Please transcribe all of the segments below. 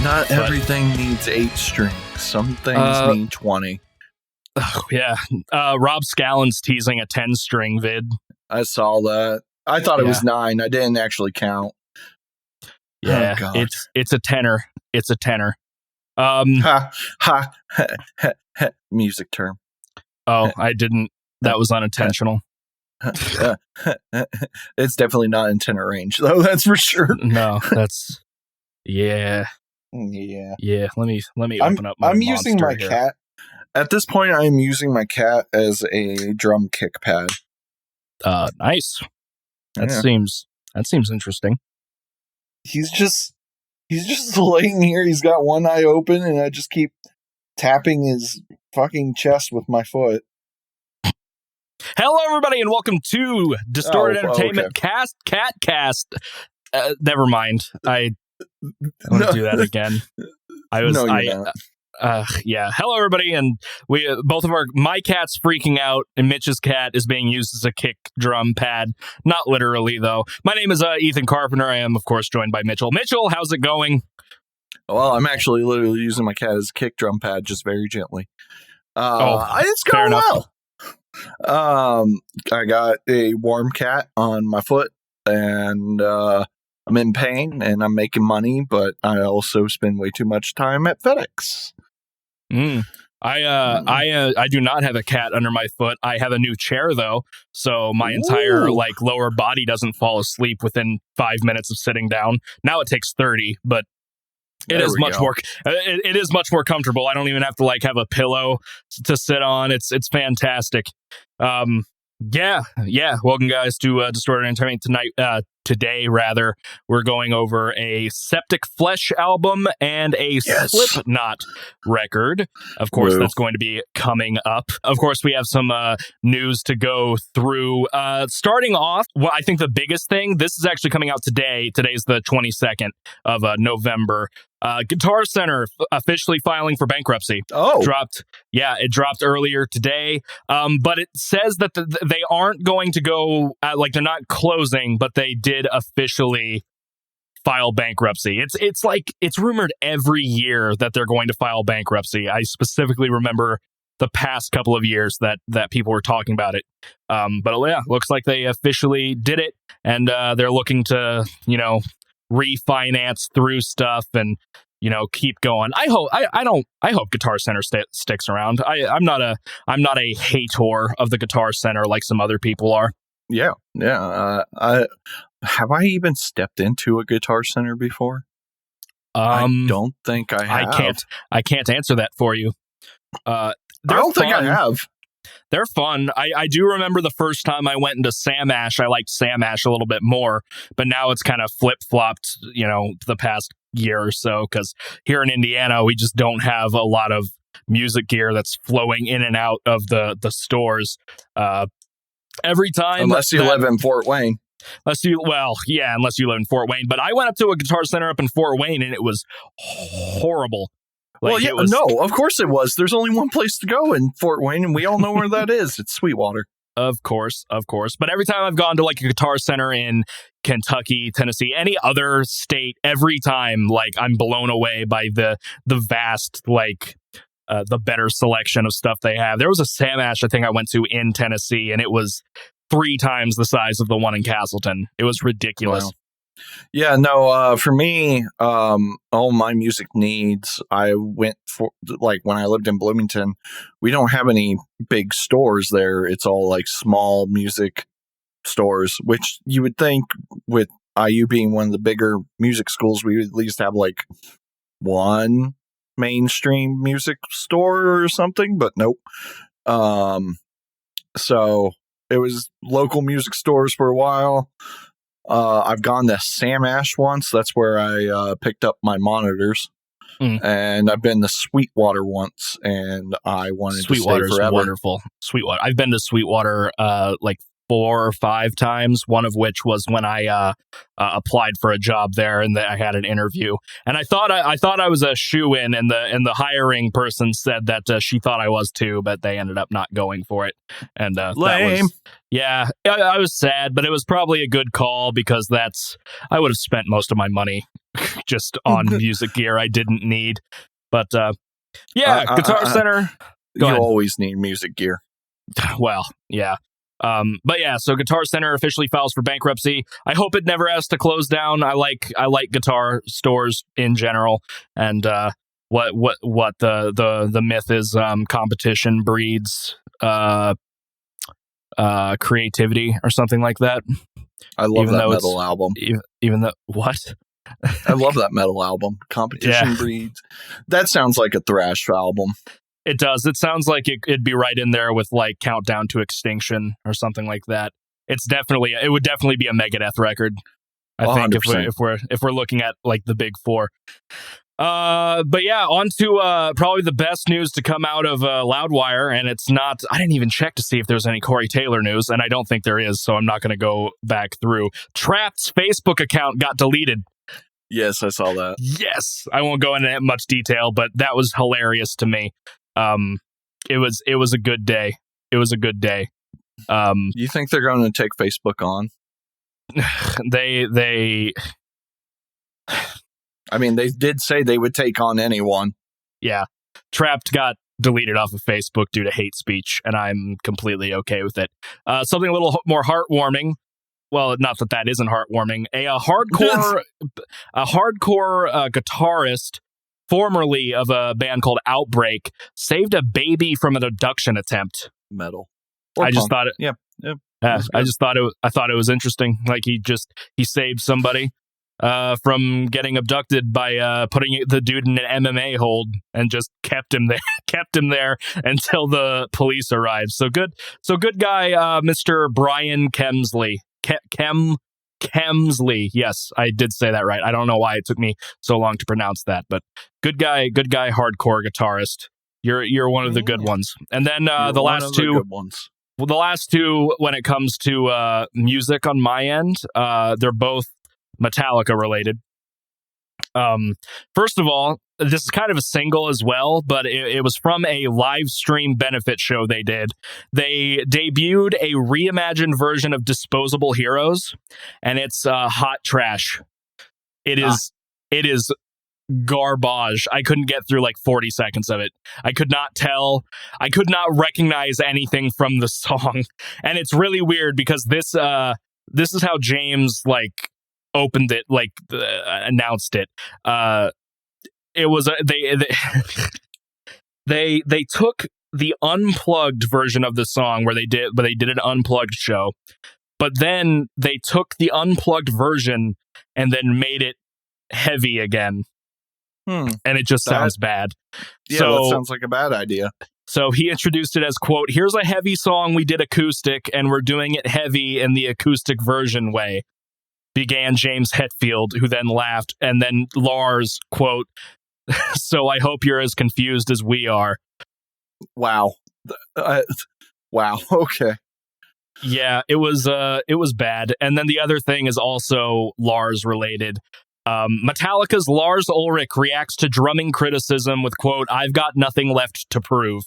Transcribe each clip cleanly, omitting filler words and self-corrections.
Not everything needs 8 strings. Some things need 20. Oh, yeah. Rob Scallon's teasing a 10-string vid. I saw that. I thought it was 9. I didn't actually count. Yeah, it's a tenor. It's a tenor. Music term. Oh, I didn't. That was unintentional. It's definitely not in tenor range, though. That's for sure. No, that's yeah. Let me open up. I'm using my cat. At this point, I'm using my cat as a drum kick pad. Nice. That seems interesting. He's just laying here. He's got one eye open, and I just keep tapping his fucking chest with my foot. Hello, everybody, and welcome to Distorted Entertainment Cat Cast. Never mind. I want to do that again. Hello, everybody, and we my cat's freaking out, and Mitch's cat is being used as a kick drum pad. Not literally, though. My name is Ethan Carpenter. I am, of course, joined by Mitchell. Mitchell, how's it going? Well, I'm actually literally using my cat as a kick drum pad, just very gently. It's going well. I got a warm cat on my foot, and I'm in pain, and I'm making money, but I also spend way too much time at FedEx. I do not have a cat under my foot. I have a new chair, though, so my entire lower body doesn't fall asleep within 5 minutes of sitting down. Now it takes 30, but it is much more. It is much more comfortable. I don't even have to have a pillow to sit on. It's fantastic. Welcome, guys, to Distorted Entertainment tonight. Today, rather, we're going over a Septicflesh album and a Slipknot record. Of course, that's going to be coming up. Of course, we have some news to go through. Starting off, I think the biggest thing, this is actually coming out today. Today's the 22nd of November. Guitar Center officially filing for bankruptcy. It dropped earlier today. But it says that they aren't going to go, they're not closing, but they did officially file bankruptcy. It's rumored every year that they're going to file bankruptcy. I specifically remember the past couple of years that people were talking about it. Looks like they officially did it, and they're looking to, refinance through stuff and keep going. I hope Guitar Center sticks around. I'm not a hater of the Guitar Center like some other people are. Have I even stepped into a Guitar Center before? I don't think I have. I can't answer that for you. I don't think I have. They're fun. I do remember the first time I went into Sam Ash. I liked Sam Ash a little bit more, but now it's kind of flip-flopped, the past year or so, because here in Indiana, we just don't have a lot of music gear that's flowing in and out of the stores. Every time, unless you live in Fort Wayne. Unless you live in Fort Wayne. But I went up to a Guitar Center up in Fort Wayne, and it was horrible. Of course it was. There's only one place to go in Fort Wayne, and we all know where that is. It's Sweetwater. Of course. But every time I've gone to a Guitar Center in Kentucky, Tennessee, any other state, every time I'm blown away by the vast the better selection of stuff they have. There was a Sam Ash I think I went to in Tennessee, and it was 3 times the size of the one in Castleton. It was ridiculous. Wow. Yeah, no, for me, all my music needs, I went for, when I lived in Bloomington, we don't have any big stores there. It's all small music stores, which you would think with IU being one of the bigger music schools, we would at least have one mainstream music store or something, but nope. So it was local music stores for a while. I've gone to Sam Ash once. That's where I picked up my monitors. And I've been to Sweetwater once, and I wanted to stay forever. Sweetwater's wonderful. Sweetwater. I've been to Sweetwater 4 or 5 times, one of which was when I applied for a job there and I had an interview. And I thought I was a shoo-in, and the hiring person said that she thought I was too, but they ended up not going for it. And lame. I was sad, but it was probably a good call because I would have spent most of my money just on music gear I didn't need. But Guitar Center. You always need music gear. Well, yeah. But yeah, so Guitar Center officially files for bankruptcy. I hope it never has to close down. I like guitar stores in general, and what the myth is, competition breeds creativity or something like that. I love that metal album. Even though what? I love that metal album. Competition breeds. That sounds like a thrash album. It does. It sounds like it'd be right in there with like Countdown to Extinction or something like that. It would definitely be a Megadeth record. I think if we're looking at like the big 4. But yeah, on to probably the best news to come out of Loudwire, and it's not. I didn't even check to see if there's any Corey Taylor news, and I don't think there is, so I'm not going to go back through. Trapped's Facebook account got deleted. Yes, I saw that. Yes, I won't go into much detail, but that was hilarious to me. It was a good day. It was a good day. You think they're going to take Facebook on? They I mean, they did say they would take on anyone. Yeah. Trapped got deleted off of Facebook due to hate speech, and I'm completely okay with it. Something a little more heartwarming. Well, not that isn't heartwarming. A hardcore guitarist, formerly of a band called Outbreak, saved a baby from an abduction attempt. Metal. I just thought it. Yeah. I thought it was interesting. Like he saved somebody from getting abducted by putting the dude in an MMA hold and just kept him there until the police arrived. So good guy, Mr. Brian Kemsley. Kemsley. Yes, I did say that right. I don't know why it took me so long to pronounce that, but good guy, hardcore guitarist. You're one of the good ones. And then the last two good ones. Well, the last two, when it comes to music on my end, they're both Metallica related. First of all, this is kind of a single as well, but it was from a live stream benefit show they did. They debuted a reimagined version of Disposable Heroes, and it's hot trash. It is garbage. I couldn't get through like 40 seconds of it. I could not recognize anything from the song. And it's really weird because this is how James like opened it, like announced it. It was they took the unplugged version of the song where they did an unplugged show, but then they took the unplugged version and then made it heavy again. And it just sounds bad. Yeah, that sounds like a bad idea. So he introduced it as, quote, "Here's a heavy song we did acoustic, and we're doing it heavy in the acoustic version way," began James Hetfield, who then laughed. And then Lars, quote, "So I hope you're as confused as we are." Wow. Wow. Okay. Yeah, it was bad. And then the other thing is also Lars related. Metallica's Lars Ulrich reacts to drumming criticism with, quote, "I've got nothing left to prove."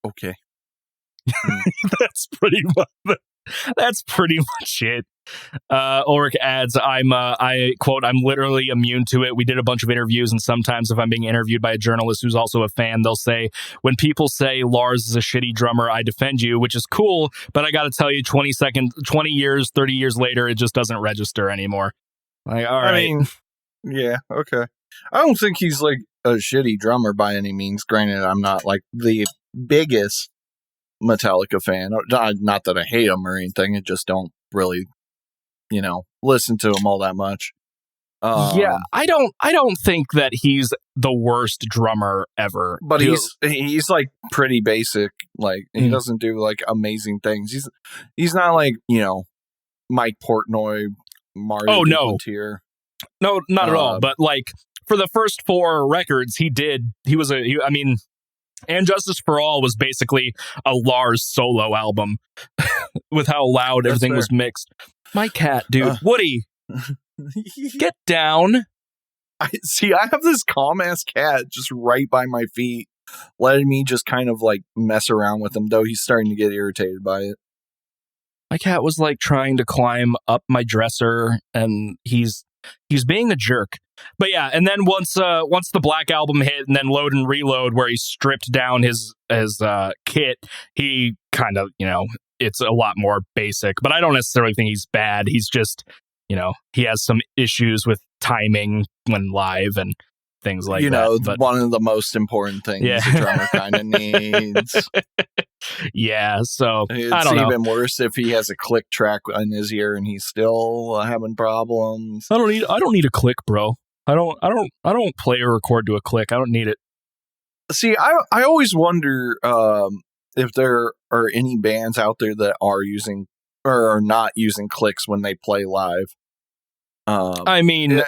Okay. That's pretty much it. Ulrich adds, I quote, "I'm literally immune to it. We did a bunch of interviews, and sometimes if I'm being interviewed by a journalist who's also a fan, they'll say, when people say Lars is a shitty drummer, I defend you, which is cool, but I gotta tell you, 20 years, 30 years later, it just doesn't register anymore." Like, all right. I mean, yeah, okay. I don't think he's like a shitty drummer by any means. Granted, I'm not like the biggest Metallica fan. Not that I hate him or anything. I just don't really, listen to him all that much. Yeah, I don't think that he's the worst drummer ever. But he's like pretty basic. Like he doesn't do like amazing things. He's not like Mike Portnoy, Mario. Oh no, no, not at all. But like for the first 4 records, he And Justice for All was basically a Lars solo album with how loud everything was mixed. My cat, dude. Woody, get down. I have this calm ass cat just right by my feet, letting me just kind of like mess around with him, though he's starting to get irritated by it. My cat was like trying to climb up my dresser, and he's being a jerk. But yeah, and then once the Black Album hit, and then Load and Reload, where he stripped down his kit, he kind of, it's a lot more basic. But I don't necessarily think he's bad. He's just, he has some issues with timing when live and things like that. But one of the most important things a drummer kind of needs. Yeah, so it's I don't know. Even worse if he has a click track in his ear and he's still having problems. I don't need a click, bro. I don't play or record to a click. I don't need it. See, I always wonder if there are any bands out there that are using or are not using clicks when they play live. Bands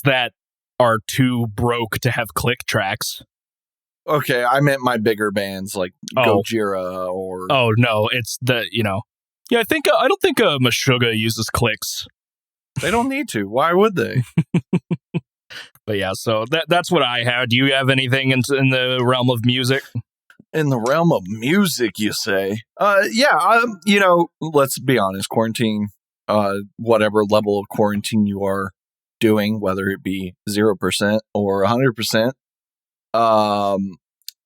that are too broke to have click tracks. Okay, I meant my bigger bands like Gojira or... Oh, no, it's the, Yeah, I don't think Meshuggah uses clicks. They don't need to. Why would they? But yeah, so that's what I had. Do you have anything in the realm of music? In the realm of music, you say? Let's be honest. Quarantine, whatever level of quarantine you are doing, whether it be 0% or 100%,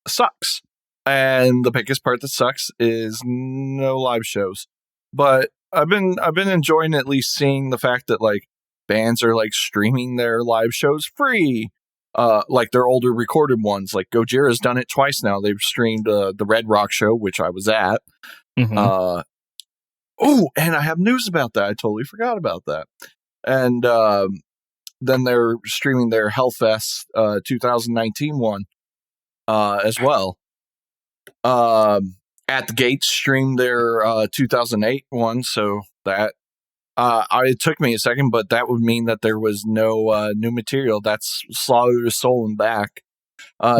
sucks. And the biggest part that sucks is no live shows. But I've been enjoying at least seeing the fact that like bands are like streaming their live shows free. Like their older recorded ones. Like Gojira's done it twice now. They've streamed the Red Rock show, which I was at. Mm-hmm. And I have news about that. I totally forgot about that. And then they're streaming their Hellfest 2019 one as well. At the Gates streamed their 2008 one, so that it took me a second, but that would mean that there was no new material. That's Slaughter to Soul and Back.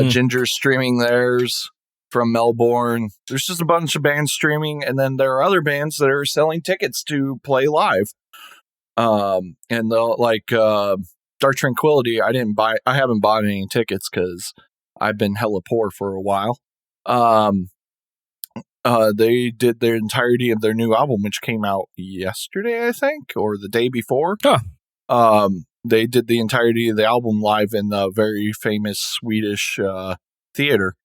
Ginger's streaming theirs from Melbourne. There's just a bunch of bands streaming, and then there are other bands that are selling tickets to play live. And they'll like Dark Tranquility. I haven't bought any tickets because I've been hella poor for a while. They did their entirety of their new album, which came out yesterday, I think, or the day before. Huh. They did the entirety of the album live in the very famous Swedish theater.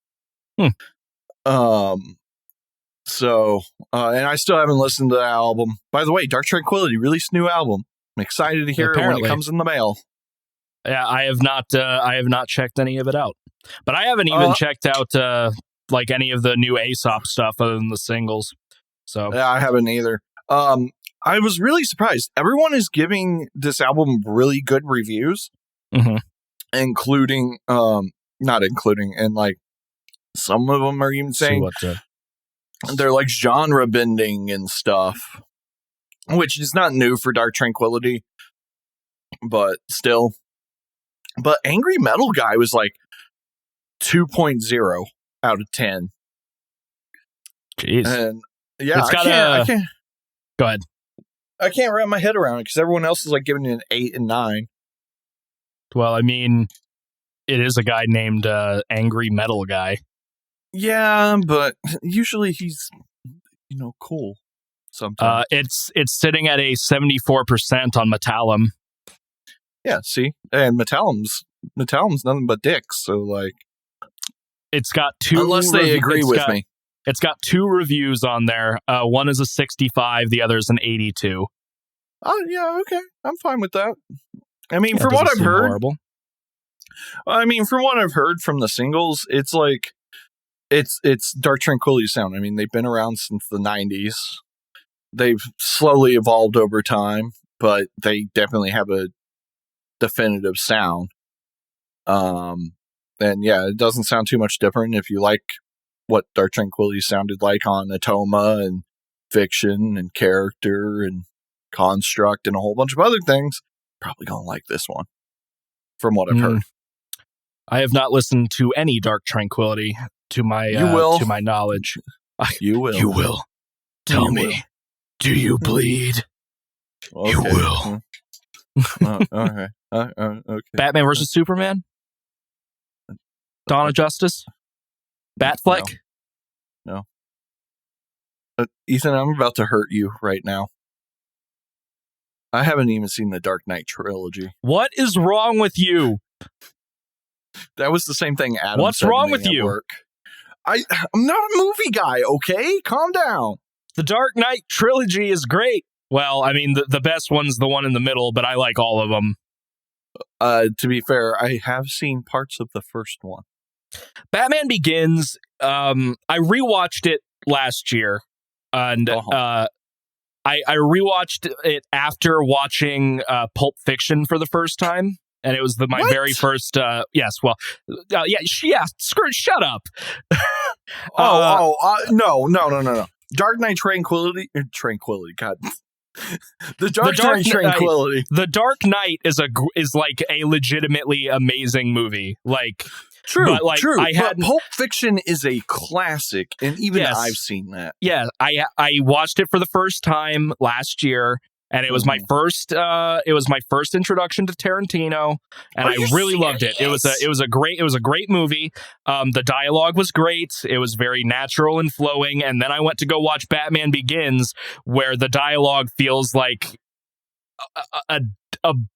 So, and I still haven't listened to the album. By the way, Dark Tranquility released a new album. I'm excited to hear it when it comes in the mail. Yeah, I have not checked any of it out, but I haven't even checked out like any of the new Aesop stuff other than the singles. So yeah, I haven't either. I was really surprised. Everyone is giving this album really good reviews, including, not including, and like some of them are even saying they're like genre bending and stuff, which is not new for Dark Tranquility, but still. But Angry Metal Guy was like 2.0 out of 10. Jeez. And yeah, I can't. Go ahead. I can't wrap my head around it because everyone else is like giving it an 8 and 9. Well, I mean, it is a guy named Angry Metal Guy. Yeah, but usually he's, cool. Sometimes. It's sitting at a 74% on Metallum. Yeah, see? And Metallum's nothing but dicks, so like... It's got two... Unless they agree with me. It's got 2 reviews on there. One is a 65, the other is an 82. Oh, yeah, okay. I'm fine with that. I mean, from what I've heard... Horrible. From what I've heard from the singles, it's like... It's Dark Tranquility sound. I mean, they've been around since the 90s. They've slowly evolved over time, but they definitely have a definitive sound. And yeah, it doesn't sound too much different. If you like what Dark Tranquility sounded like on Atoma and Fiction and Character and Construct and a whole bunch of other things, probably gonna like this one from what I've heard. I have not listened to any Dark Tranquility to my knowledge. You will. You will. Tell me. Do you bleed? Okay. You will. Okay. Okay. Batman versus Superman? Dawn of Justice? Batfleck? No. Ethan, I'm about to hurt you right now. I haven't even seen the Dark Knight trilogy. What is wrong with you? That was the same thing Adam What's said wrong to me with at you? Work. I'm not a movie guy, okay? Calm down. The Dark Knight trilogy is great. Well, I mean, the best one's the one in the middle, but I like all of them. To be fair, I have seen parts of the first one. Batman Begins, I rewatched it last year, and I rewatched it after watching Pulp Fiction for the first time. And it was my very first, yes, well, shut up. No. Dark Knight Tranquility, God. The Dark Knight Tranquility. The Dark Knight is like a legitimately amazing movie. Like, true. But Pulp Fiction is a classic, and even I've seen that. Yeah, I watched it for the first time last year. And it was my first. It was my first introduction to Tarantino, and I really loved it. It was a great movie. The dialogue was great. It was very natural and flowing. And then I went to go watch Batman Begins, where the dialogue feels like a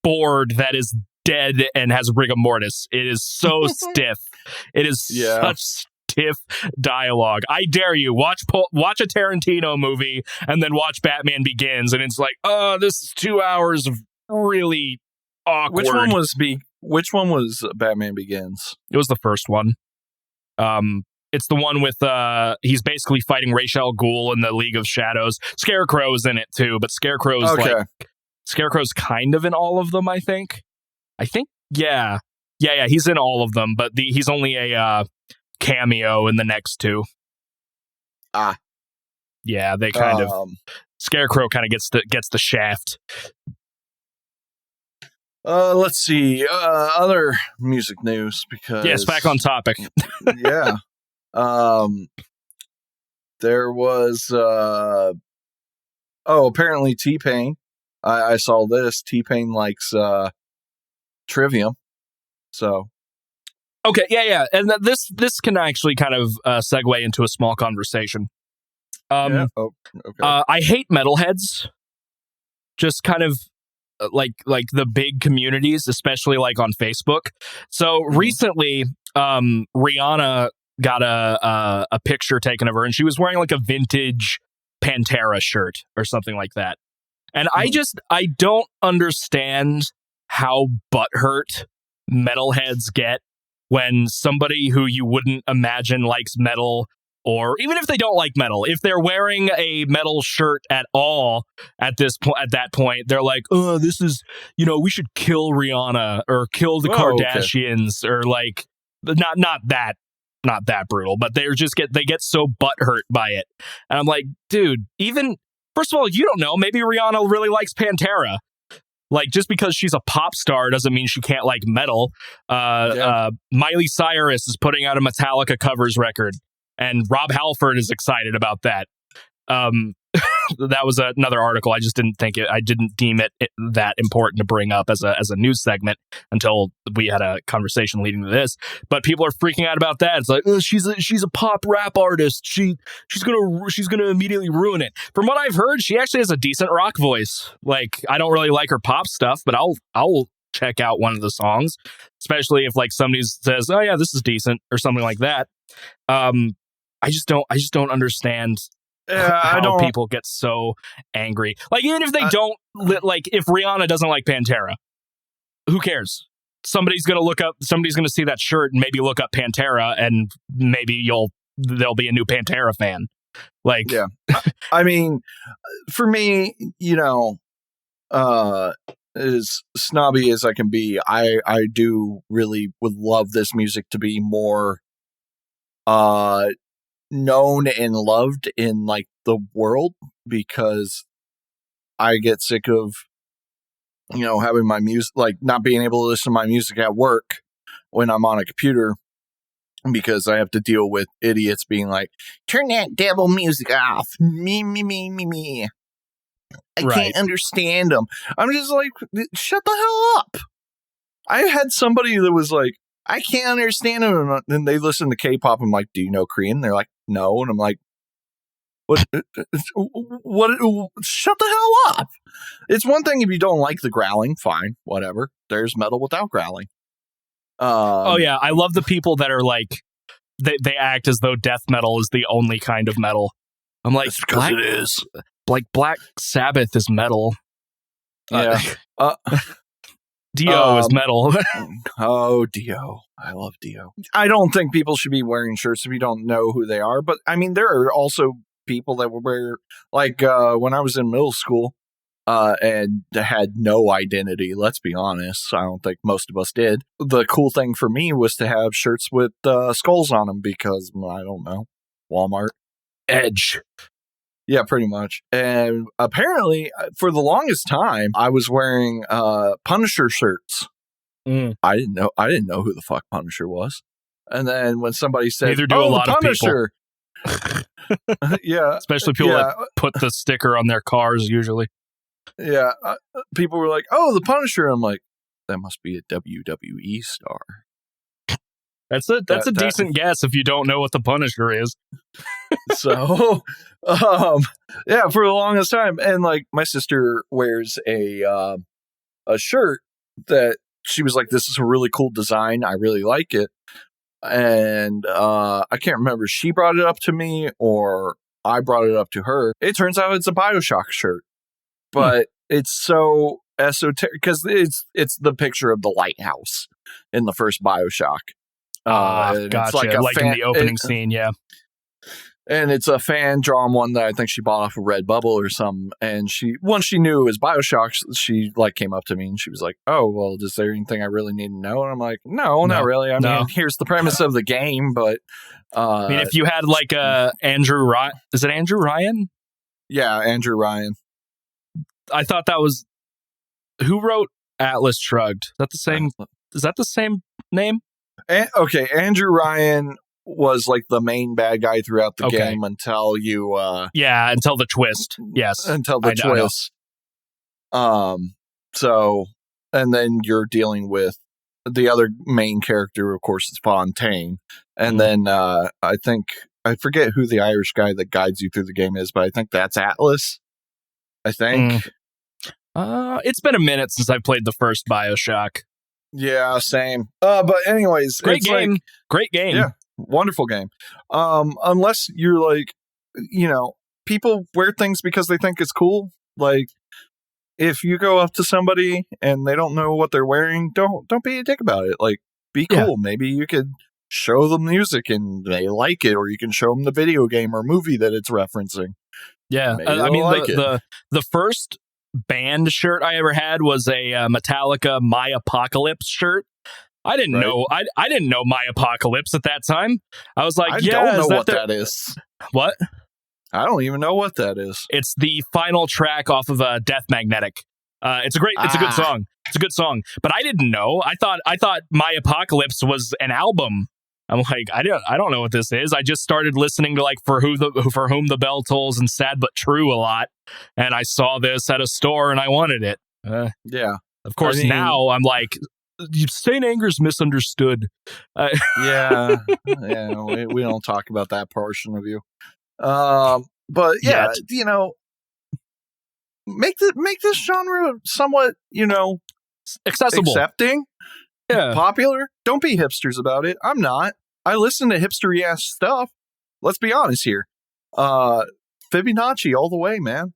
board that is dead and has rigor mortis. It is so stiff. It is such stiff dialogue. I dare you watch a Tarantino movie and then watch Batman Begins, and it's like, oh, this is 2 hours of really awkward. Which one was Batman Begins? It was the first one. It's the one with he's basically fighting Ra's al Ghul in the League of Shadows. Scarecrow's in it too, but Scarecrow's kind of in all of them. I think, yeah. He's in all of them, but he's only a cameo in the next two. Yeah, they kind of Scarecrow kind of gets the shaft. Let's see other music news, because yes, back on topic. Yeah. There was apparently T-Pain. I saw this. T-Pain likes Trivium. So okay, yeah, and this can actually kind of segue into a small conversation. Okay. I hate Metalheads. Just kind of like the big communities, especially like on Facebook. So recently, Rihanna got a picture taken of her, and she was wearing like a vintage Pantera shirt or something like that. And I don't understand how butthurt metalheads get when somebody who you wouldn't imagine likes metal, or even if they don't like metal, if they're wearing a metal shirt at all at that point, they're like, oh, this is, we should kill Rihanna or kill the Kardashians, or like, not that brutal, but they get so butthurt by it. And I'm like, dude, even, first of all, you don't know, maybe Rihanna really likes Pantera. Like, just because she's a pop star doesn't mean she can't like metal. Miley Cyrus is putting out a Metallica covers record, and Rob Halford is excited about that. That was another article. I just didn't deem it that important to bring up as a news segment until we had a conversation leading to this. But people are freaking out about that. It's like, oh, she's a pop rap artist. She's gonna immediately ruin it. From what I've heard, she actually has a decent rock voice. Like, I don't really like her pop stuff, but I'll check out one of the songs, especially if like somebody says, oh yeah, this is decent, or something like that. I just don't understand how people get so angry. Like, even if they don't, like, if Rihanna doesn't like Pantera, who cares? Somebody's going to see that shirt and maybe look up Pantera, and maybe there'll be a new Pantera fan. Like, yeah. I mean, for me, as snobby as I can be, I do really would love this music to be more known and loved in like the world, because I get sick of having my music, like, not being able to listen to my music at work, when I'm on a computer because I have to deal with idiots being like, turn that devil music off. Me. I can't understand them. I'm just like, shut the hell up. I had somebody that was like, I can't understand them. And then they listen to K-pop. I'm like, do you know Korean? They're like, no. And I'm like, what? Shut the hell up. It's one thing if you don't like the growling, fine, whatever. There's metal without growling. Oh yeah, I love the people that are like, they act as though death metal is the only kind of metal. I'm like, because it is. Like Black Sabbath is metal. Yeah. Dio is metal. Oh, Dio. I love Dio. I don't think people should be wearing shirts if you don't know who they are. But I mean, there are also people that would wear, like when I was in middle school and had no identity. Let's be honest. I don't think most of us did. The cool thing for me was to have shirts with skulls on them because, I don't know, Walmart. Edge. Yeah, pretty much. And apparently, for the longest time, I was wearing Punisher shirts. I didn't know who the fuck Punisher was. And then when somebody said, neither do a lot Punisher. Of people. Yeah. Especially people that put the sticker on their cars, usually. Yeah. People were like, oh, the Punisher. I'm like, that must be a WWE star. That's a decent guess if you don't know what the Punisher is. So, yeah, for the longest time. And like my sister wears a shirt that she was like, this is a really cool design. I really like it. And I can't remember if she brought it up to me or I brought it up to her. It turns out it's a BioShock shirt, but it's so esoteric because it's the picture of the lighthouse in the first BioShock. Gotcha. It's like in the opening scene, yeah. And it's a fan-drawn one that I think she bought off of Redbubble or something. And once she knew it was BioShock, she like came up to me and she was like, oh, well, is there anything I really need to know? And I'm like, no, not really. I mean, here's the premise of the game, but... I mean, if you had like Andrew Ryan... Is it Andrew Ryan? Yeah, Andrew Ryan. I thought that was... Who wrote Atlas Shrugged? Is that the same name? Okay, Andrew Ryan was like the main bad guy throughout the game until you until the twist. Yes. Until the twist. So, and then you're dealing with the other main character, of course, is Fontaine. And then I forget who the Irish guy that guides you through the game is, but I think that's Atlas. I think. It's been a minute since I played the first BioShock. Yeah, same. But anyways, great game. Great game. Yeah, wonderful game. Unless you're like, people wear things because they think it's cool. Like, if you go up to somebody and they don't know what they're wearing, don't be a dick about it. Like, be cool. Yeah. Maybe you could show them music and they like it, or you can show them the video game or movie that it's referencing. Yeah, I mean, the first band shirt I ever had was a Metallica My Apocalypse shirt. I didn't know I didn't know My Apocalypse at that time. I was like, I don't know what that is. What? I don't even know what that is. It's the final track off of Death Magnetic. It's a good song. It's a good song. But I didn't know. I thought My Apocalypse was an album. I'm like, I don't know what this is. I just started listening to like For Whom the Bell Tolls and Sad But True a lot, and I saw this at a store and I wanted it. Yeah. Of course, now I'm like, Saint Anger's misunderstood. Yeah. We don't talk about that portion of you. But yeah, make this genre somewhat, accessible, accepting, popular. Don't be hipsters about it. I'm not. I listen to hipstery ass stuff. Let's be honest here. Fibonacci all the way, man.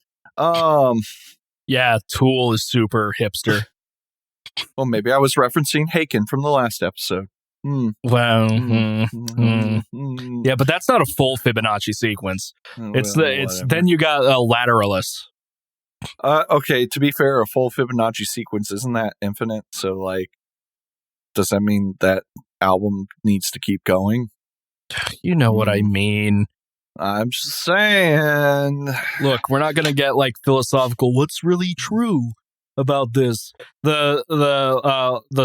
Yeah, Tool is super hipster. Well, maybe I was referencing Haken from the last episode. Well, yeah, but that's not a full Fibonacci sequence. Then you got a Lateralus. Okay, to be fair, a full Fibonacci sequence isn't that infinite? So, like, does that mean that album needs to keep going? You know what I mean. I'm just saying. Look, we're not going to get like philosophical. What's really true? about this. The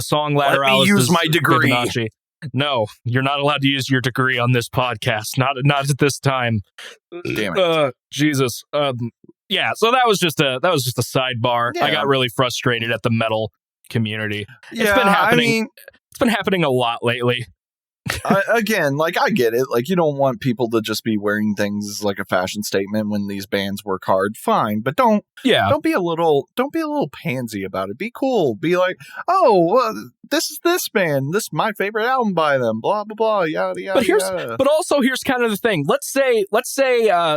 song Lateralis. Let me use my degree. Fibonacci. No, you're not allowed to use your degree on this podcast. Not at this time. Damn it. Jesus. Yeah, so that was just a sidebar. Yeah. I got really frustrated at the metal community. Yeah, It's been happening. I mean, it's been happening a lot lately. again, like, I get it. Like, you don't want people to just be wearing things as like a fashion statement when these bands work hard. Fine, but don't be a little pansy about it. Be cool. Be like, this is this band. This is my favorite album by them. Blah blah blah. Yada yada. But also here's kind of the thing. Let's say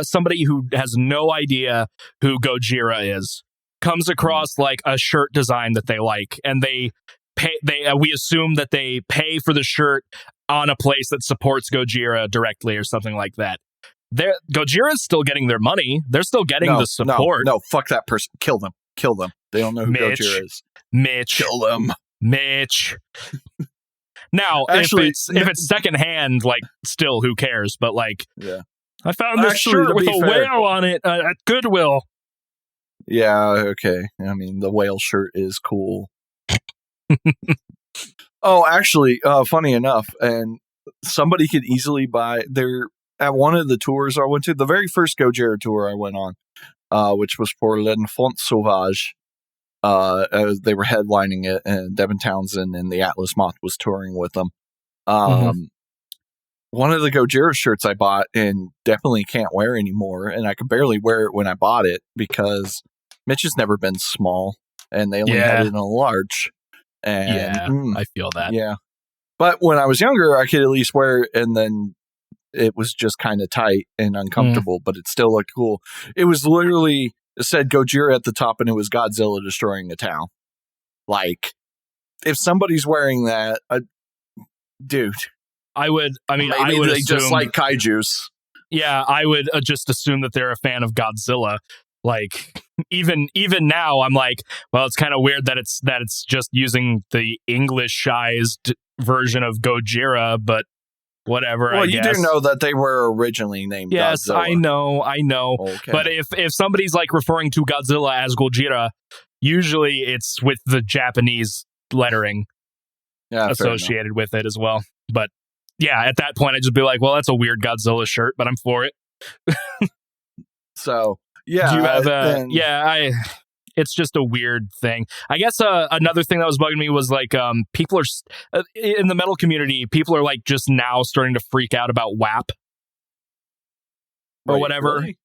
somebody who has no idea who Gojira is comes across like a shirt design that they like, and we assume that they pay for the shirt on a place that supports Gojira directly or something like that. Gojira is still getting their money. They're still getting the support. No, fuck that person. Kill them. They don't know who Gojira is. Mitch. Kill them. Mitch. Now, actually, if it's secondhand, like, still, who cares? But, like, yeah. I found this shirt with a whale on it at Goodwill. Yeah, okay. I mean, the whale shirt is cool. Oh, actually, funny enough, and somebody could easily buy at one of the tours I went to, the very first Gojira tour I went on, which was for L'Enfant Sauvage. They were headlining it, and Devin Townsend and the Atlas Moth was touring with them. One of the Gojira shirts I bought and definitely can't wear anymore, and I could barely wear it when I bought it because Mitch has never been small, and they only had it in a large. And, I feel that. Yeah. But when I was younger, I could at least wear it, and then it was just kind of tight and uncomfortable, but it still looked cool. It was literally, it said Gojira at the top, and it was Godzilla destroying a town. Like, if somebody's wearing that, dude. I would they assume, just like kaijus. Yeah, I would just assume that they're a fan of Godzilla. Like, even now, I'm like, well, it's kind of weird that it's just using the Englishized version of Gojira, but whatever. Well, I you guess. do know that they were originally named Yes, Godzilla. I know. Okay. But if somebody's like referring to Godzilla as Gojira, usually it's with the Japanese lettering associated with it as well. But yeah, at that point, I'd just be like, well, that's a weird Godzilla shirt, but I'm for it. So. Yeah, do you have it's just a weird thing. I guess another thing that was bugging me was like people are in the metal community. People are like just now starting to freak out about WAP or whatever. Really?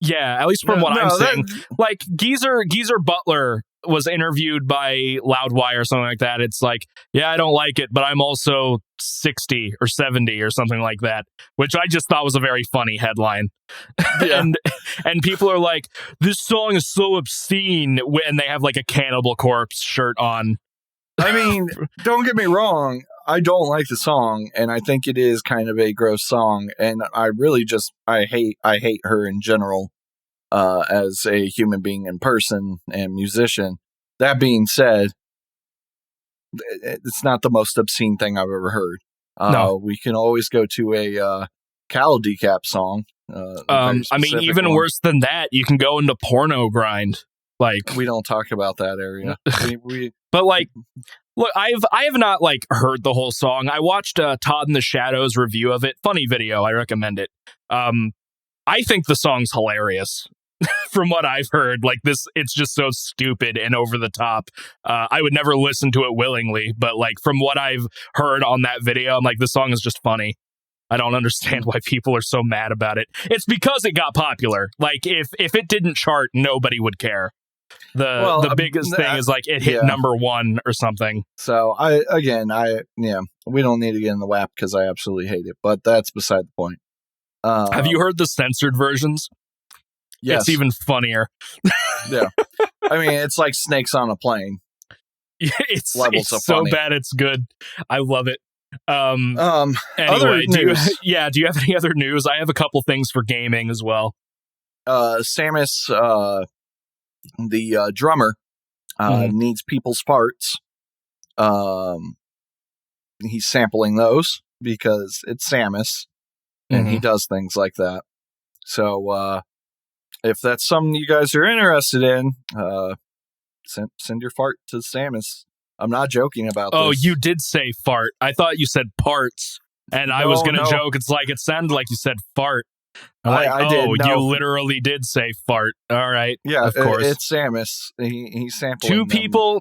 Yeah, at least from what I'm saying. Like Geezer Butler was interviewed by Loudwire or something like that. It's like, yeah, I don't like it, but I'm also 60 or 70 or something like that, which I just thought was a very funny headline. Yeah. and people are like, this song is so obscene when they have like a Cannibal Corpse shirt on. I mean, don't get me wrong. I don't like the song, and I think it is kind of a gross song, and I really I hate her in general. As a human being and person and musician. That being said, it's not the most obscene thing I've ever heard. No. We can always go to a Cal Decap song. I mean, even worse than that, you can go into Porno Grind. Like, we don't talk about that area. But like, look, I have not like heard the whole song. I watched Todd in the Shadows review of it. Funny video. I recommend it. I think the song's hilarious. From what I've heard, like this, it's just so stupid and over the top. I would never listen to it willingly, but like from what I've heard on that video, I'm like, this song is just funny. I don't understand why people are so mad about it. It's because it got popular. Like if it didn't chart, nobody would care. The biggest thing is like it hit number 1 or something. So we don't need to get in the WAP because I absolutely hate it, but that's beside the point. Have you heard the censored versions? Yes. It's even funnier. Yeah. I mean, it's like Snakes on a Plane. It's so bad it's good. I love it. Other Anyway, news. Do you have any other news? I have a couple things for gaming as well. Samus, the drummer, needs people's parts. He's sampling those because it's Samus, and he does things like that. So, if that's something you guys are interested in, send your fart to Samus. I'm not joking about this. Oh, this. you did say fart. I thought you said parts, and I was going to joke. It's like it sounded like you said fart. I did. No. You literally did say fart. All right. Yeah, of course. It's Samus. He's sampling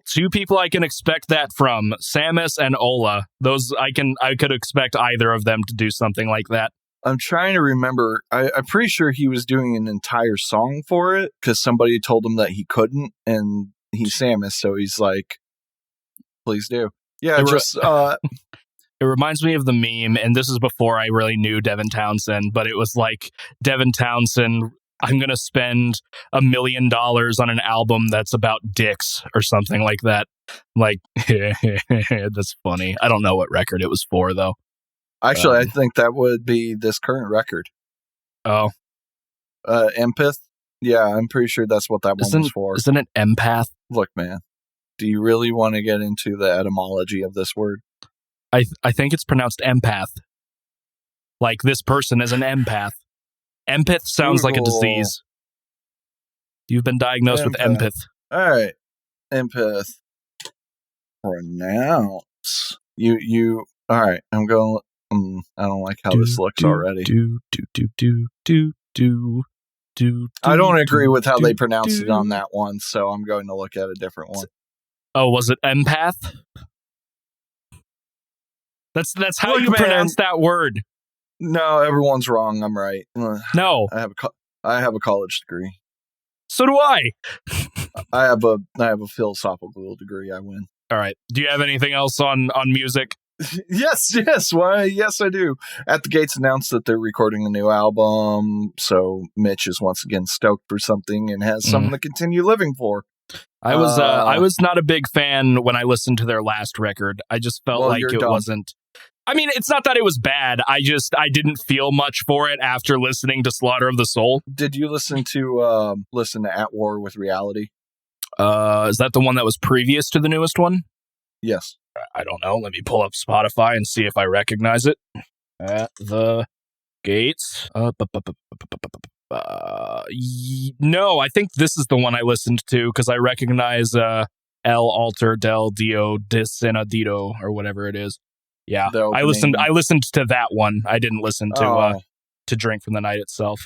two people I can expect that from. Samus and Ola. Those I could expect either of them to do something like that. I'm trying to remember. I'm pretty sure he was doing an entire song for it because somebody told him that he couldn't, and he's Samus, so he's like, please do. Yeah, It reminds me of the meme, and this is before I really knew Devin Townsend, but it was like, Devin Townsend, I'm going to spend $1 million on an album that's about dicks or something like that. Like, that's funny. I don't know what record it was for, though. Actually, I think that would be this current record. Oh. Empath? Yeah, I'm pretty sure that's what that one was for. Isn't it empath? Look, man, do you really want to get into the etymology of this word? I think it's pronounced empath. Like this person is an empath. Empath sounds like a disease. You've been diagnosed with empath. All right. Empath. Pronounce. You. All right. I'm going. I don't like how this looks already. I don't agree with how they pronounce it on that one, so I'm going to look at a different one. Oh, was it empath? That's how you pronounce that word. No, everyone's wrong. I'm right. No, I have a college degree. So do I. I have a philosophical degree. I win. All right. Do you have anything else on music? Yes. Why? Yes, I do. At the Gates announced that they're recording a new album, so Mitch is once again stoked for something and has something to continue living for. I was not a big fan when I listened to their last record. I just felt like it wasn't. I mean, it's not that it was bad. I didn't feel much for it after listening to Slaughter of the Soul. Did you listen to At War with Reality? Is that the one that was previous to the newest one? Yes. I don't know. Let me pull up Spotify and see if I recognize it. At the Gates. No, I think this is the one I listened to because I recognize El Alter del Dio Disenadido or whatever it is. Yeah, I listened to that one. I didn't listen to Drink from the Night itself,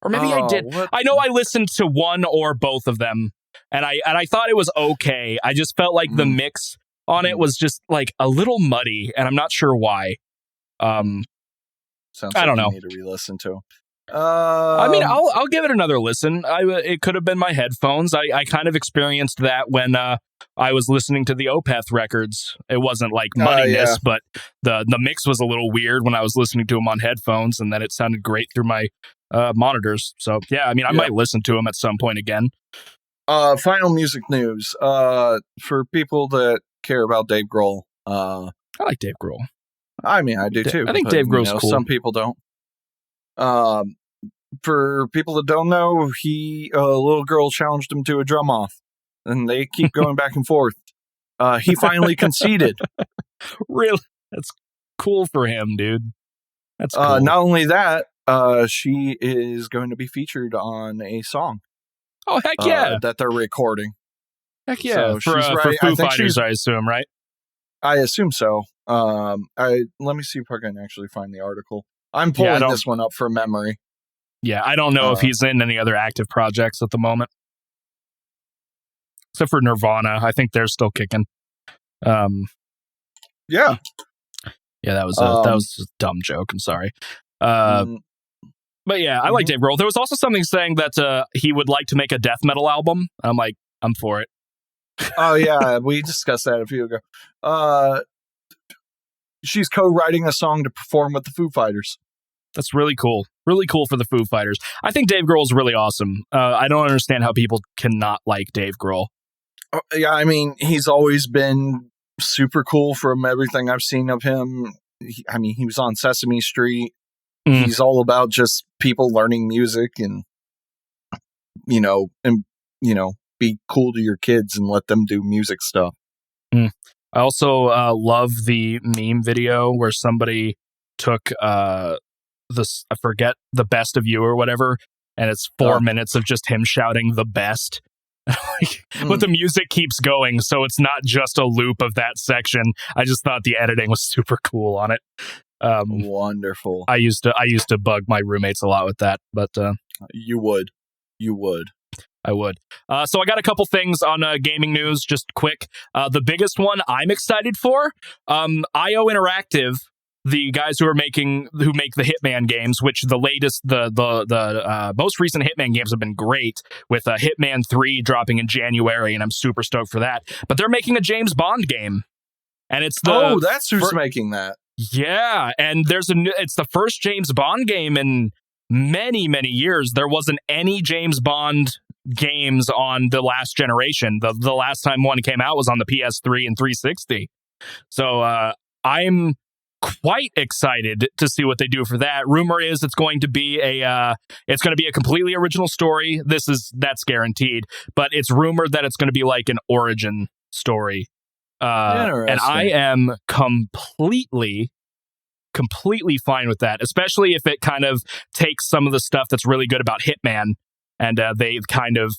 or maybe I did. I know I listened to one or both of them, and I thought it was okay. I just felt like the mix on it was just like a little muddy, and I'm not sure why. Sounds like I don't know. You need to re-listen to. I mean, I'll give it another listen. It could have been my headphones. I kind of experienced that when I was listening to the Opeth records. It wasn't like muddiness, but the mix was a little weird when I was listening to them on headphones, and then it sounded great through my monitors. So yeah, I mean, I might listen to them at some point again. Final music news. For people that care about Dave Grohl. I like Dave Grohl. I mean, I do too. I think Dave Grohl's cool. Some people don't. For people that don't know, a little girl challenged him to a drum off, and they keep going back and forth. He finally conceded. Really? That's cool for him, dude. That's cool. Not only that, she is going to be featured on a song. Oh, heck yeah. That they're recording. Heck yeah. So for Foo Fighters, I assume, right? I assume so. Let me see if I can actually find the article. I'm pulling this one up from memory. Yeah, I don't know if he's in any other active projects at the moment. Except for Nirvana. I think they're still kicking. Yeah. Yeah, that was a dumb joke. I'm sorry. But yeah, I like Dave Grohl. There was also something saying that he would like to make a death metal album. I'm like, I'm for it. Oh, yeah. We discussed that a few ago. She's co-writing a song to perform with the Foo Fighters. That's really cool. Really cool for the Foo Fighters. I think Dave Grohl's really awesome. I don't understand how people cannot like Dave Grohl. Yeah, I mean, he's always been super cool from everything I've seen of him. He was on Sesame Street. He's all about just people learning music and be cool to your kids and let them do music stuff. I also love the meme video where somebody took I forget, the best of you or whatever, and it's 4 minutes of just him shouting the best, But the music keeps going, so it's not just a loop of that section. I just thought the editing was super cool on it. Wonderful. I used to bug my roommates a lot with that, but you would. I would. So I got a couple things on gaming news, just quick. The biggest one I'm excited for, IO Interactive, the guys who make the Hitman games, which the latest, the most recent Hitman games have been great, with Hitman 3 dropping in January, and I'm super stoked for that. But they're making a James Bond game, and it's that's who's making that. Yeah, and it's the first James Bond game in many, many years. There wasn't any James Bond games on the last generation. The last time one came out was on the PS3 and 360. So I'm quite excited to see what they do for that. Rumor is it's going to be a completely original story. That's guaranteed. But it's rumored that it's going to be like an origin story. And I am completely fine with that, especially if it kind of takes some of the stuff that's really good about Hitman and they kind of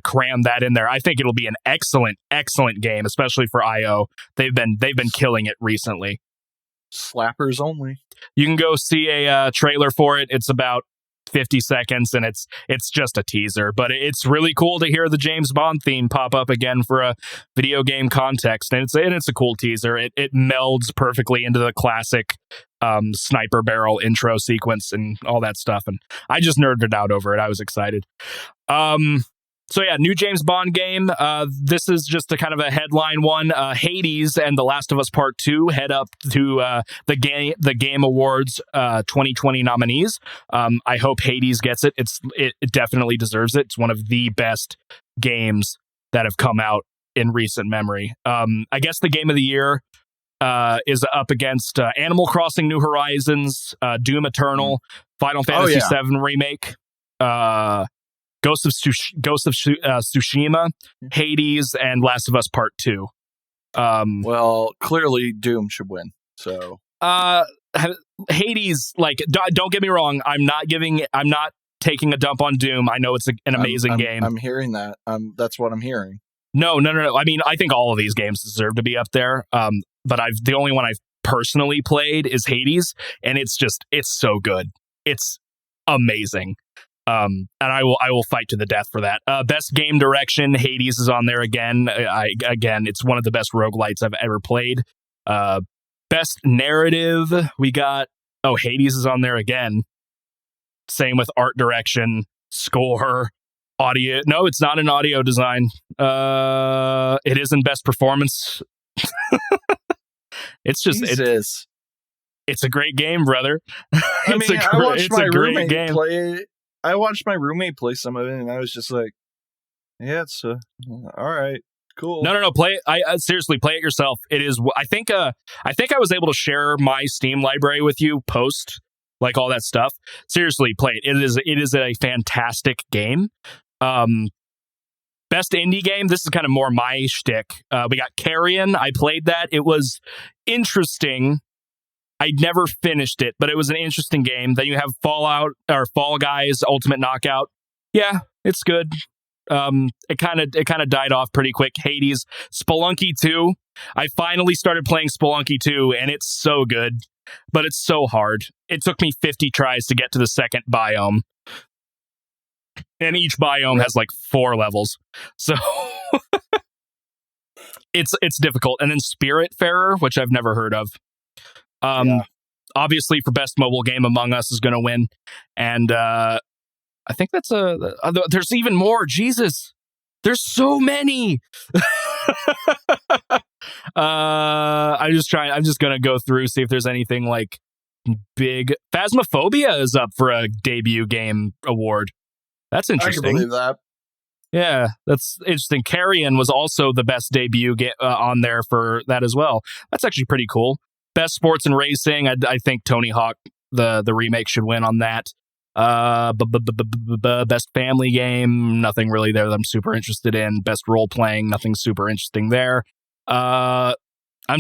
cram that in there. I think it'll be an excellent game, especially for IO. They've been killing it recently. Slappers only. You can go see a trailer for it. It's about 50 seconds, and it's just a teaser, but it's really cool to hear the James Bond theme pop up again for a video game context, and it's a cool teaser. It melds perfectly into the classic sniper barrel intro sequence and all that stuff, and I just nerded out over it. I was excited. So yeah, new James Bond game. This is just a kind of a headline one. Hades and The Last of Us Part 2 head up to the Game Awards 2020 nominees. I hope Hades gets it. It definitely deserves it. It's one of the best games that have come out in recent memory. I guess the game of the year is up against Animal Crossing: New Horizons, Doom Eternal, Final Fantasy VII Remake, Ghost of Tsushima, Hades, and Last of Us Part 2. Well, clearly Doom should win. So, Hades, don't get me wrong. I'm not taking a dump on Doom. I know it's an amazing game. I'm hearing that. That's what I'm hearing. No. I mean, I think all of these games deserve to be up there. But the only one I've personally played is Hades, and it's so good. It's amazing. And I will fight to the death for that. Best game direction, Hades is on there again. Again, it's one of the best roguelites I've ever played. Best narrative, we got Hades is on there again. Same with art direction, score, audio. No, it's not in audio design. It is in best performance. It's just it's a great game, brother. I mean, I watched my roommate play it. I watched my roommate play some of it, and I was just like, "Yeah, it's all right, cool." No, play it. I seriously play it yourself. It is. I think I was able to share my Steam library with you post like all that stuff. Seriously, play it. It is a fantastic game. Best indie game. This is kind of more my shtick. We got Carrion. I played that. It was interesting. I never finished it, but it was an interesting game. Then you have Fall Guys Ultimate Knockout. Yeah, it's good. It kind of died off pretty quick. Hades, Spelunky 2. I finally started playing Spelunky 2, and it's so good, but it's so hard. It took me 50 tries to get to the second biome, and each biome has like 4 levels, so it's difficult. And then Spiritfarer, which I've never heard of. Obviously for best mobile game, Among Us is going to win, and I think that's there's even more. Jesus, there's so many. I'm just going to go through, see if there's anything like big. Phasmophobia is up for a debut game award. That's interesting. I can believe that. Yeah, that's interesting. Carrion was also the best debut on there for that as well. That's actually pretty cool. Best sports and racing, I think Tony Hawk, the remake, should win on that. Best family game, nothing really there that I'm super interested in. Best role playing, nothing super interesting there. I'm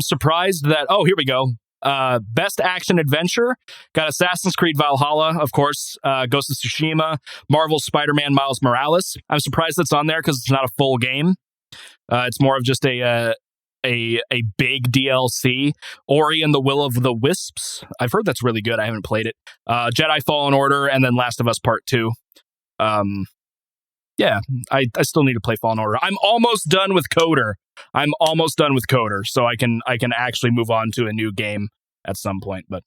surprised that, here we go. Best Action Adventure got Assassin's Creed Valhalla, of course, Ghost of Tsushima, Marvel's Spider-Man Miles Morales. I'm surprised that's on there because it's not a full game. It's more of just a big DLC. Ori and the Will of the Wisps. I've heard that's really good. I haven't played it. Jedi Fallen Order, and then Last of Us Part 2. Yeah, I still need to play Fallen Order. I'm almost done with Coder. So I can actually move on to a new game at some point. But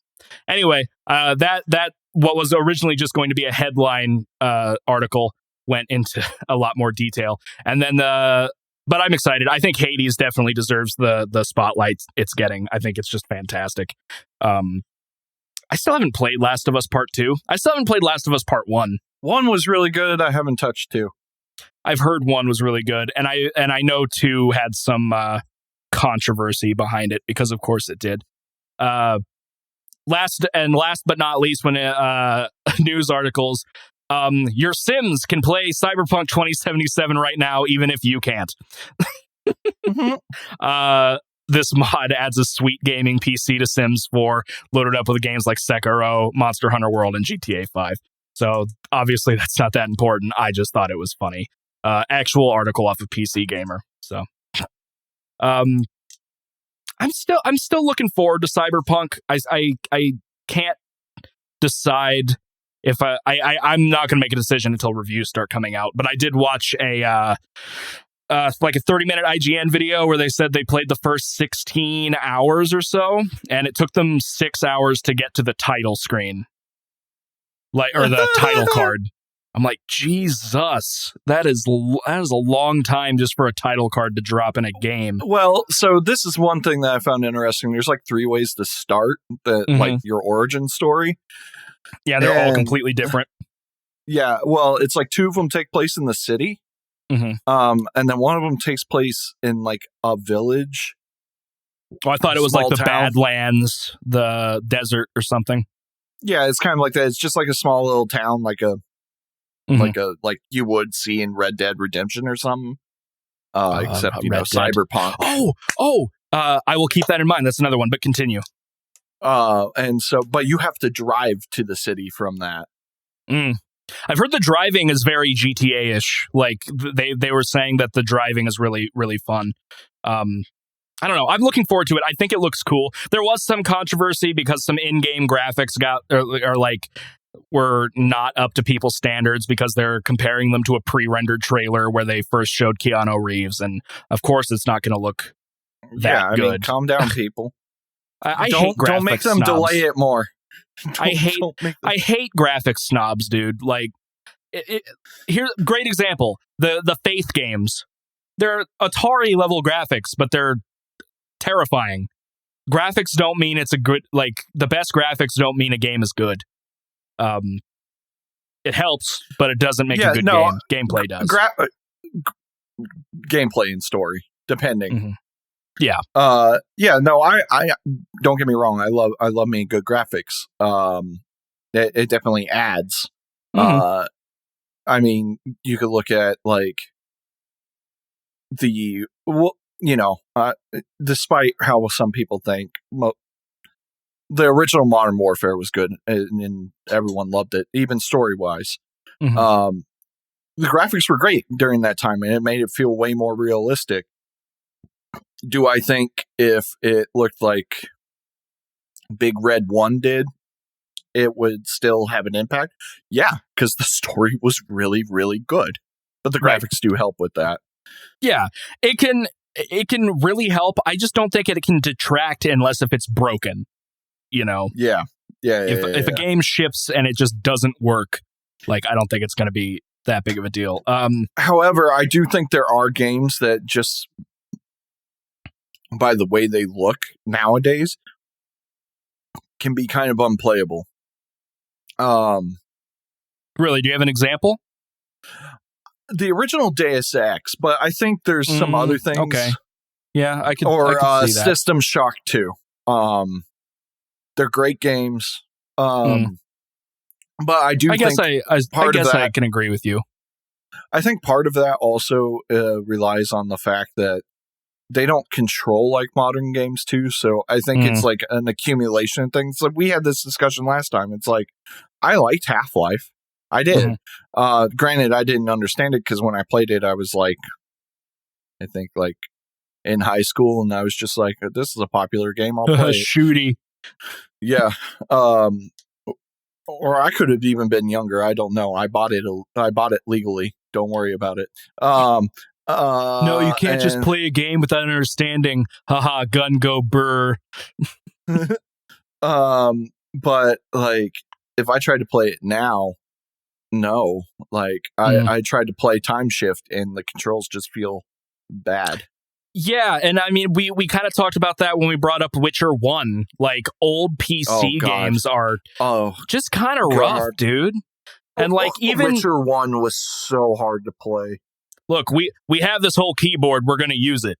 anyway, that what was originally just going to be a headline article went into a lot more detail. And then but I'm excited. I think Hades definitely deserves the spotlight it's getting. I think it's just fantastic. I still haven't played Last of Us Part 2. I still haven't played Last of Us Part 1. 1 was really good. I haven't touched 2. I've heard 1 was really good, and I know 2 had some controversy behind it because, of course, it did. Last but not least, when news articles, your Sims can play Cyberpunk 2077 right now, even if you can't. This mod adds a sweet gaming PC to Sims 4, loaded up with games like Sekiro, Monster Hunter World, and GTA 5. So obviously that's not that important. I just thought it was funny. Actual article off of PC Gamer. So, I'm still looking forward to Cyberpunk. I can't decide if I'm not going to make a decision until reviews start coming out. But I did watch like a 30-minute IGN video where they said they played the first 16 hours or so, and it took them 6 hours to get to the title screen, or the title card. I'm like, Jesus, that is a long time just for a title card to drop in a game. Well, so this is one thing that I found interesting. There's like 3 ways to start like your origin story. Yeah, they're all completely different. Yeah, well, it's like 2 of them take place in the city. And then one of them takes place in like a village. Oh, I thought it was like the town. Badlands, the desert or something. Yeah, it's kind of like that. It's just like a small little town, like like you would see in Red Dead Redemption or something. Except Cyberpunk. I will keep that in mind. That's another one, but continue. And so, but you have to drive to the city from that. I've heard the driving is very GTA-ish. Like they were saying that the driving is really, really fun. I don't know. I'm looking forward to it. I think it looks cool. There was some controversy because some in-game graphics were not up to people's standards because they're comparing them to a pre-rendered trailer where they first showed Keanu Reeves, and of course it's not going to look that good. I mean, calm down, people. I hate graphics don't make them snobs. delay it more. I hate graphics snobs, dude. Like, here's a great example: the Faith games. They're Atari level graphics, but they're terrifying. Graphics don't mean it's a good. Like, the best graphics don't mean a game is good. It helps, but it doesn't make a good game. Gameplay does. Gameplay and story, depending. Yeah. I don't get me wrong. I love me good graphics. It definitely adds. I mean, you could look at like despite how some people think, the original Modern Warfare was good, and everyone loved it, even story-wise. The graphics were great during that time, and it made it feel way more realistic. Do I think if it looked like Big Red 1 did, it would still have an impact? Yeah, because the story was really, really good. But the graphics do help with that. Yeah, it can really help. I just don't think it can detract unless if it's broken. You know? Yeah. If a game ships and it just doesn't work, like, I don't think it's going to be that big of a deal. However, I do think there are games that just, by the way they look nowadays, can be kind of unplayable. Really? Do you have an example? The original Deus Ex, but I think there's some other things. Okay. Yeah, I could see that. System Shock 2. They're great games. But I guess I can agree with you. I think part of that also relies on the fact that they don't control like modern games too. So I think it's like an accumulation of things. Like we had this discussion last time. It's like, I liked Half-Life. I did. Granted, I didn't understand it because when I played it, I was like, I think like in high school, and I was just like, this is a popular game. I'll play it. Shooty. Yeah. Or I could have even been younger. I don't know. I bought it legally. Don't worry about it. No, you can't just play a game without understanding. Haha, gun go burr. But like, if I tried to play it now, no. Like, I tried to play Time Shift, and the controls just feel bad. Yeah, and I mean, we kind of talked about that when we brought up Witcher 1. Like, old PC games are just kind of rough, dude. And like, even Witcher 1 was so hard to play. Look, we have this whole keyboard. We're going to use it.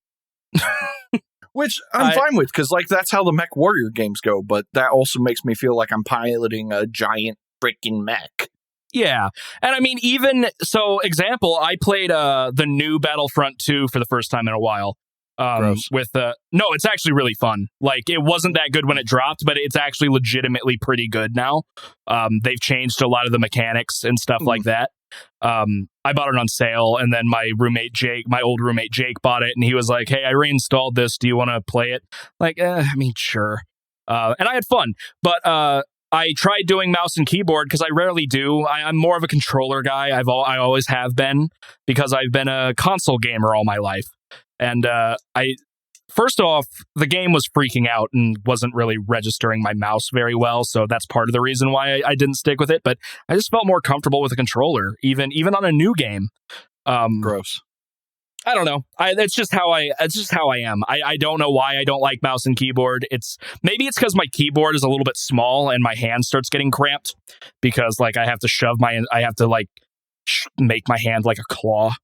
Which I'm fine with, because like that's how the Mech Warrior games go. But that also makes me feel like I'm piloting a giant freaking mech. Yeah. And I mean, even so, example, I played the new Battlefront 2 for the first time in a while. No, it's actually really fun. Like, it wasn't that good when it dropped, but it's actually legitimately pretty good now. They've changed a lot of the mechanics and stuff like that. I bought it on sale, and then my old roommate Jake bought it, and he was like, hey, I reinstalled this, do you want to play it? Like, I mean, sure. And I had fun, but I tried doing mouse and keyboard because I rarely do. I'm more of a controller guy. I always have been, because I've been a console gamer all my life. And first off, the game was freaking out and wasn't really registering my mouse very well, so that's part of the reason why I didn't stick with it. But I just felt more comfortable with a controller, even on a new game. Gross. I don't know. It's just how I am. I don't know why I don't like mouse and keyboard. Maybe it's because my keyboard is a little bit small and my hand starts getting cramped, because like I have to make my hand like a claw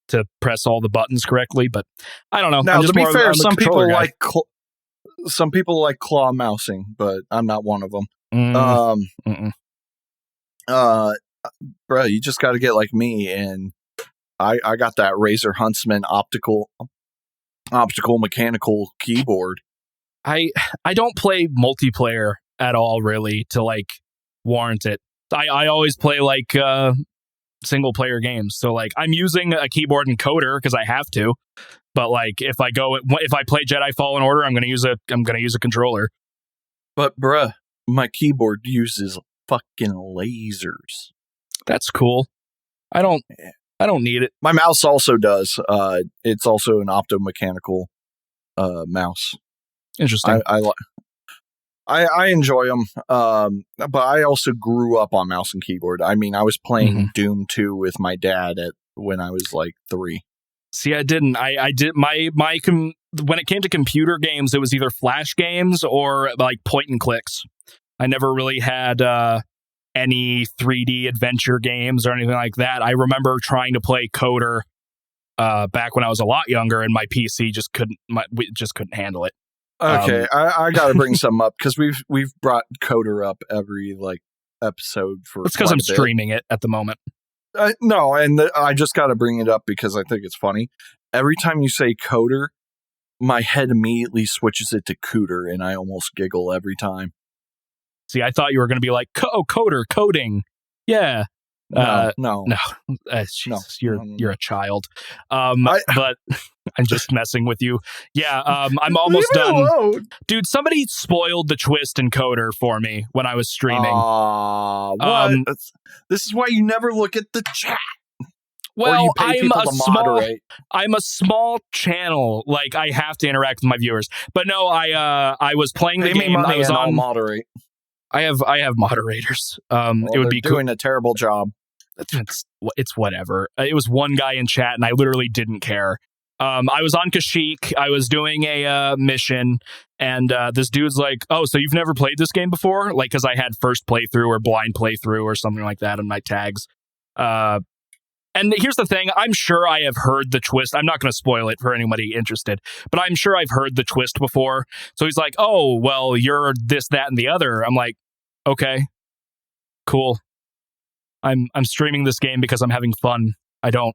to press all the buttons correctly. But I don't know. Now, to be fair, some people like claw mousing, but I'm not one of them. Bro, you just got to get like me, and I got that Razer Huntsman optical mechanical keyboard. I don't play multiplayer at all, really, to like warrant it. I always play like single player games, so like I'm using a keyboard encoder because I have to. But like if I play Jedi Fallen Order, I'm gonna use a controller. But bruh, my keyboard uses fucking lasers. That's cool. I don't need it. My mouse also does. It's also an optomechanical mouse. Interesting. I enjoy them, but I also grew up on mouse and keyboard. I mean, I was playing Doom 2 with my dad when I was like 3. See, I didn't. I did when it came to computer games, it was either flash games or like point and clicks. I never really had any 3D adventure games or anything like that. I remember trying to play Coder back when I was a lot younger, and my PC just couldn't handle it. Okay, I got to bring some up, because we've brought Coder up every like episode for. It's because I'm streaming it at the moment. No, and I just got to bring it up because I think it's funny. Every time you say Coder, my head immediately switches it to Cooter, and I almost giggle every time. See, I thought you were going to be like Coder, coding, yeah. No. Jesus, you're a child. But I'm just messing with you. Yeah, I'm almost done. Alone. Dude, somebody spoiled the twist in Coder for me when I was streaming. What? This is why you never look at the chat. Well, I'm a small channel. Like, I have to interact with my viewers. But no, I was playing the game. I was on moderate. I have moderators. It would be doing a terrible job. It's whatever. It was one guy in chat, and I literally didn't care. I was on Kashyyyk. I was doing a mission, and this dude's like, "Oh, so you've never played this game before?" Like, because I had first playthrough or blind playthrough or something like that on my tags. And here's the thing: I'm sure I have heard the twist. I'm not going to spoil it for anybody interested, but I'm sure I've heard the twist before. So he's like, "Oh, well, you're this, that, and the other." I'm like, "Okay, cool. I'm streaming this game because I'm having fun. I don't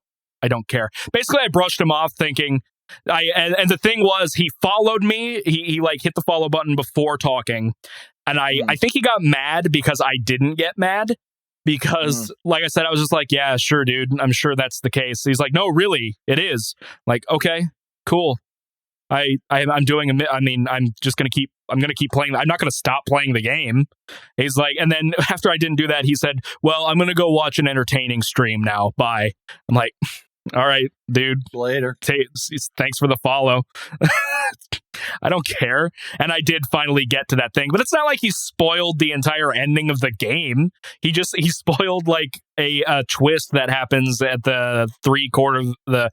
care." Basically, I brushed him off thinking, And the thing was, he followed me. He like hit the follow button before talking, and I think he got mad because I didn't get mad. Because, like I said, I was just like, yeah, sure, dude. I'm sure that's the case. He's like, no, really, it is. Like, okay, cool. I'm doing I'm just gonna keep playing. I'm not gonna stop playing the game. He's like, and then after I didn't do that, he said, well, I'm gonna go watch an entertaining stream now. Bye. I'm like, all right, dude. Later. Thanks for the follow. I don't care. And I did finally get to that thing, but it's not like he spoiled the entire ending of the game. He spoiled like a twist that happens at the three quarter of the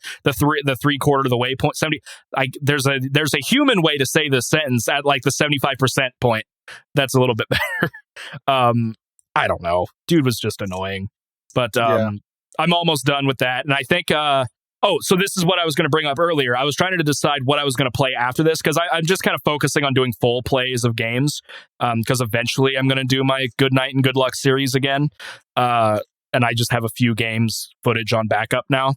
waypoint. 70. There's a human way to say this sentence at like the 75% point. That's a little bit better. I don't know. Dude was just annoying, but I'm almost done with that. And I think, so this is what I was going to bring up earlier. I was trying to decide what I was going to play after this, because I'm just kind of focusing on doing full plays of games, because eventually I'm going to do my Good Night and Good Luck series again. And I just have a few games footage on backup now.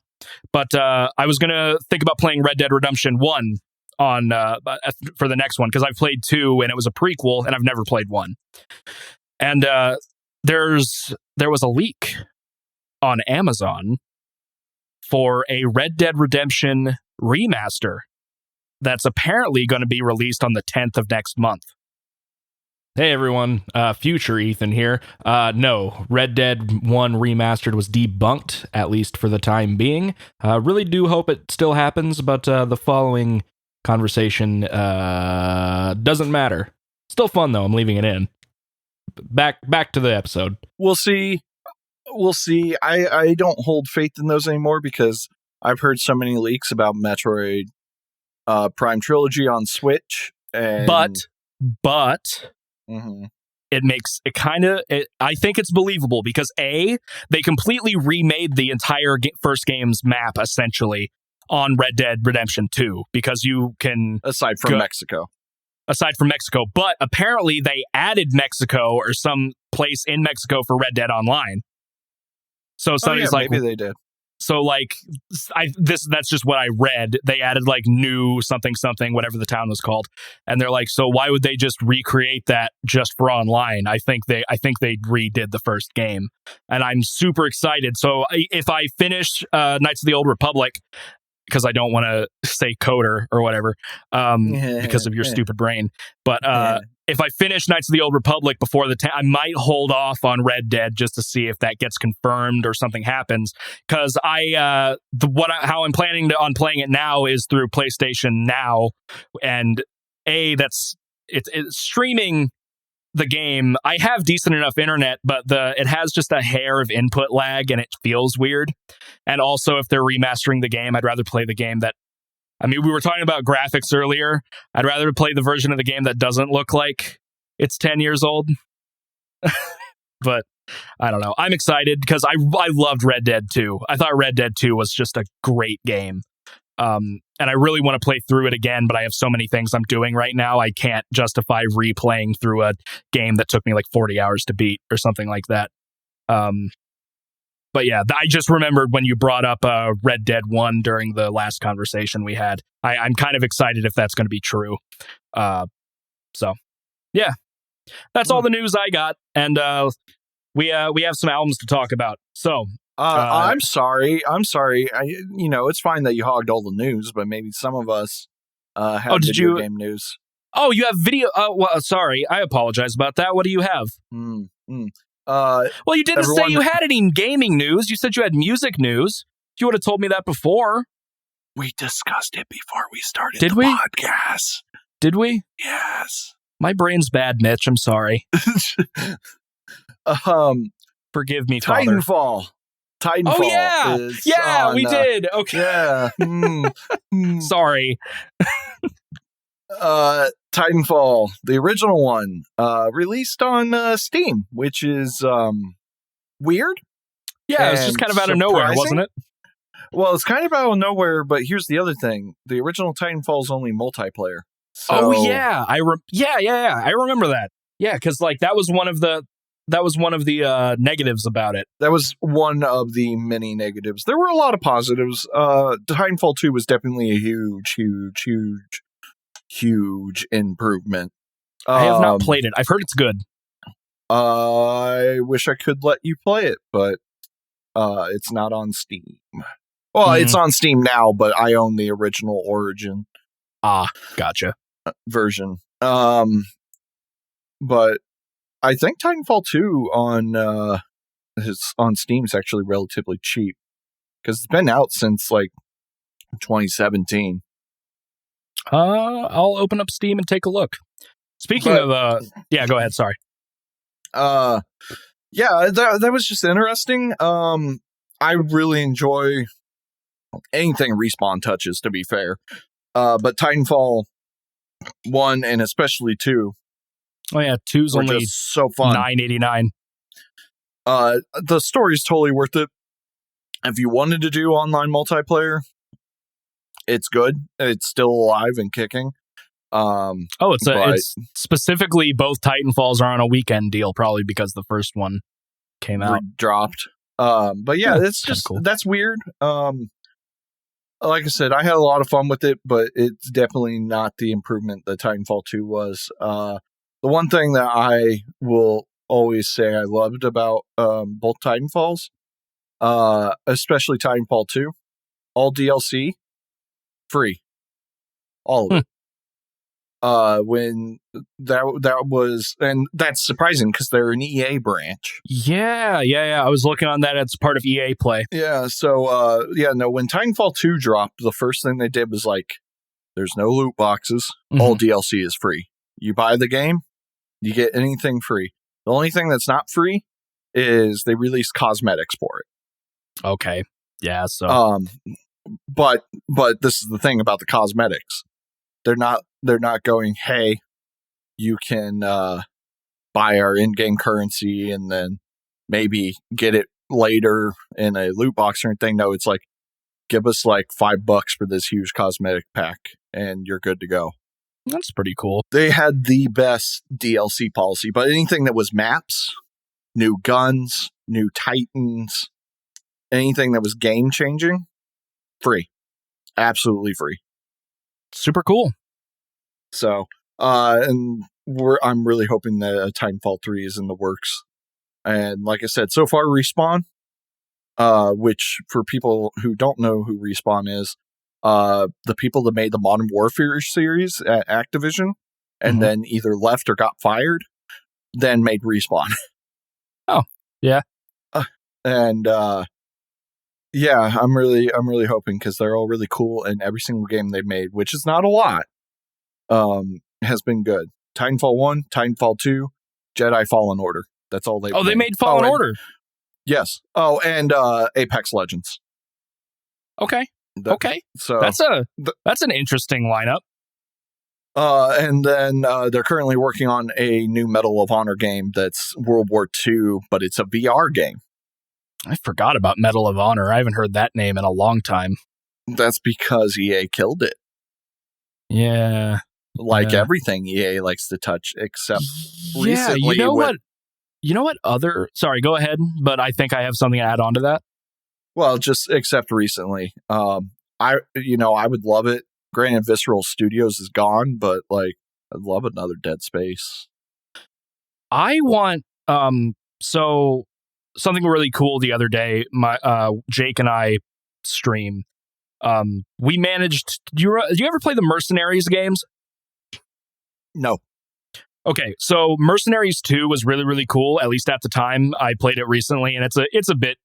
But I was going to think about playing Red Dead Redemption 1 on for the next one, because I've played 2 and it was a prequel, and I've never played 1. And there was a leak on Amazon for a Red Dead Redemption remaster that's apparently going to be released on the 10th of next month. Hey everyone, future Ethan here. No, Red Dead 1 Remastered was debunked, at least for the time being. Really do hope it still happens, but the following conversation doesn't matter. Still fun though, I'm leaving it in. Back to the episode. We'll see. I don't hold faith in those anymore, because I've heard so many leaks about Metroid Prime Trilogy on Switch. And But it makes it kind of, I think it's believable, because they completely remade the entire first game's map essentially on Red Dead Redemption 2, because you can, aside from Mexico, but apparently they added Mexico or some place in Mexico for Red Dead Online. So somebody's like, maybe they did. So like, that's just what I read. They added like new something, whatever the town was called, and they're like, so why would they just recreate that just for online? I think they redid the first game, and I'm super excited. So if I finish Knights of the Old Republic, because I don't want to say coder or whatever, because of your stupid brain, but if I finish Knights of the Old Republic before I might hold off on Red Dead just to see if that gets confirmed or something happens. Because how I'm planning on playing it now is through PlayStation Now, and it's streaming the game. I have decent enough internet, but it has just a hair of input lag, and it feels weird. And also, if they're remastering the game, I'd rather play the game that. I mean, we were talking about graphics earlier. I'd rather play the version of the game that doesn't look like it's 10 years old. But I don't know. I'm excited because I loved Red Dead 2. I thought Red Dead 2 was just a great game. And I really want to play through it again, but I have so many things I'm doing right now. I can't justify replaying through a game that took me like 40 hours to beat or something like that. But yeah, I just remembered when you brought up Red Dead 1 during the last conversation we had. I'm kind of excited if that's going to be true. So, yeah, that's all the news I got. And we have some albums to talk about. So, I'm sorry. It's fine that you hogged all the news, but maybe some of us have video game news. Oh, you have video. Well, sorry. I apologize about that. What do you have? Well, you didn't say you had any gaming news. You said you had music news. You would have told me that before. We discussed it before we started the podcast. Did we? Yes. My brain's bad, Mitch. I'm sorry. Forgive me, Father. Titanfall. Oh, yeah. We did. Okay. Yeah. Sorry. Titanfall, the original one, released on Steam, which is weird. Yeah, it was just kind of out of nowhere, wasn't it? Well, it's kind of out of nowhere, but here's the other thing. The original Titanfall is only multiplayer. So... Oh, yeah. I remember that. Yeah, because like that was one of the... one of the negatives about it. That was one of the many negatives. There were a lot of positives. Titanfall 2 was definitely a huge improvement. I have not played it. I've heard it's good. I wish I could let you play it, but it's not on Steam. Well, it's on Steam now, but I own the original Origin. Gotcha. Version. But I think Titanfall 2 on Steam is actually relatively cheap because it's been out since like 2017. I'll open up Steam and take a look. Speaking of, yeah, go ahead. Sorry. Yeah, that was just interesting. I really enjoy anything Respawn touches, to be fair. But Titanfall 1 and especially 2. Oh yeah, 2's only just so fun. $9.89. The story's totally worth it. If you wanted to do online multiplayer, it's good. It's still alive and kicking. It's specifically both Titanfalls are on a weekend deal, probably because the first one came out dropped. But yeah, it's just cool. That's weird. Like I said, I had a lot of fun with it, but it's definitely not the improvement that Titanfall 2 was. The one thing that I will always say I loved about both Titanfalls, especially Titanfall 2, all DLC free, all of it. When that was, and that's surprising because they're an EA branch. Yeah. I was looking on that as part of EA Play. Yeah. So, when Titanfall 2 dropped, the first thing they did was like, there's no loot boxes. All DLC is free. You buy the game, you get anything free. The only thing that's not free is they release cosmetics for it. Okay. Yeah. So, but this is the thing about the cosmetics. They're not going, hey, you can buy our in-game currency and then maybe get it later in a loot box or anything. No, it's like, give us like $5 for this huge cosmetic pack and you're good to go. That's pretty cool. They had the best DLC policy, but anything that was maps, new guns, new Titans, anything that was game-changing, free. Absolutely free. Super cool. So, I'm really hoping that Titanfall 3 is in the works. And like I said, so far Respawn, which for people who don't know who Respawn is, the people that made the Modern Warfare series at Activision and then either left or got fired, then made Respawn. Oh, yeah. I'm really hoping because they're all really cool and every single game they've made, which is not a lot, has been good. Titanfall 1, Titanfall 2, Jedi Fallen Order. That's all they made. They made Fallen Order. Yes. Oh, and Apex Legends. Okay. So that's an interesting lineup. And then they're currently working on a new Medal of Honor game that's World War II, but it's a VR game. I forgot about Medal of Honor. I haven't heard that name in a long time. That's because EA killed it. Yeah. Everything EA likes to touch, except recently. You know what other... Sorry, go ahead, but I think I have something to add on to that. Well, just except recently. I would love it. Granted, Visceral Studios is gone, but I'd love another Dead Space. I want so something really cool the other day. My Jake and I stream. We managed. Do you ever play the Mercenaries games? No. Okay, so Mercenaries 2 was really, really cool. At least at the time, I played it recently, and it's a bit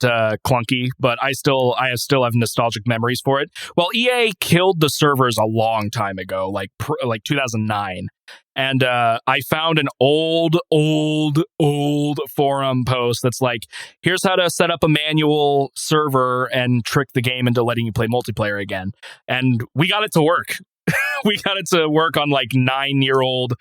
clunky, but I still have nostalgic memories for it. Well, EA killed the servers a long time ago, like 2009, and I found an old forum post that's like, here's how to set up a manual server and trick the game into letting you play multiplayer again, and we got it to work. We got it to work on 9-year-old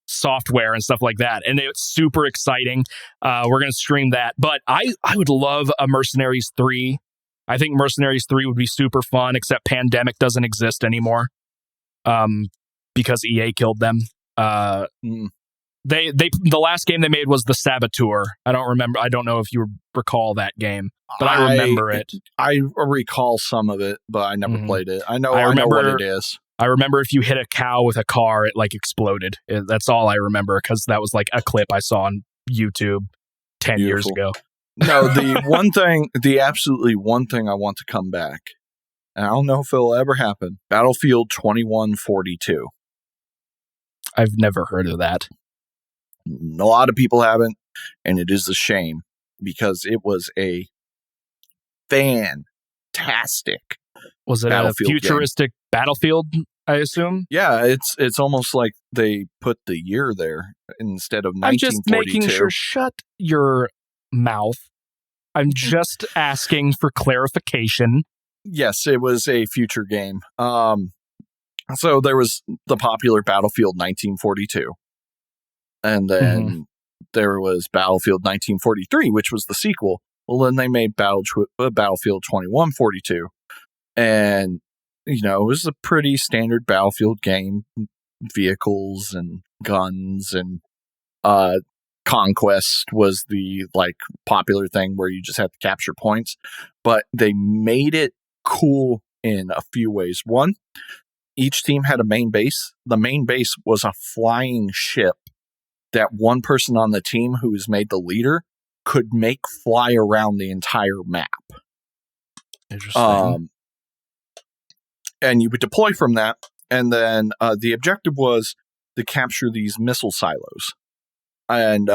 software and stuff like that, and it's super exciting. We're gonna stream that, but I would love a Mercenaries 3. I think Mercenaries 3 would be super fun, except Pandemic doesn't exist anymore because EA killed them. The last game they made was the Saboteur. I don't know if you recall that game, but I remember it. I recall some of it, but I never played it. I know what it is. I remember if you hit a cow with a car, it like exploded. That's all I remember, because that was like a clip I saw on YouTube 10 years ago. No, the absolutely one thing I want to come back, and I don't know if it'll ever happen, Battlefield 2142. I've never heard of that. A lot of people haven't, and it is a shame, because it was a fantastic Was it a futuristic game. Battlefield, I assume? Yeah, it's almost like they put the year there instead of 1942. I'm just making sure. Shut your mouth. I'm just asking for clarification. Yes, it was a future game. So there was the popular Battlefield 1942. And then there was Battlefield 1943, which was the sequel. Well, then they made Battlefield 2142. And, it was a pretty standard Battlefield game. Vehicles and guns and Conquest was the, popular thing where you just had to capture points. But they made it cool in a few ways. One, each team had a main base. The main base was a flying ship that one person on the team who was made the leader could make fly around the entire map. Interesting. And you would deploy from that, and then the objective was to capture these missile silos. And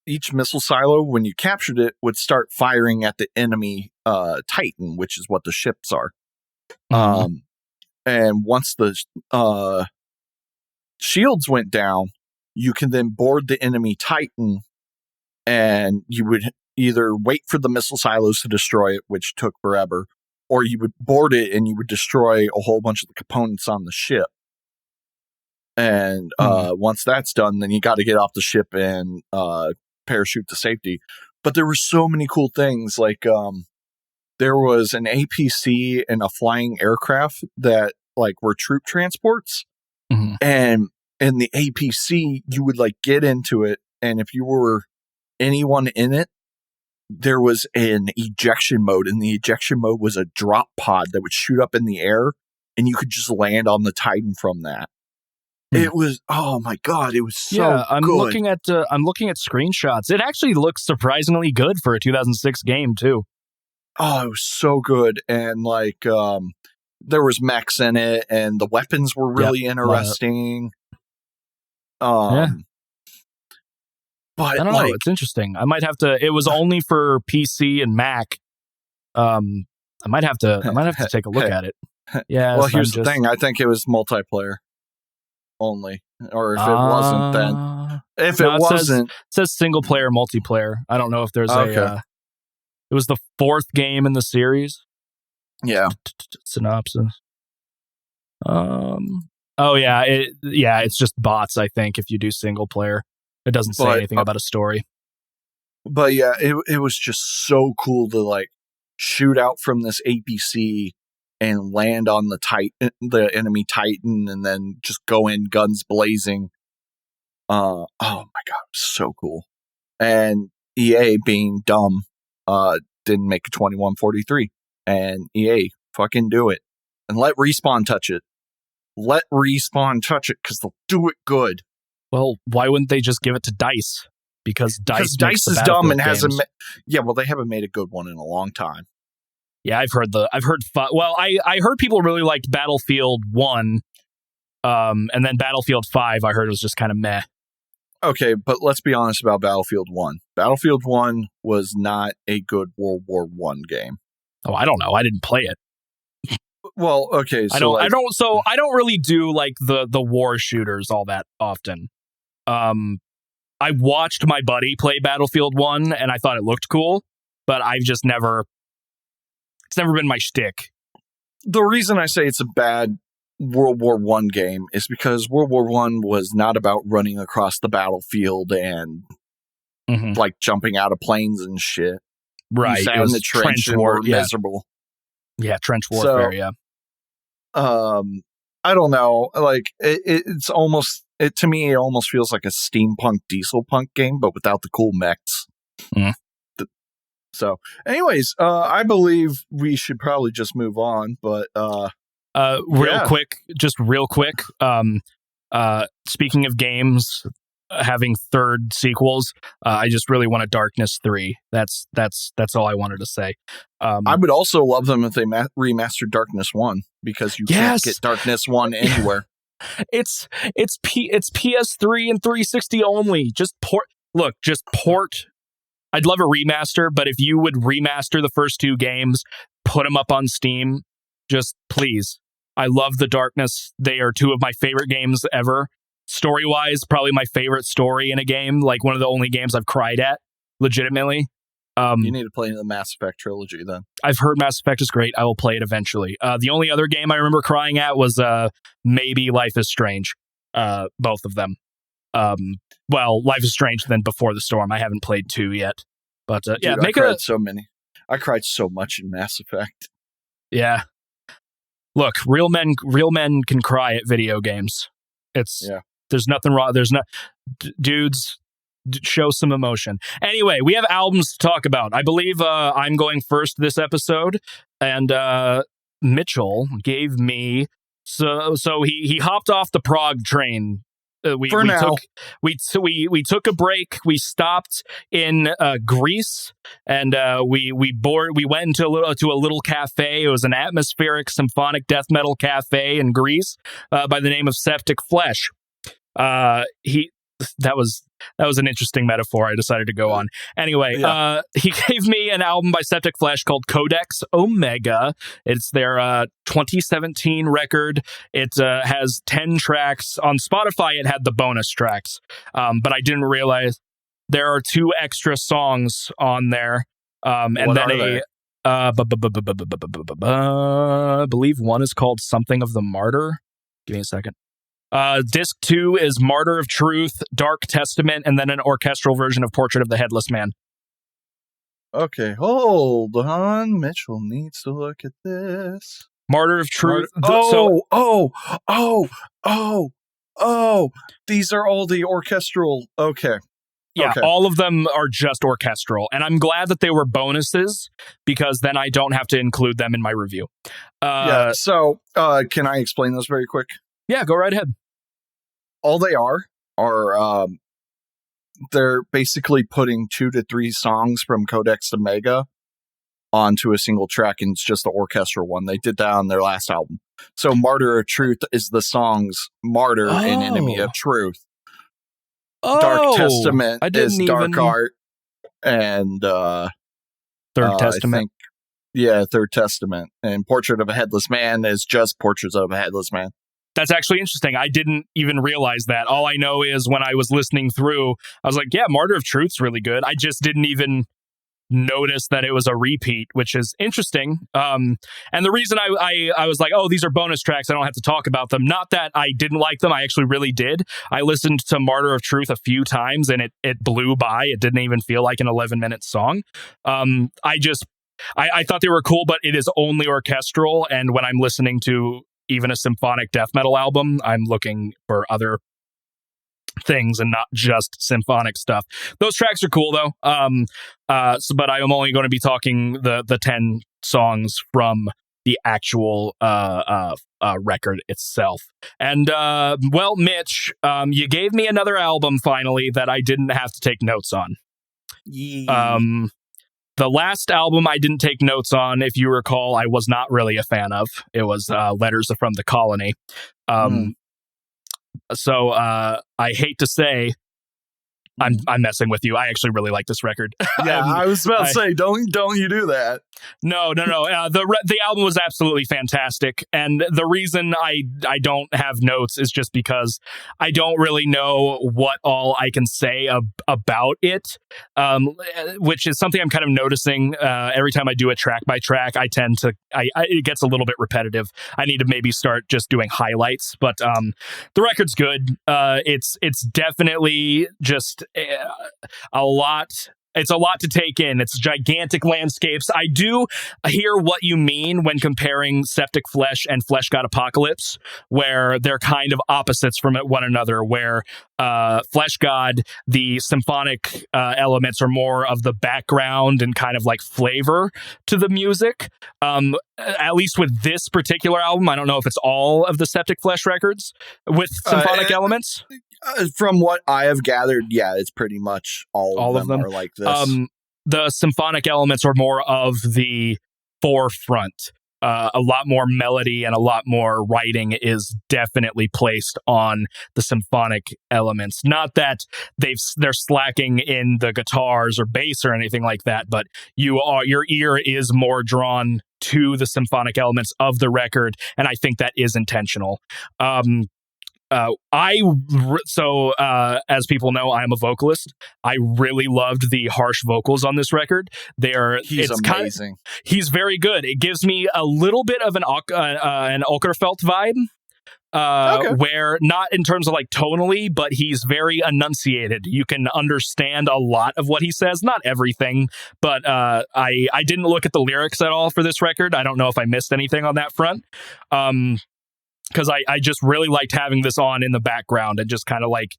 each missile silo, when you captured it, would start firing at the enemy Titan, which is what the ships are. And once the shields went down, you can then board the enemy Titan, and you would either wait for the missile silos to destroy it, which took forever, or you would board it and you would destroy a whole bunch of the components on the ship. And once that's done, then you got to get off the ship and parachute to safety. But there were so many cool things, like there was an APC and a flying aircraft that were troop transports. And in the APC, you would get into it, and if you were anyone in it, there was an ejection mode, and the ejection mode was a drop pod that would shoot up in the air, and you could just land on the Titan from that. It was, oh my god, it was so I'm good. looking at screenshots. It actually looks surprisingly good for a 2006 game too. Oh, it was so good, and there was mechs in it, and the weapons were really interesting. But I don't know. It's interesting. I might have to. It was only for PC and Mac. I might have to take a look at it. Yeah. Well, here's the thing. I think it was multiplayer only, or if it wasn't, then it says single player, multiplayer. I don't know if there's a. It was the fourth game in the series. Yeah. Synopsis. Oh yeah. It's just bots. I think if you do single player. It doesn't say anything about a story. But yeah, it was just so cool to shoot out from this APC and land on the enemy Titan, and then just go in guns blazing. Oh my god, it was so cool. And EA, being dumb, didn't make a 2143. And EA, fucking do it. And let Respawn touch it. Let Respawn touch it, because they'll do it good. Well, why wouldn't they just give it to DICE? Because DICE is dumb and hasn't. Well, they haven't made a good one in a long time. Yeah, I heard people really liked Battlefield 1, and then Battlefield 5. I heard it was just kind of meh. Okay, but let's be honest about Battlefield 1. Battlefield 1 was not a good World War I game. Oh, I don't know. I didn't play it. Well, okay. So I don't really do the war shooters all that often. I watched my buddy play Battlefield 1 and I thought it looked cool, but it's never been my shtick. The reason I say it's a bad World War I game is because World War I was not about running across the battlefield and jumping out of planes and shit. Right. You sat in the trench and were miserable. Yeah, trench warfare, yeah. I don't know. It's almost to me, it almost feels like a steampunk diesel punk game, but without the cool mechs. Mm. So, anyways, I believe we should probably just move on. But real quick, speaking of games having third sequels, I just really want a Darkness 3. That's all I wanted to say. I would also love them if they remastered Darkness 1, because you can't get Darkness 1 anywhere. It's PS3 and 360 only. Just port. I'd love a remaster, but if you would remaster the first 2 games, put them up on Steam, just please. I love the Darkness. They are 2 of my favorite games ever. Story-wise, probably my favorite story in a game, like one of the only games I've cried at, legitimately. You need to play the Mass Effect trilogy, then. I've heard Mass Effect is great. I will play it eventually. The only other game I remember crying at was maybe Life is Strange. Both of them. Life is Strange then Before the Storm. I haven't played 2 yet. But Dude, I cried so many. I cried so much in Mass Effect. Yeah. Look, real men can cry at video games. There's nothing wrong. There's not dudes. Show some emotion. Anyway, we have albums to talk about. I believe I'm going first this episode, and Mitchell gave me so he hopped off the prog train. We took a break. We stopped in Greece, and we went into a little cafe. It was an atmospheric symphonic death metal cafe in Greece by the name of Septicflesh. That was an interesting metaphor I decided to go on. Anyway, he gave me an album by Septicflesh called Codex Omega. It's their 2017 record. It has 10 tracks. On Spotify, it had the bonus tracks, but I didn't realize there are 2 extra songs on there. And then I believe one is called Something of the Martyr. Give me a second. Disc 2 is Martyr of Truth, Dark Testament, and then an orchestral version of Portrait of the Headless Man. Okay, hold on. Mitchell needs to look at this. Martyr of Truth. These are all the orchestral. Okay. Yeah, okay. All of them are just orchestral. And I'm glad that they were bonuses, because then I don't have to include them in my review. So can I explain those very quick? Yeah, go right ahead. All they are they're basically putting 2 to 3 songs from Codex Omega onto a single track, and it's just the orchestral one. They did that on their last album. So Martyr of Truth is the songs Martyr and Enemy of Truth. Dark Testament is Dark Art, and Third Testament. Third Testament. And Portrait of a Headless Man is just Portraits of a Headless Man. That's actually interesting. I didn't even realize that. All I know is when I was listening through, I was like, yeah, Martyr of Truth's really good. I just didn't even notice that it was a repeat, which is interesting. And the reason I was like, oh, these are bonus tracks, I don't have to talk about them. Not that I didn't like them. I actually really did. I listened to Martyr of Truth a few times, and it blew by. It didn't even feel like an 11-minute song. I thought they were cool, but it is only orchestral. And when I'm listening to even a symphonic death metal album, I'm looking for other things and not just symphonic stuff. Those tracks are cool though. But I am only going to be talking the 10 songs from the actual record itself. And Mitch, you gave me another album finally that I didn't have to take notes on. The last album I didn't take notes on, if you recall, I was not really a fan of. It was Letters from the Colony. So I hate to say, I'm messing with you. I actually really like this record. Yeah, I was about to say, don't you do that? No. The album was absolutely fantastic, and the reason I don't have notes is just because I don't really know what all I can say about it, which is something I'm kind of noticing every time I do it track by track. I tend to it gets a little bit repetitive. I need to maybe start just doing highlights, but the record's good. It's definitely just a lot It's a lot to take in. It's gigantic landscapes. I do hear what you mean when comparing Septicflesh and Flesh God Apocalypse, where they're kind of opposites from one another, where Flesh God, the symphonic elements are more of the background and kind of like flavor to the music. At least with this particular album, I don't know if it's all of the Septicflesh records with symphonic elements. From what I have gathered, yeah, it's pretty much all of them are like this. The symphonic elements are more of the forefront. A lot more melody and a lot more writing is definitely placed on the symphonic elements. Not that they're slacking in the guitars or bass or anything like that, but your ear is more drawn to the symphonic elements of the record, and I think that is intentional. As people know, I am a vocalist. I really loved the harsh vocals on this record. He's amazing. He's very good. It gives me a little bit of an Okerfeldt vibe, where not in terms of like tonally, but he's very enunciated. You can understand a lot of what he says, not everything, but I didn't look at the lyrics at all for this record. I don't know if I missed anything on that front. Because I just really liked having this on in the background and just kind of like,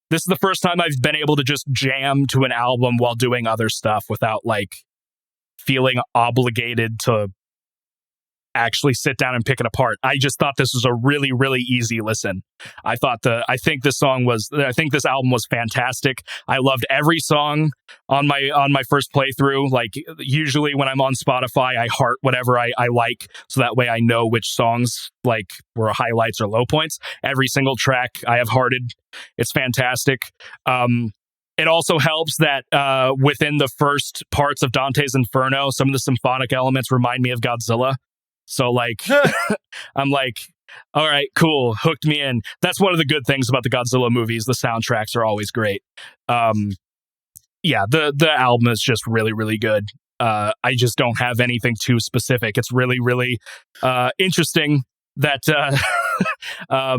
this is the first time I've been able to just jam to an album while doing other stuff without like feeling obligated to actually sit down and pick it apart. I just thought this was a really, really easy listen. I think this album was fantastic. I loved every song on my first playthrough. Like usually when I'm on Spotify, I heart whatever I like, so that way I know which songs like were highlights or low points. Every single track I have hearted. It's fantastic. It also helps that within the first parts of Dante's Inferno, some of the symphonic elements remind me of Godzilla. So like, I'm like, all right, cool, hooked me in. That's one of the good things about the Godzilla movies. The soundtracks are always great. Yeah, the album is just really, really good. I just don't have anything too specific. It's really, really interesting that I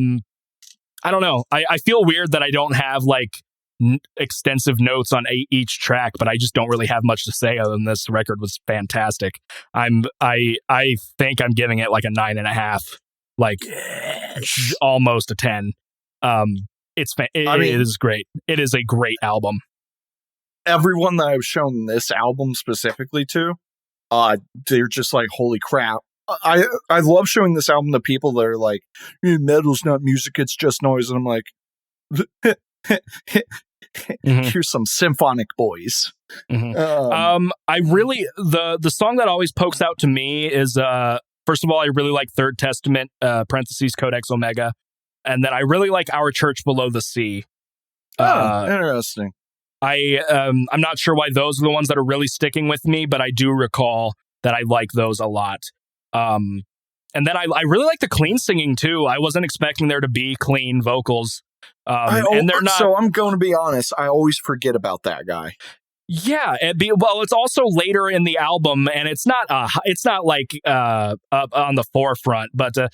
don't know. I feel weird that I don't have like extensive notes on each track, but I just don't really have much to say other than this record was fantastic. I think I'm giving it like a 9.5, like almost a 10. It is great. It is a great album. Everyone that I've shown this album specifically to, they're just like, holy crap. I love showing this album to people that are like, metal's not music, it's just noise. And I'm like, here's some symphonic boys. I really the song that always pokes out to me is first of all, I really like Third Testament parentheses Codex Omega, and then I really like Our Church Below the Sea. Interesting. I'm not sure why those are the ones that are really sticking with me, but I do recall that I like those a lot. And then I really like the clean singing too. I wasn't expecting there to be clean vocals. And they're not. So I'm going to be honest, I always forget about that guy. Yeah, it's also later in the album, and it's not like up on the forefront, but the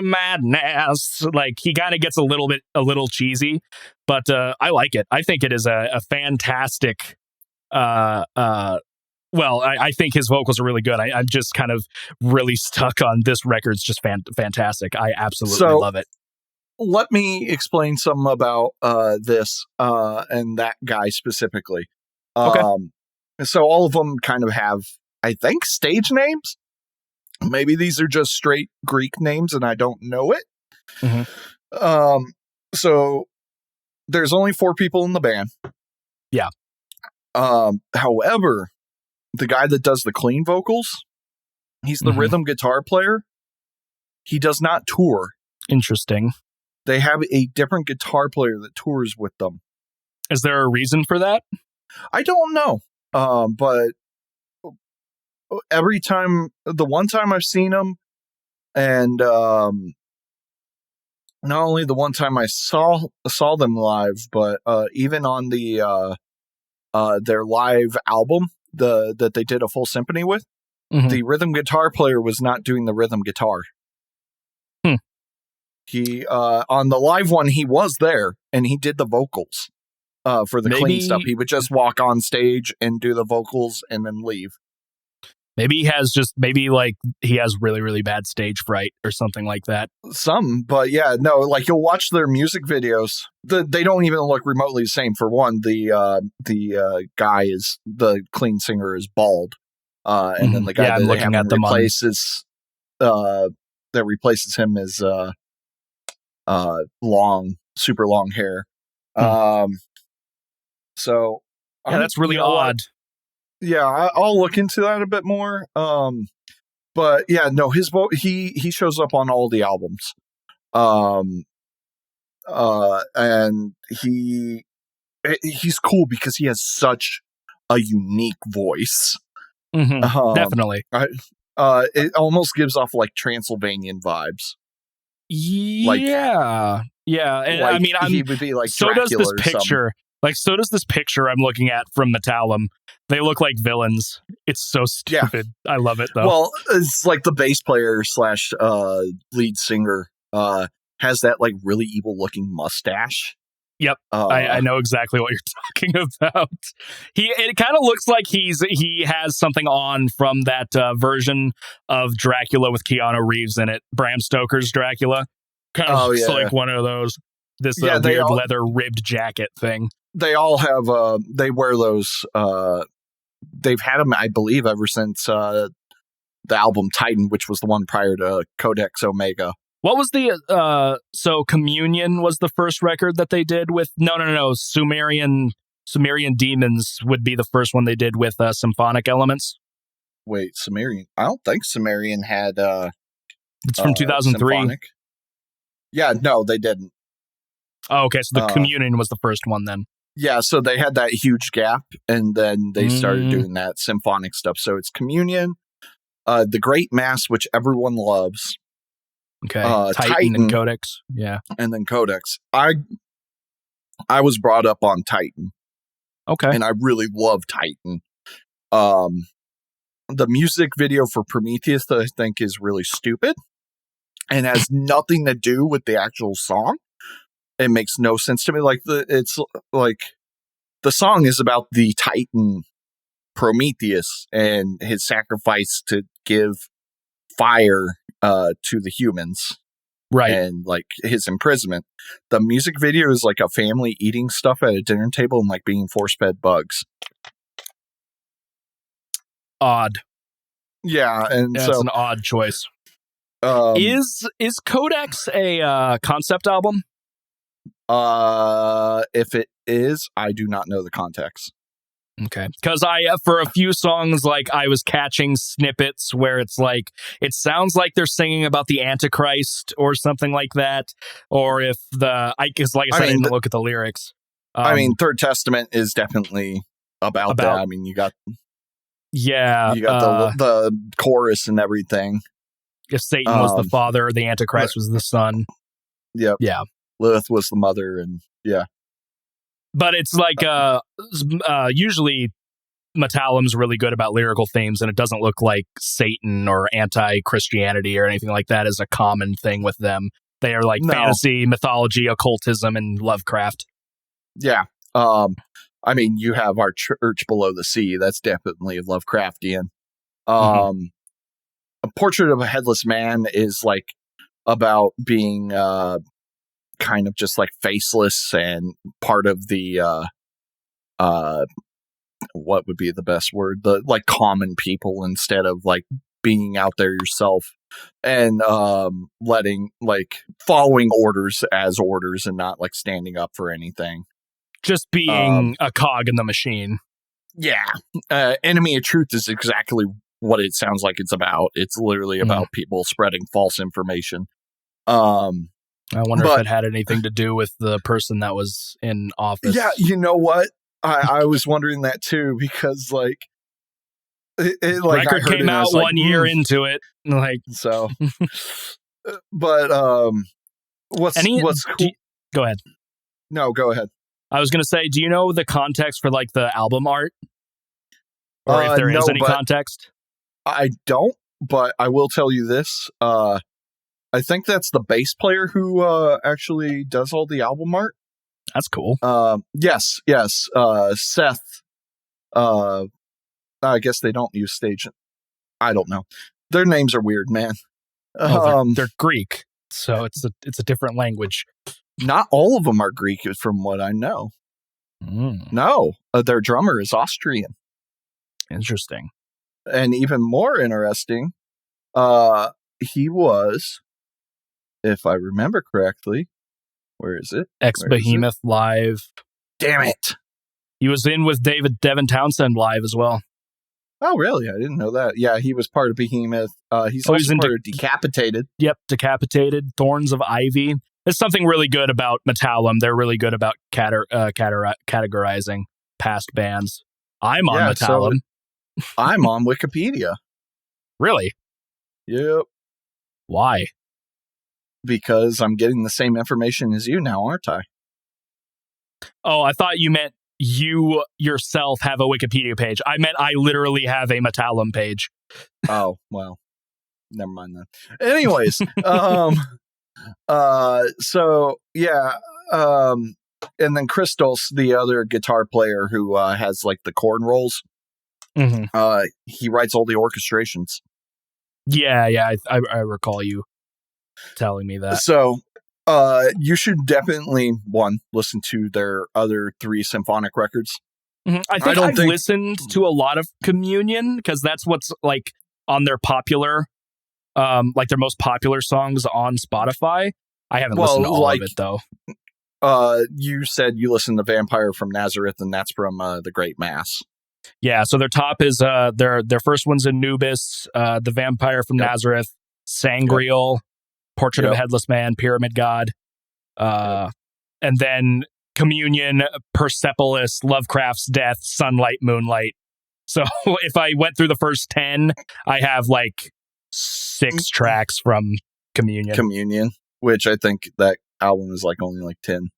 madness. Like he kind of gets a little cheesy, but I like it. I think it is a fantastic. Well, I think his vocals are really good. I'm just kind of really stuck on this record's just fantastic. I absolutely love it. Let me explain something about this and that guy specifically. Okay. So all of them kind of have, I think, stage names. Maybe these are just straight Greek names and I don't know it. Mm-hmm. So there's only 4 people in the band. Yeah. However, the guy that does the clean vocals, he's the rhythm guitar player. He does not tour. Interesting. They have a different guitar player that tours with them. Is there a reason for that? I don't know. But the one time I've seen him, and not only the one time I saw them live, but even on the their live album, that they did a full symphony with, the rhythm guitar player was not doing the rhythm guitar. He on the live one, he was there and he did the vocals. for the clean stuff. He would just walk on stage and do the vocals and then leave. Maybe he has really, really bad stage fright or something like that. But yeah, no, like you'll watch their music videos. They don't even look remotely the same. For one, the guy is the clean singer is bald, and then the guy that looking at replaces that replaces him is super long hair. So yeah, that's really odd. Yeah, I'll look into that a bit more. But yeah, no, his he shows up on all the albums. And he's cool because he has such a unique voice. Definitely. It almost gives off like Transylvanian vibes. Yeah. And like I mean, he would be like so Dracula does this picture. So does this picture I'm looking at from Metallum. They look like villains. It's so stupid. Yeah. I love it though. Well, it's like the bass player / lead singer has that like really evil looking mustache. Yep, I know exactly what you're talking about. It kind of looks like he has something on from that version of Dracula with Keanu Reeves in it, Bram Stoker's Dracula. Kind of looks like one of those. This weird leather ribbed jacket thing. They all have. They wear those. They've had them, I believe, ever since the album Titan, which was the one prior to Codex Omega. What was the so Communion was the first record that they did with no Sumerian Demons would be the first one they did with symphonic elements. Wait, Sumerian? I don't think Sumerian had it's from 2003. Symphonic. Yeah, no, they didn't. Oh, okay, so the Communion was the first one then. Yeah, so they had that huge gap and then they started doing that symphonic stuff. So it's Communion, The Great Mass, which everyone loves. Okay, Titan and Codex. Yeah. And then Codex. I was brought up on Titan. Okay. And I really love Titan. The music video for Prometheus, I think, is really stupid and has nothing to do with the actual song. It makes no sense to me. It's like the song is about the Titan Prometheus and his sacrifice to give fire to the humans, right? And like his imprisonment. The music video is like a family eating stuff at a dinner table and like being force fed bugs. Odd. Yeah, and so it's an odd choice. Is Codex a concept album? If it is, I do not know the context. Okay, because for a few songs, like I was catching snippets where it's like it sounds like they're singing about the Antichrist or something like that, or if because like I said, I didn't look at the lyrics. I mean, Third Testament is definitely about that. I mean, you got the chorus and everything. If Satan was the father, the Antichrist was the son. Yep. Yeah. Lilith was the mother, and yeah. But it's like usually Metallum's really good about lyrical themes, and it doesn't look like Satan or anti-Christianity or anything like that is a common thing with them. They are like fantasy, mythology, occultism, and Lovecraft. Yeah. I mean, you have Our Church Below the Sea. That's definitely Lovecraftian. A Portrait of a Headless Man is like about being kind of just like faceless and part of the what would be the best word, the like common people, instead of like being out there yourself and letting like following orders as orders and not like standing up for anything, just being a cog in the machine. Enemy of Truth is exactly what it sounds like it's about. It's literally about people spreading false information. I wonder if it had anything to do with the person that was in office. Yeah, you know what? I was wondering that too, because like it like record came out like, 1 year into it, like so. But what's cool? Go ahead. No, go ahead. I was gonna say, do you know the context for like the album art, or if there is any context? I don't, but I will tell you this. I think that's the bass player who actually does all the album art. That's cool. Yes. Seth. I guess they don't use stage. I don't know. Their names are weird, man. They're Greek, so it's a different language. Not all of them are Greek, from what I know. No, their drummer is Austrian. Interesting. And even more interesting, he was, if I remember correctly, where is it? Ex-Behemoth live. Damn it. He was in with Devin Townsend live as well. Oh, really? I didn't know that. Yeah, he was part of Behemoth. He's also part of Decapitated. Yep, Decapitated, Thorns of Ivy. There's something really good about Metallum. They're really good about categorizing past bands. I'm on Metallum. So I'm on Wikipedia. Really? Yep. Why? Because I'm getting the same information as you now, aren't I? Oh, I thought you meant you yourself have a Wikipedia page. I meant I literally have a Metallum page. Oh, well, never mind then. Anyways, so yeah, and then Christos, the other guitar player who has like the chord rolls, he writes all the orchestrations. Yeah, I recall you telling me that. So you should definitely, listen to their other 3 symphonic records. I think I've listened to a lot of Communion, because that's what's like on their popular, like their most popular songs on Spotify. I haven't listened to all of it though. You said you listened to Vampire from Nazareth, and that's from The Great Mass. Yeah, so their top is their first one's Anubis, The Vampire from Nazareth, Sangreal, Portrait of a Headless Man, Pyramid God, and then Communion, Persepolis, Lovecraft's Death, Sunlight, Moonlight. So if I went through the first 10, I have like 6 tracks from Communion. Which I think that album is like only like 10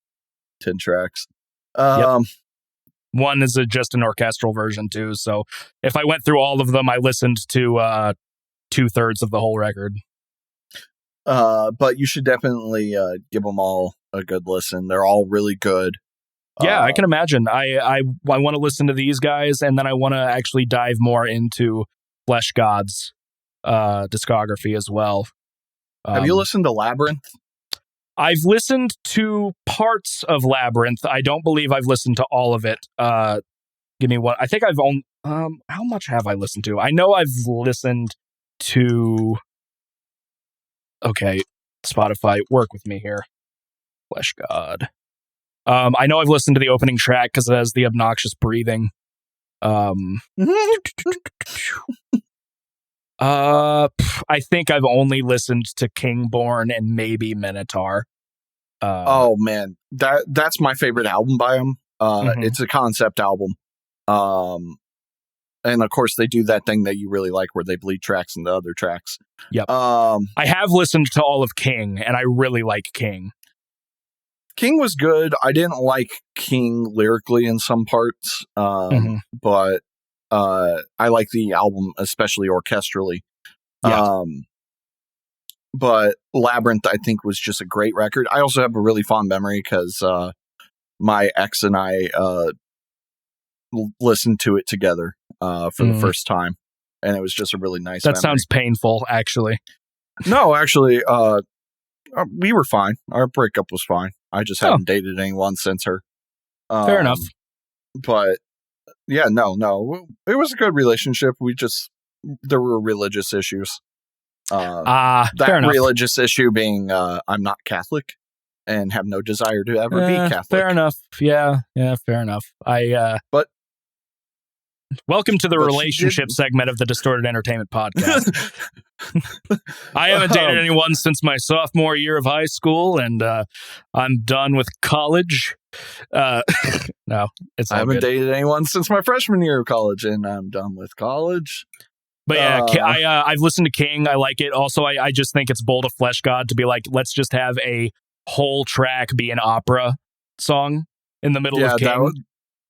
tracks. One is just an orchestral version too. So if I went through all of them, I listened to 2/3 of the whole record. But you should definitely give them all a good listen. They're all really good. Yeah, I can imagine. I want to listen to these guys, and then I want to actually dive more into Flesh God's discography as well. Have you listened to Labyrinth? I've listened to parts of Labyrinth. I don't believe I've listened to all of it. Give me one. I think I've only... how much have I listened to? I know I've listened to... Okay, Spotify, work with me here. Flesh God. I know I've listened to the opening track because it has the obnoxious breathing. I think I've only listened to Kingborn and maybe Minotaur. Oh man, that's my favorite album by them. It's a concept album. And of course they do that thing that you really like where they bleed tracks into other tracks. Yep. I have listened to all of King, and I really like King. King was good. I didn't like King lyrically in some parts, but I like the album, especially orchestrally. Yeah. But Labyrinth, I think, was just a great record. I also have a really fond memory because my ex and I listened to it together for the first time, and it was just a really nice That memory. Sounds painful, actually. No, actually, we were fine. Our breakup was fine. I just haven't dated anyone since her. Fair enough. But yeah, no. It was a good relationship. There were religious issues. Fair enough. Religious issue being I'm not Catholic and have no desire to ever be Catholic. Fair enough. Yeah, fair enough. But welcome to the relationship segment of the Distorted Entertainment Podcast. I haven't dated anyone since my sophomore year of high school, and I'm done with college. No, it's all I haven't good. dated anyone since my freshman year of college, and I'm done with college. But yeah, I've listened to King. I like it. Also, I just think it's bold of Flesh God to be like, let's just have a whole track be an opera song in the middle of King.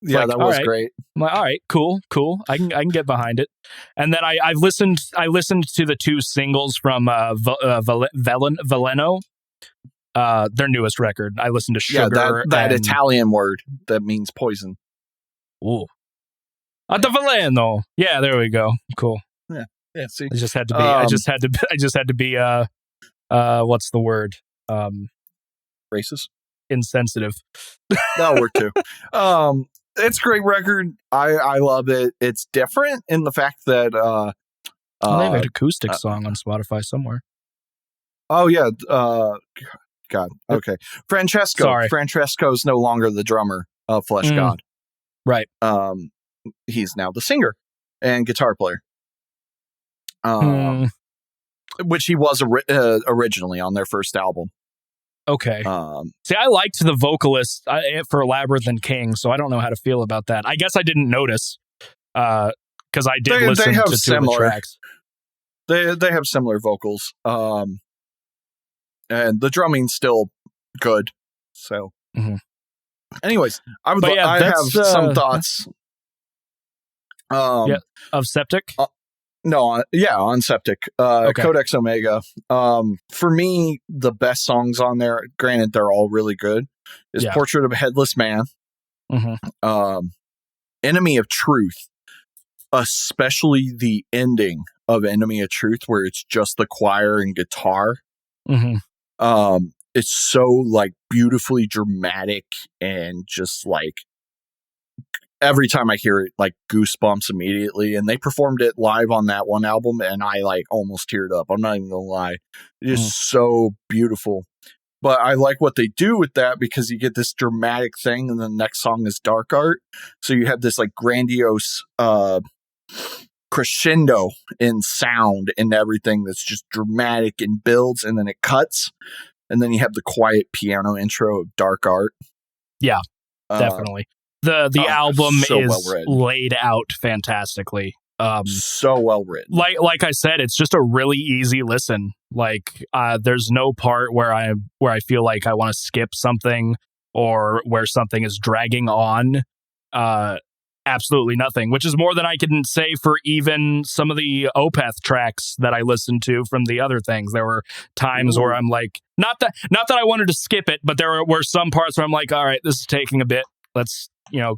That was great. I'm like, all right, cool. I can get behind it. And then I listened to the 2 singles from Veleno. their newest record. I listened to Sugar. That Italian word that means poison. Ooh. Veleno. Yeah, there we go. Cool. Yeah. See, I just had to be. I just had to be. What's the word? Racist. Insensitive. That'll work too. It's a great record. I love it. It's different in the fact that they have an acoustic song on Spotify somewhere. Oh yeah. God. Okay. Francesco. Sorry. Francesco's no longer the drummer of Flesh God. Right. He's now the singer and guitar player. Which he was originally on their first album. Okay. See, I liked the vocalist for Labyrinth and King, so I don't know how to feel about that. I guess I didn't notice because I did listen to two of the tracks. They have similar vocals, and the drumming's still good. So, anyways, I have some thoughts. Of Septic. On Septic. Okay. Codex Omega. For me, the best songs on there, granted they're all really good, is Portrait of a Headless Man, Enemy of Truth, especially the ending of Enemy of Truth where it's just the choir and guitar. It's so like beautifully dramatic and just like every time I hear it, like goosebumps immediately. And they performed it live on that one album, and I like almost teared up. I'm not even gonna lie. It is so beautiful. But I like what they do with that because you get this dramatic thing, and the next song is Dark Art. So you have this like grandiose crescendo in sound and everything that's just dramatic and builds, and then it cuts, and then you have the quiet piano intro of Dark Art. Yeah, definitely. The album is laid out fantastically. So well written. Like I said, it's just a really easy listen. Like there's no part where I feel like I want to skip something or where something is dragging on. Absolutely nothing, which is more than I can say for even some of the Opeth tracks that I listened to from the other things. There were times where I'm like, not that I wanted to skip it, but there were some parts where I'm like, all right, this is taking a bit. Let's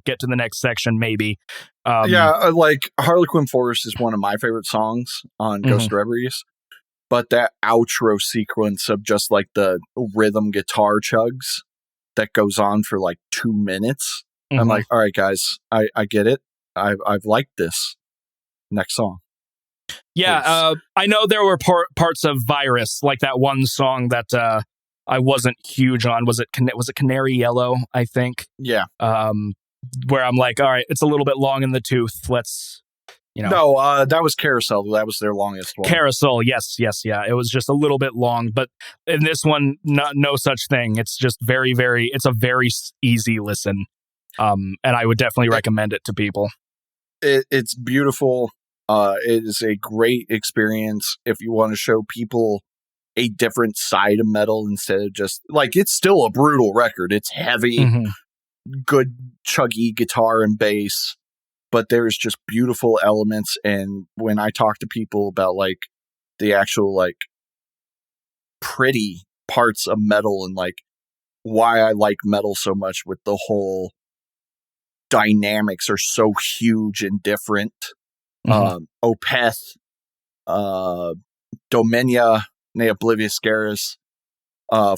get to the next section maybe. Like Harlequin Forest is one of my favorite songs on Ghost Reveries, but that outro sequence of just like the rhythm guitar chugs that goes on for like 2 minutes. I'm like, all right, guys, I get it. I've liked this. Next song. Yeah, I know there were parts of Virus, like that one song that I wasn't huge on. Was it Canary Yellow, I think? Yeah. Where I'm like, all right, it's a little bit long in the tooth. Let's, No, that was Carousel. That was their longest one. Carousel, yes, yeah. It was just a little bit long, but in this one, no such thing. It's just it's a very easy listen. And I would definitely recommend it to people. It's beautiful. It is a great experience if you want to show people a different side of metal instead of just like, it's still a brutal record. It's heavy, good chuggy guitar and bass, but there's just beautiful elements. And when I talk to people about like the actual like pretty parts of metal and like why I like metal so much, with the whole dynamics are so huge and different. Opeth, Dominia, Ne Oblivious Garrus,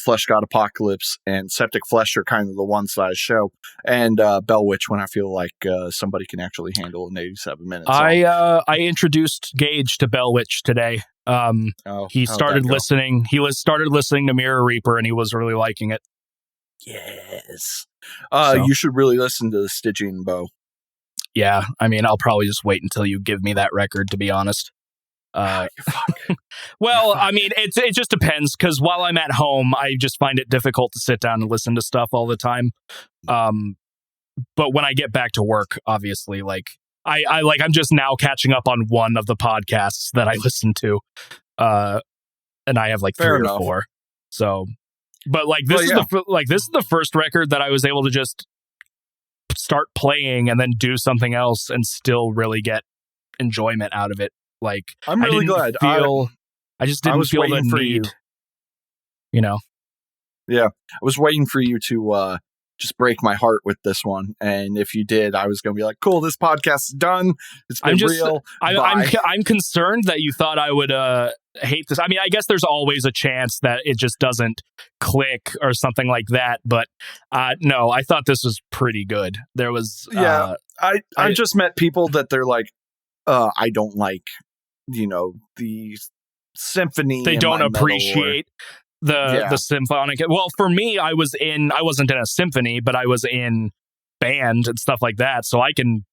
Flesh God Apocalypse, and Septicflesh are kind of the ones that I show. And Bell Witch when I feel like somebody can actually handle an 87 minutes. I introduced Gage to Bell Witch today. He started listening. He started listening to Mirror Reaper, and he was really liking it. Yes. You should really listen to the Stygian Bow. Yeah, I mean, I'll probably just wait until you give me that record, to be honest. Well, I mean, it just depends, because while I'm at home, I just find it difficult to sit down and listen to stuff all the time. But when I get back to work, obviously, like I'm just now catching up on one of the podcasts that I listen to, and I have like Fair 3 enough. or 4. So, but like this is the first record that I was able to just start playing and then do something else and still really get enjoyment out of it. Like, I'm really glad. I just didn't feel the need. Yeah, I was waiting for you to just break my heart with this one, and if you did, I was going to be like, "Cool, this podcast is done. It's been real." I'm concerned that you thought I would hate this. I mean, I guess there's always a chance that it just doesn't click or something like that. But no, I thought this was pretty good. There was I just met people that they're like, I don't like, the symphony. They don't appreciate the symphonic. Well, for me, I wasn't in a symphony, but I was in band and stuff like that. So I can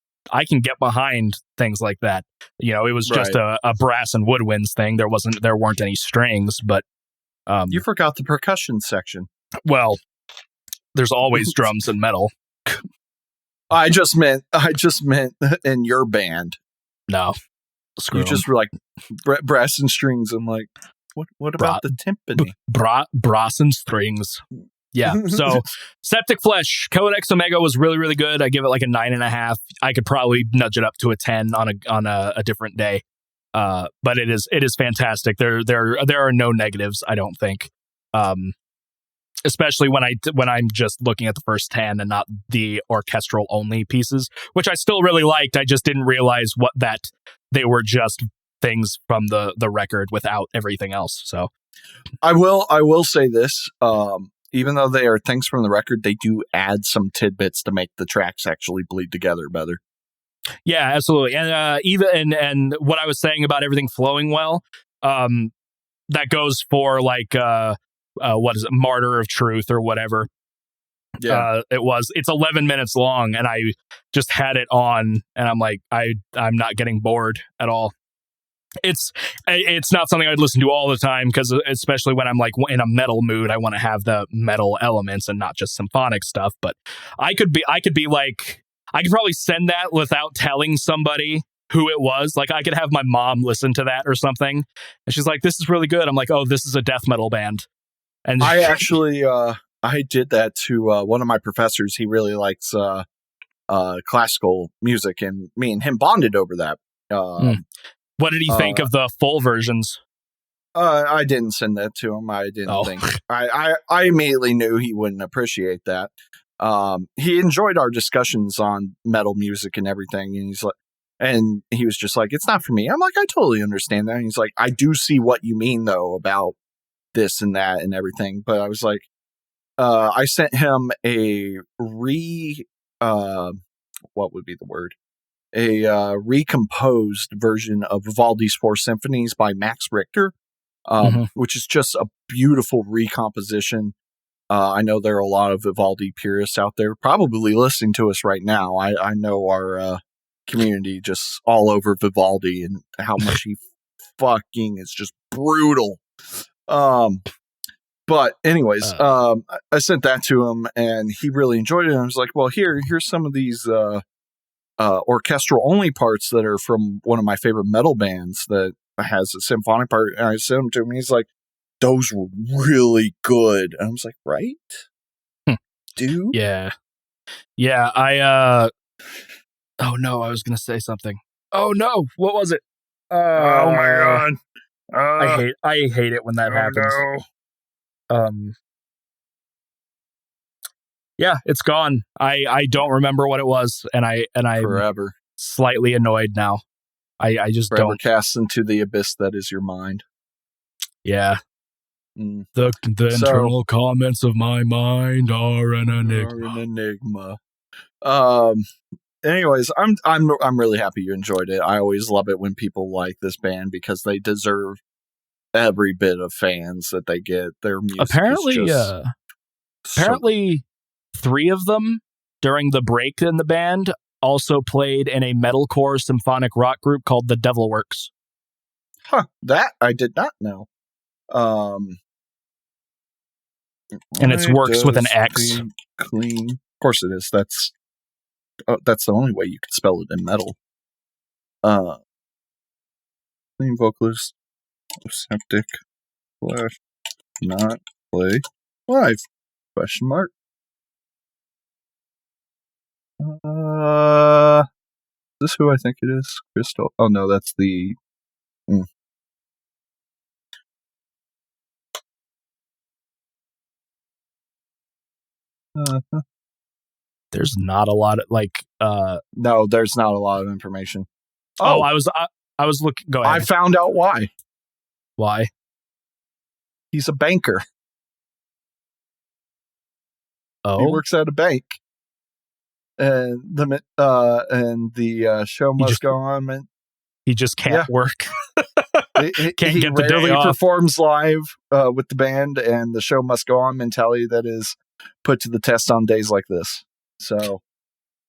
get behind things like that. It was just a brass and woodwinds thing. There weren't any strings, but you forgot the percussion section. Well, there's always drums in metal. I just meant in your band. No, you just were like brass and strings. I'm like, what about the timpani? Brass and strings. Yeah. So Septicflesh, Codex Omega was really, really good. I give it like a 9.5. I could probably nudge it up to a 10 on a different day. But it is fantastic. There are no negatives, I don't think. Especially when I'm just looking at the first 10 and not the orchestral only pieces, which I still really liked. I just didn't realize that they were just things from the record without everything else. So I will say this, even though they are things from the record, they do add some tidbits to make the tracks actually bleed together better. Yeah, absolutely. And and what I was saying about everything flowing well, that goes for like what is it, Martyr of Truth or whatever. Yeah, it's 11 minutes long, and I just had it on, and I'm like, I'm not getting bored at all. It's not something I'd listen to all the time, because especially when I'm like in a metal mood, I want to have the metal elements and not just symphonic stuff. But I could probably send that without telling somebody who it was. Like, I could have my mom listen to that or something, and she's like, "This is really good." I'm like, "Oh, this is a death metal band." And I actually I did that to one of my professors. He really likes classical music, and me and him bonded over that. What did he think of the full versions? I didn't send that to him. I didn't think. I immediately knew he wouldn't appreciate that. He enjoyed our discussions on metal music and everything, and he was just like, "It's not for me." I'm like, "I totally understand that." And he's like, "I do see what you mean though about this and that and everything." But I was like, I sent him a what would be the word? A recomposed version of Vivaldi's Four Symphonies by Max Richter, which is just a beautiful recomposition. I know there are a lot of Vivaldi purists out there probably listening to us right now. I know our community just all over Vivaldi and how much he fucking is just brutal. But anyways, I sent that to him, and he really enjoyed it. And I was like, "Well, here's some of these orchestral only parts that are from one of my favorite metal bands that has a symphonic part." And I sent them to him, and he's like, "Those were really good." And I was like, "Right, dude." Yeah. Oh no, I was gonna say something. Oh no, what was it? Oh my god. I hate it when that happens. No. Yeah, it's gone. I don't remember what it was, and I'm forever slightly annoyed now. I just forever don't cast into the abyss that is your mind. Yeah. The internal comments of my mind are an enigma. Anyways, I'm really happy you enjoyed it. I always love it when people like this band, because they deserve every bit of fans that they get. Their music apparently 3 of them during the break in the band also played in a metalcore symphonic rock group called the Devilworks. That I did not know. And it's works with an X. Clean. Of course it is. That's the only way you can spell it in metal. Clean vocalist, Septicflesh, not play live? Question mark. Is this who I think it is? Crystal? Oh no, that's the. There's not a lot of No, there's not a lot of information. I was looking. Go ahead. I found out why. Why? He's a banker. Oh, he works at a bank, and the show must go on. And he just can't work. he get the rarely day off. performs live with the band, and the show must go on mentality that is put to the test on days like this. So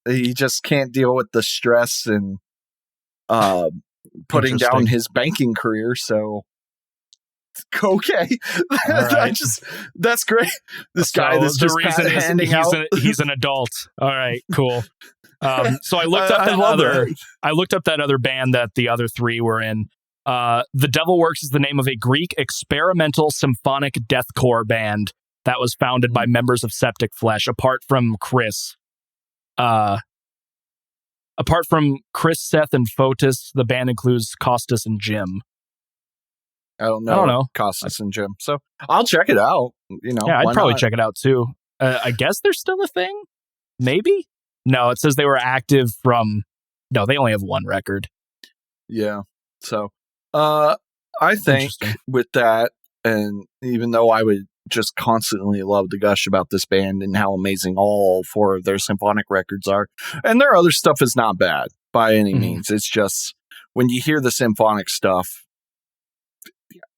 he just can't deal with the stress and putting down his banking career. So okay, right. that's great. This guy that's the reason is he's an adult. All right, cool. So I looked up I looked up that other band that the other three were in. The Devil Works is the name of a Greek experimental symphonic deathcore band that was founded by members of Septicflesh. Apart from Chris, Seth, and Fotis, the band includes Costas and Jim. I don't know. Costas and Jim. So I'll check it out. Yeah, I'd probably check it out too. I guess there's still a thing. Maybe. No, it says they were active from. No, they only have one record. Yeah. So, I think with that, and even though I would just constantly love to gush about this band and how amazing all four of their symphonic records are, and their other stuff is not bad by any means. It's just when you hear the symphonic stuff,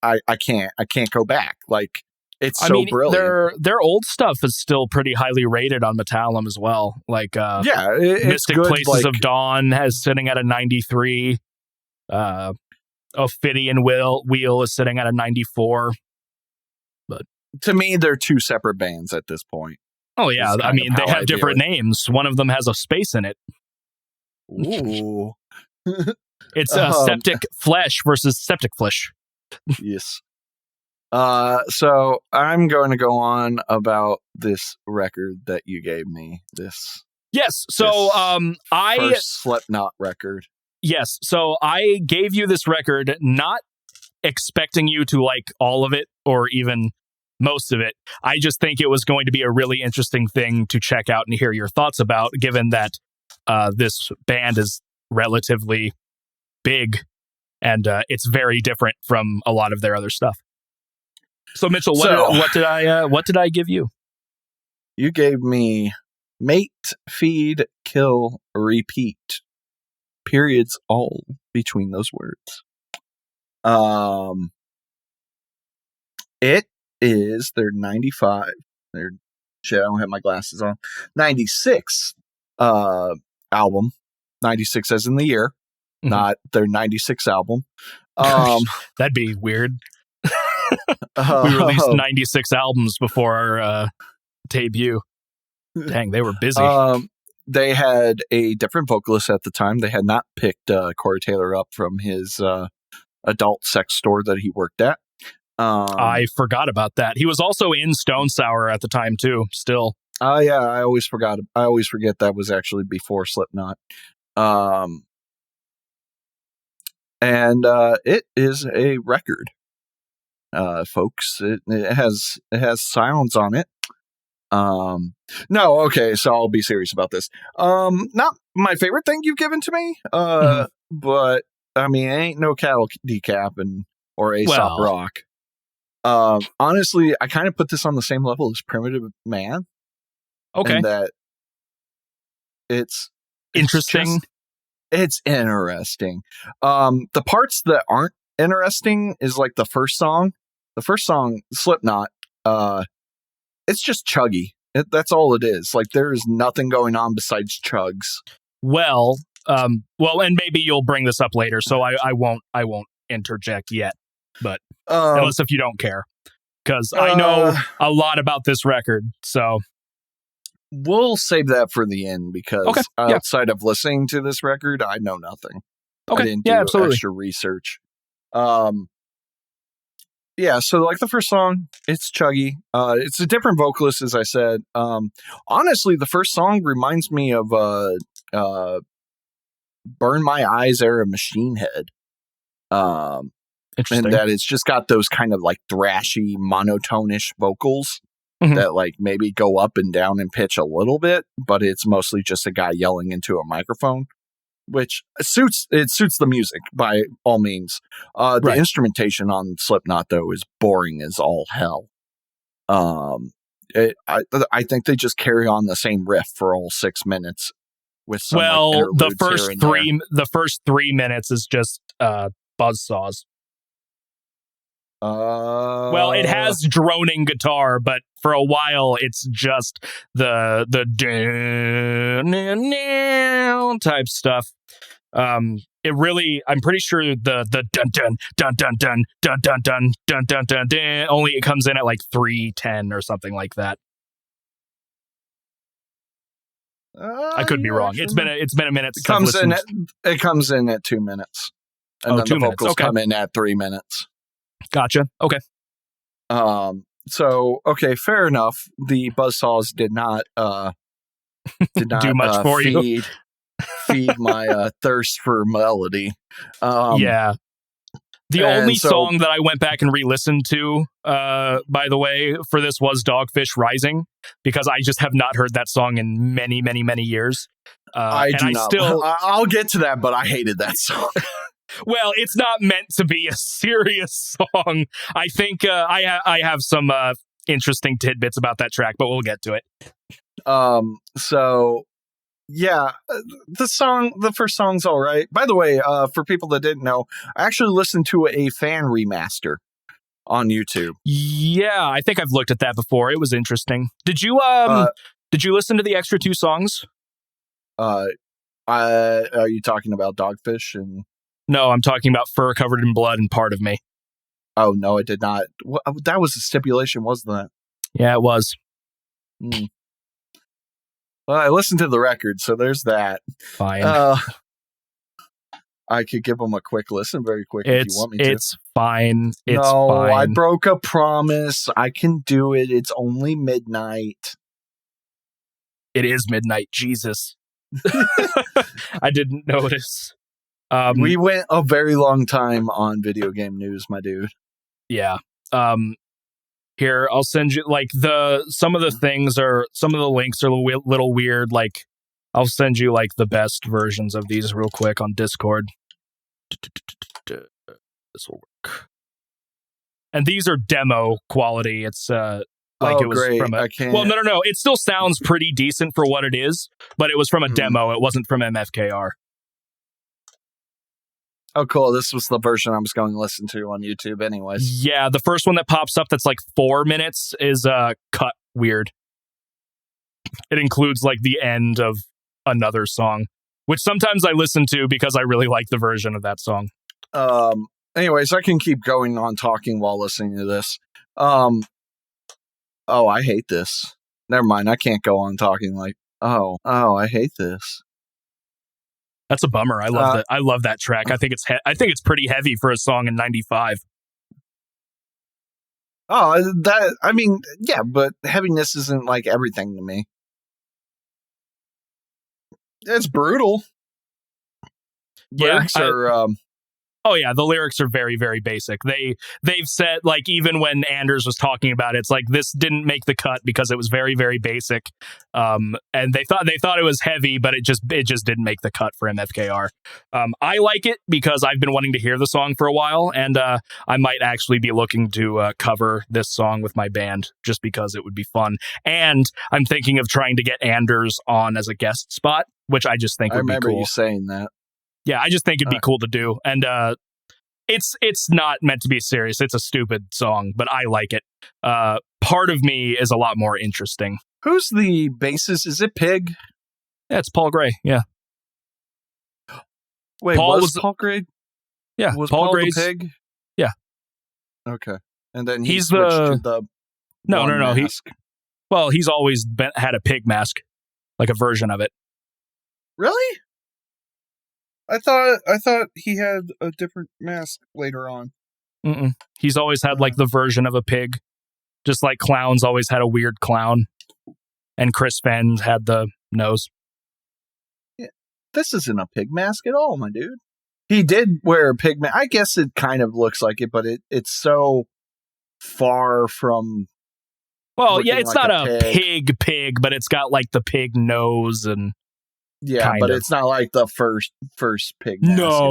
I can't go back. Like it's brilliant. Their old stuff is still pretty highly rated on Metallum as well. Like it's Mystic good, Places of Dawn has sitting at a 93. Ophidian Wheel is sitting at a 94. But to me, they're two separate bands at this point. Oh yeah, I mean they have different names. One of them has a space in it. Ooh, it's Septicflesh versus Septicflesh. Yes. So I'm going to go on about this record that you gave me. Yes. So first Slipknot record. Yes. So I gave you this record not expecting you to like all of it or even most of it. I just think it was going to be a really interesting thing to check out and hear your thoughts about, given that this band is relatively big and it's very different from a lot of their other stuff. So Mitchell, what did I give you? You gave me Mate, Feed, Kill, Repeat. Periods all between those words. It is their 95. I don't have my glasses on. 96 album. 96 as in the year, not their 96 album. That'd be weird. We released 96 albums before our debut. Dang, they were busy. They had a different vocalist at the time. They had not picked Corey Taylor up from his adult sex store that he worked at. I forgot about that. He was also in Stone Sour at the time too. Still. Yeah, I always forget that was actually before Slipknot. And it is a record, folks. It has sounds on it. No, okay, so I'll be serious about this. Not my favorite thing you've given to me, but I mean, it ain't no cattle decap or Aesop Rock. Honestly, I kind of put this on the same level as Primitive Man. Okay. And that it's interesting. It's interesting. The parts that aren't interesting is like the first song. The first song, Slipknot, it's just chuggy. That's all it is. Like there is nothing going on besides chugs. Well, and maybe you'll bring this up later, so I won't interject yet. But unless if you don't care, because I know a lot about this record, so we'll save that for the end. Because outside of listening to this record, I know nothing. Okay, I didn't do extra research. Yeah, so like the first song, it's chuggy. It's a different vocalist, as I said. Honestly, the first song reminds me of Burn My Eyes era Machine Head. Interesting. And that it's just got those kind of like thrashy, monotone-ish vocals. that like maybe go up and down in pitch a little bit, but it's mostly just a guy yelling into a microphone, which suits the music by all means. The instrumentation on Slipknot though is boring as all hell. I think they just carry on the same riff for all 6 minutes with some the first 3 minutes is just buzzsaws. Well, it has droning guitar, but for a while it's just the type stuff. It really, I'm pretty sure the dun dun dun dun dun dun dun dun dun dun dun dun only it comes in at like 3:10 or something like that. I could be wrong. It's been a minute. It comes in at 2 minutes, and then 2 the vocals come in at 3 minutes. Gotcha. Okay. So okay, fair enough. The buzzsaws did not do much for you. Feed my thirst for melody. Yeah. The only song that I went back and re-listened to, by the way, for this was Dogfish Rising, because I just have not heard that song in many, many, many years. I'll get to that, but I hated that song. Well, it's not meant to be a serious song. I think I have some interesting tidbits about that track, but we'll get to it. So yeah, the first song's all right. By the way, for people that didn't know, I actually listened to a fan remaster on YouTube. Yeah, I think I've looked at that before. It was interesting. Did you listen to the extra 2 songs? Are you talking about Dogfish and? No, I'm talking about Fur Covered in Blood and Part of Me. Oh, no, it did not. That was a stipulation, wasn't it? Yeah, it was. Well, I listened to the record, so there's that. Fine. I could give them a quick listen very quick if you want me to. It's fine. It's fine. I broke a promise. I can do it. It's only midnight. It is midnight. Jesus. I didn't notice. We went a very long time on video game news, my dude. Yeah. Here, I'll send you like some of the links are a little weird. Like, I'll send you like the best versions of these real quick on Discord. This will work. And these are demo quality. It's it was great. from no. It still sounds pretty decent for what it is, but it was from a demo. It wasn't from MFKR. Oh, cool. This was the version I was going to listen to on YouTube anyways. Yeah, the first one that pops up that's like 4 minutes is cut weird. It includes like the end of another song, which sometimes I listen to because I really like the version of that song. Anyways, I can keep going on talking while listening to this. Oh, I hate this. Never mind. I can't go on talking like, oh, I hate this. That's a bummer. I love that. I love that track. I think it's pretty heavy for a song in '95. Oh, yeah, but heaviness isn't like everything to me. It's brutal. Lyrics are Oh yeah, the lyrics are very, very basic. They've said, like, even when Anders was talking about it, it's like this didn't make the cut because it was very, very basic. And they thought it was heavy, but it just didn't make the cut for MFKR. I like it because I've been wanting to hear the song for a while, and I might actually be looking to cover this song with my band just because it would be fun. And I'm thinking of trying to get Anders on as a guest spot, which I just think would be cool. I remember you saying that. Yeah, I just think it'd be cool to do. And it's not meant to be serious. It's a stupid song, but I like it. Part of Me is a lot more interesting. Who's the bassist? Is it Pig? Yeah, it's Paul Gray. Yeah. Wait, Paul Gray? Yeah, was Paul Gray's the Pig? Yeah. Okay. And then he's switched to the No. mask. He's always had a pig mask, like a version of it. Really? I thought he had a different mask later on. Mm-mm. He's always had like the version of a pig, just like clowns always had a weird clown, and Chris Fenn had the nose. Yeah, this isn't a pig mask at all, my dude. He did wear a pig mask. I guess it kind of looks like it, but it's so far from. Well, yeah, it's not a pig, but it's got like the pig nose and but it's not like the first pig mask. No.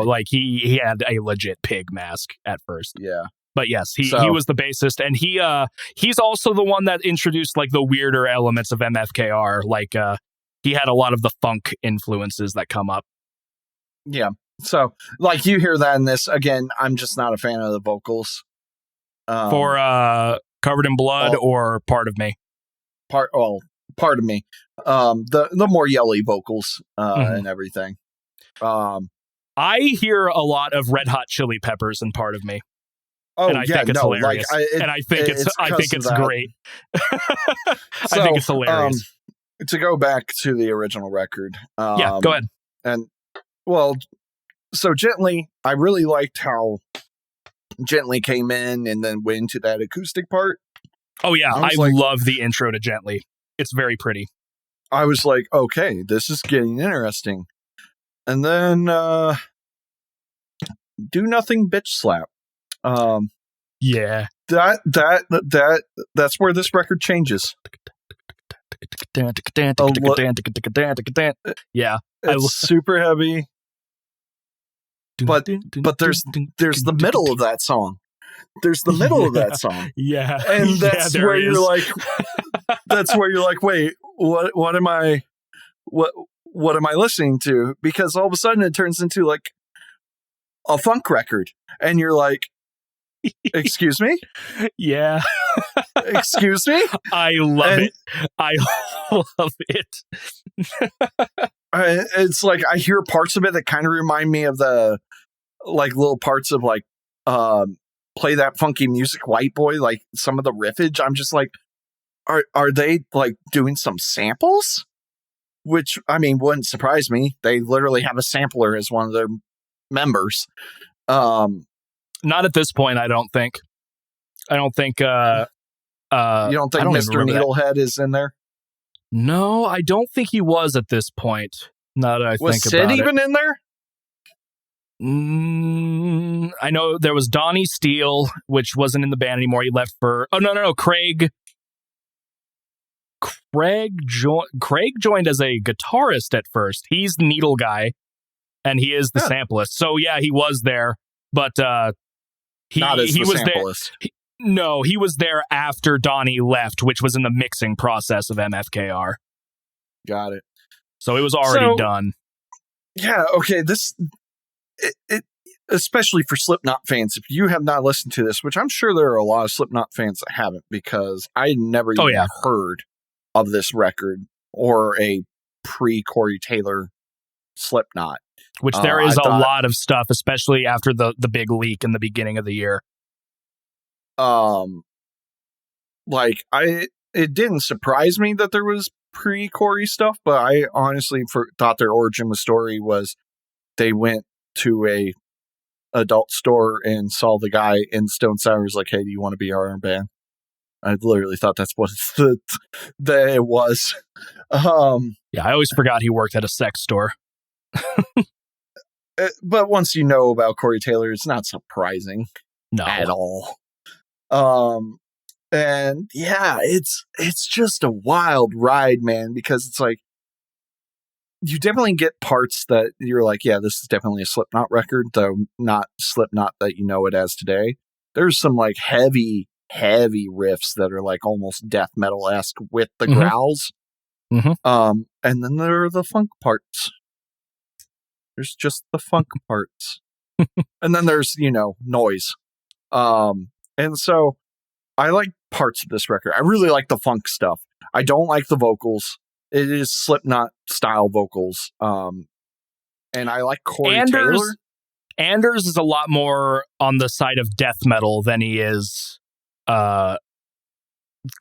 Like he had a legit pig mask at first. Yeah. But yes, he was the bassist, and he's also the one that introduced like the weirder elements of MFKR. Like he had a lot of the funk influences that come up. Yeah. So like you hear that in this again. I'm just not a fan of the vocals. For Covered in Blood or Part of Me. Part of Me. The more yelly vocals and everything. I hear a lot of Red Hot Chili Peppers in Part of Me. Oh, and I think it's hilarious. And I think it's great. I think it's hilarious. To go back to the original record. Yeah, go ahead. And well, so Gently, I really liked how Gently came in and then went into that acoustic part. Oh yeah, I love the intro to Gently. It's very pretty. I was like, okay, this is getting interesting. And then Do Nothing Bitch Slap. Yeah. That's where this record changes. Yeah. It's super heavy. But there's the middle of that song. There's the middle of that song. Yeah. And that's where you're like wait, what am I listening to? Because all of a sudden it turns into like a funk record and you're like, excuse me? Yeah. Excuse me? I love it. I love it. It's like I hear parts of it that kind of remind me of the like little parts of like Play That Funky Music White Boy, like some of the riffage. I'm just like, are they like doing some samples? Which I mean wouldn't surprise me. They literally have a sampler as one of their members. Not at this point, I don't think. You don't think Mr. Needlehead is in there? No, I don't think he was at this point. Now that I think about it. Was Sid even in there? I know there was Donnie Steele, which wasn't in the band anymore. He left for... Oh, no. Craig joined as a guitarist at first. He's the needle guy, and he is the samplist. So, yeah, he was there, but he was samplist. No, he was there after Donnie left, which was in the mixing process of MFKR. Got it. So it was already done. Yeah, okay, it especially for Slipknot fans, if you have not listened to this, which I'm sure there are a lot of Slipknot fans that haven't, because I never even heard of this record or a pre-Corey Taylor Slipknot. Which there is a lot of stuff, especially after the big leak in the beginning of the year. It didn't surprise me that there was pre-Corey stuff, but I honestly thought their origin story was they went to a adult store and saw the guy in Stone Sour was like, hey, do you want to be our band? I literally thought that's what it was. Yeah, I always forgot he worked at a sex store. But once you know about Corey Taylor, it's not surprising at all. And yeah, it's just a wild ride, man, because it's like you definitely get parts that you're like, yeah, this is definitely a Slipknot record, though not Slipknot that you know it as today. There's some like heavy riffs that are like almost death metal-esque with the growls. And then there are the funk parts. There's just the funk parts. And then there's, noise. And so I like parts of this record. I really like the funk stuff. I don't like the vocals. It is Slipknot style vocals. And I like Corey Taylor. Anders is a lot more on the side of death metal than he is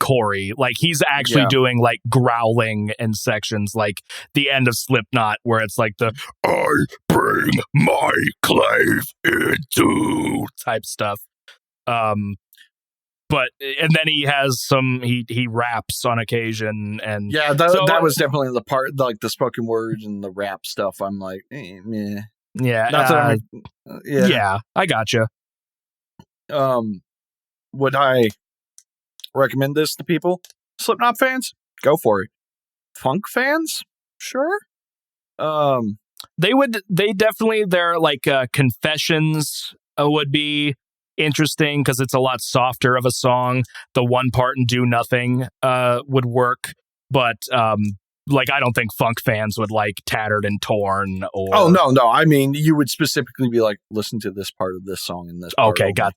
Corey. Like he's actually doing like growling in sections, like the end of Slipknot, where it's like the I bring my clave into type stuff. But and then he has he raps on occasion, and that was definitely the part, like the spoken word and the rap stuff. I'm like, meh. Yeah, I gotcha. Would I recommend this to people. Slipknot fans, go for it. Funk fans, sure. They definitely, their like Confessions would be interesting because it's a lot softer of a song. The one part in Do Nothing would work, but like I don't think funk fans would like Tattered and Torn or. Oh no! I mean, you would specifically be like, listen to this part of this song and this. Part okay, gotcha.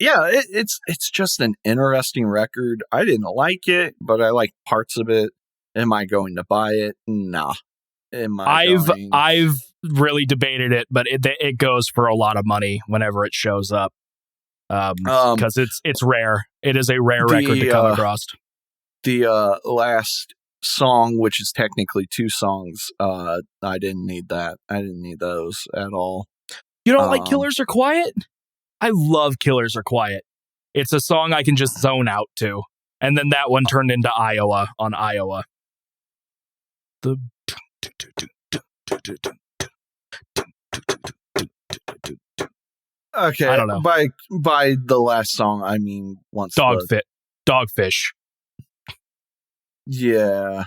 It's just an interesting record. I didn't like it, but I like parts of it. Am I going to buy it? Nah. I've really debated it, but it goes for a lot of money whenever it shows up. Because it's rare. It is a rare record to come across. The last song, which is technically 2 songs, I didn't need that. I didn't need those at all. You don't like Killers Are Quiet? I love Killers Are Quiet. It's a song I can just zone out to. And then that one turned into Iowa on Iowa. Okay, I don't know. By the last song, I mean once Dogfish. Yeah.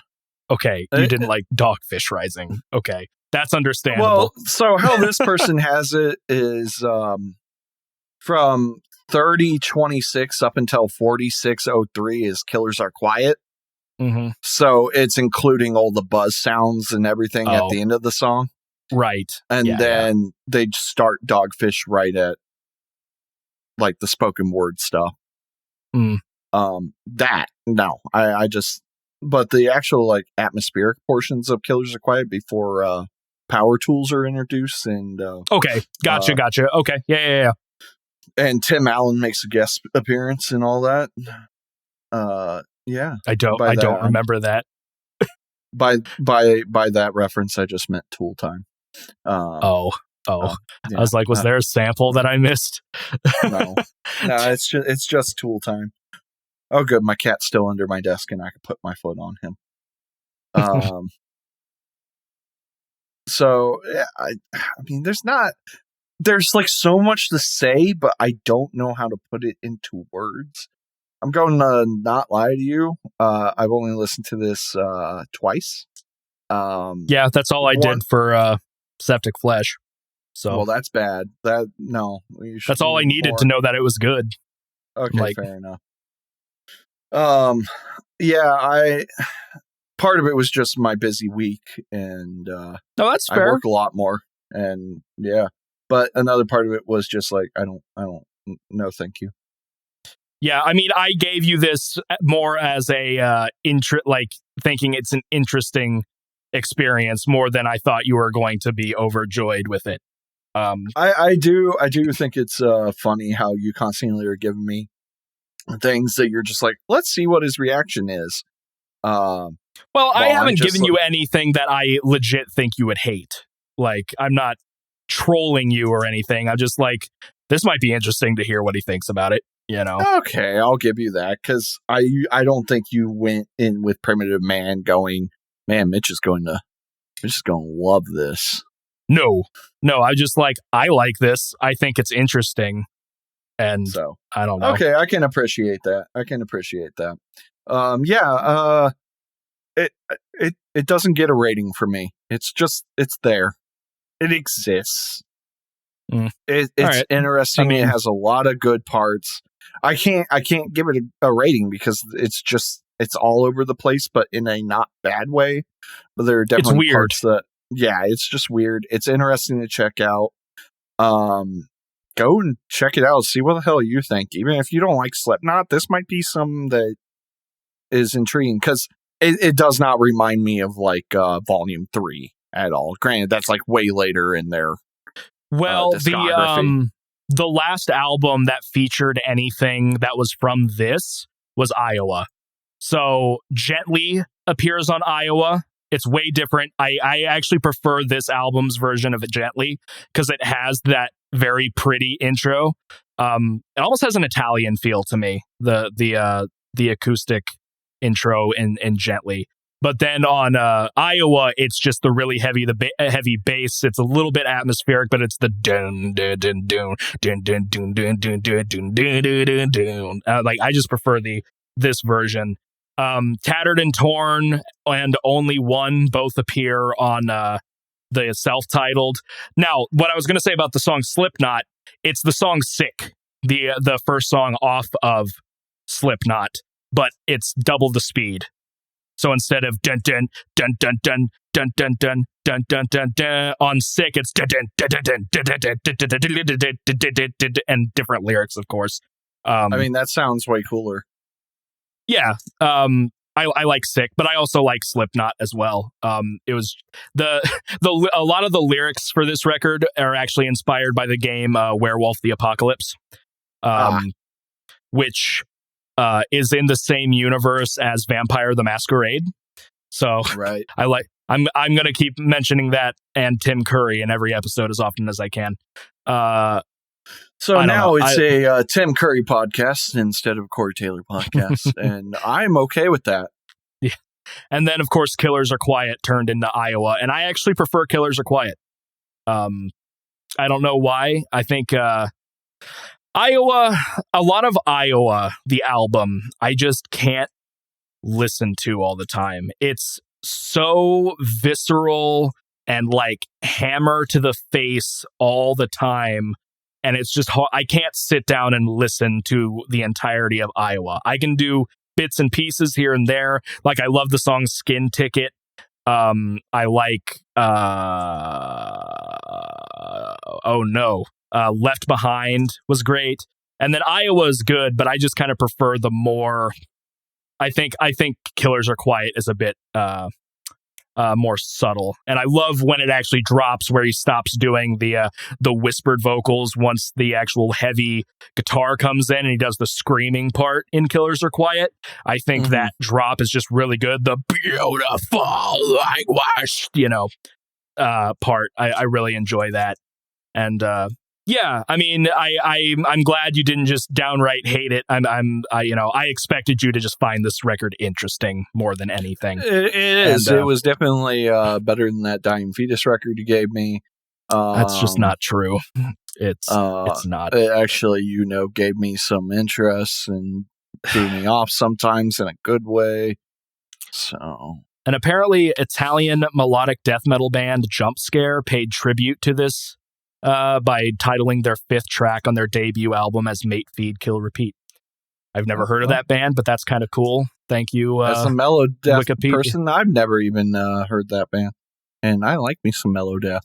Okay, you didn't like Dogfish Rising. Okay, that's understandable. Well, so how this person has it is from 30:26 up until 46:03 is Killers Are Quiet. Mm-hmm. So it's including all the buzz sounds and everything at the end of the song. Right. And then they start Dogfish right at like the spoken word stuff. Mm. But the actual like atmospheric portions of Killers Are Quiet before power tools are introduced and okay, gotcha. Okay. Yeah. And Tim Allen makes a guest appearance and all that. Yeah. I don't remember that. By that reference, I just meant Tool Time. Yeah. I was like, was there a sample that I missed? No, it's just Tool Time. Oh, good. My cat's still under my desk, and I can put my foot on him. So yeah, I mean, there's like so much to say, but I don't know how to put it into words. I'm going to not lie to you. I've only listened to this twice. Yeah, that's all I did for Septicflesh. So well, that's bad. That's all I needed to know that it was good. Okay, fair enough. Yeah, part of it was just my busy week, and no, that's fair. I work a lot more, and yeah, but another part of it was just like I don't. No, thank you. Yeah, I mean, I gave you this more as a thinking it's an interesting experience more than I thought you were going to be overjoyed with it. I do think it's funny how you constantly are giving me things that you're just like, let's see what his reaction is. Well, I haven't given you anything that I legit think you would hate. Like, I'm not trolling you or anything. I'm just like, this might be interesting to hear what he thinks about it. You know? Okay, I'll give you that because I don't think you went in with Primitive Man going, man, Mitch is going to love this. No, I just like, I like this. I think it's interesting. And so I don't know. Okay, I can appreciate that. It doesn't get a rating for me. It's there. It exists. It's right. Interesting. I mean, it has a lot of good parts. I can't give it a rating because it's all over the place, but in a not bad way. But there are definitely parts that, it's just weird. It's interesting to check out. Go and check it out. See what the hell you think. Even if you don't like Slipknot, this might be something that is intriguing because it does not remind me of like Volume 3 at all. Granted, that's like way later in their discography. The last album that featured anything that was from this was Iowa. So Gently appears on Iowa. It's way different. I actually prefer this album's version of it, Gently, because it has that very pretty intro. It almost has an Italian feel to me. The acoustic intro in Gently. But then on Iowa, it's just the really heavy bass. It's a little bit atmospheric, but it's the dun dun dun dun dun dun dun dun dun dun dun dun dun. Like I just prefer this version. Tattered and Torn and Only One both appear on the self-titled. Now, what I was going to say about the song Slipknot, it's the song Sick, the first song off of Slipknot, but it's double the speed. So instead of dun dun dun dun dun dun dun dun dun dun dun dun on Sick, it's dun dun dun dun dun dun and different lyrics, of course. I mean, that sounds way cooler. Yeah. I like Sick, but I also like Slipknot as well. It was a lot of the lyrics for this record are actually inspired by the game Werewolf the Apocalypse, which is in the same universe as Vampire the Masquerade. So right. I'm going to keep mentioning that and Tim Curry in every episode as often as I can. So now it's a Tim Curry podcast instead of Corey Taylor podcast, and I'm okay with that. Yeah. And then, of course, Killers Are Quiet turned into Iowa, and I actually prefer Killers Are Quiet. I don't know why. I think Iowa, a lot of Iowa, the album, I just can't listen to all the time. It's so visceral and like hammer to the face all the time. And it's just, I can't sit down and listen to the entirety of Iowa. I can do bits and pieces here and there. Like, I love the song Skin Ticket. I like, Left Behind was great. And then Iowa is good, but I just kind of prefer the more, I think Killers Are Quiet is a bit more subtle. And I love when it actually drops, where he stops doing the whispered vocals once the actual heavy guitar comes in and he does the screaming part in Killers Are Quiet. I think that drop is just really good. The beautiful language, part. I really enjoy that. And yeah, I mean, I'm glad you didn't just downright hate it. I expected you to just find this record interesting more than anything. It is. It was definitely better than that Dying Fetus record you gave me. That's just not true. It's not. It actually, gave me some interest and threw me off sometimes in a good way. So. And apparently, Italian melodic death metal band Jump Scare paid tribute to this by titling their 5th track on their debut album as Mate, Feed, Kill, Repeat. I've never heard of that band, but that's kind of cool. Thank you. As a mellow death person, I've never even heard that band. And I like me some mellow death.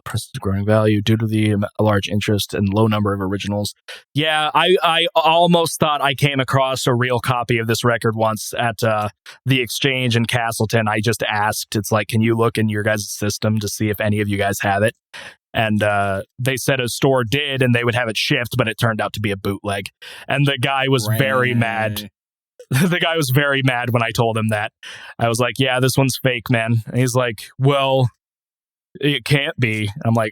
Presence growing value due to the large interest and low number of originals. Yeah, I almost thought I came across a real copy of this record once at the Exchange in Castleton. I just asked, it's like, can you look in your guys' system to see if any of you guys have it? And they said a store did, and they would have it shipped, but it turned out to be a bootleg. And the guy was very mad. The guy was very mad when I told him that. I was like, yeah, this one's fake, man. And he's like, well, it can't be. I'm like,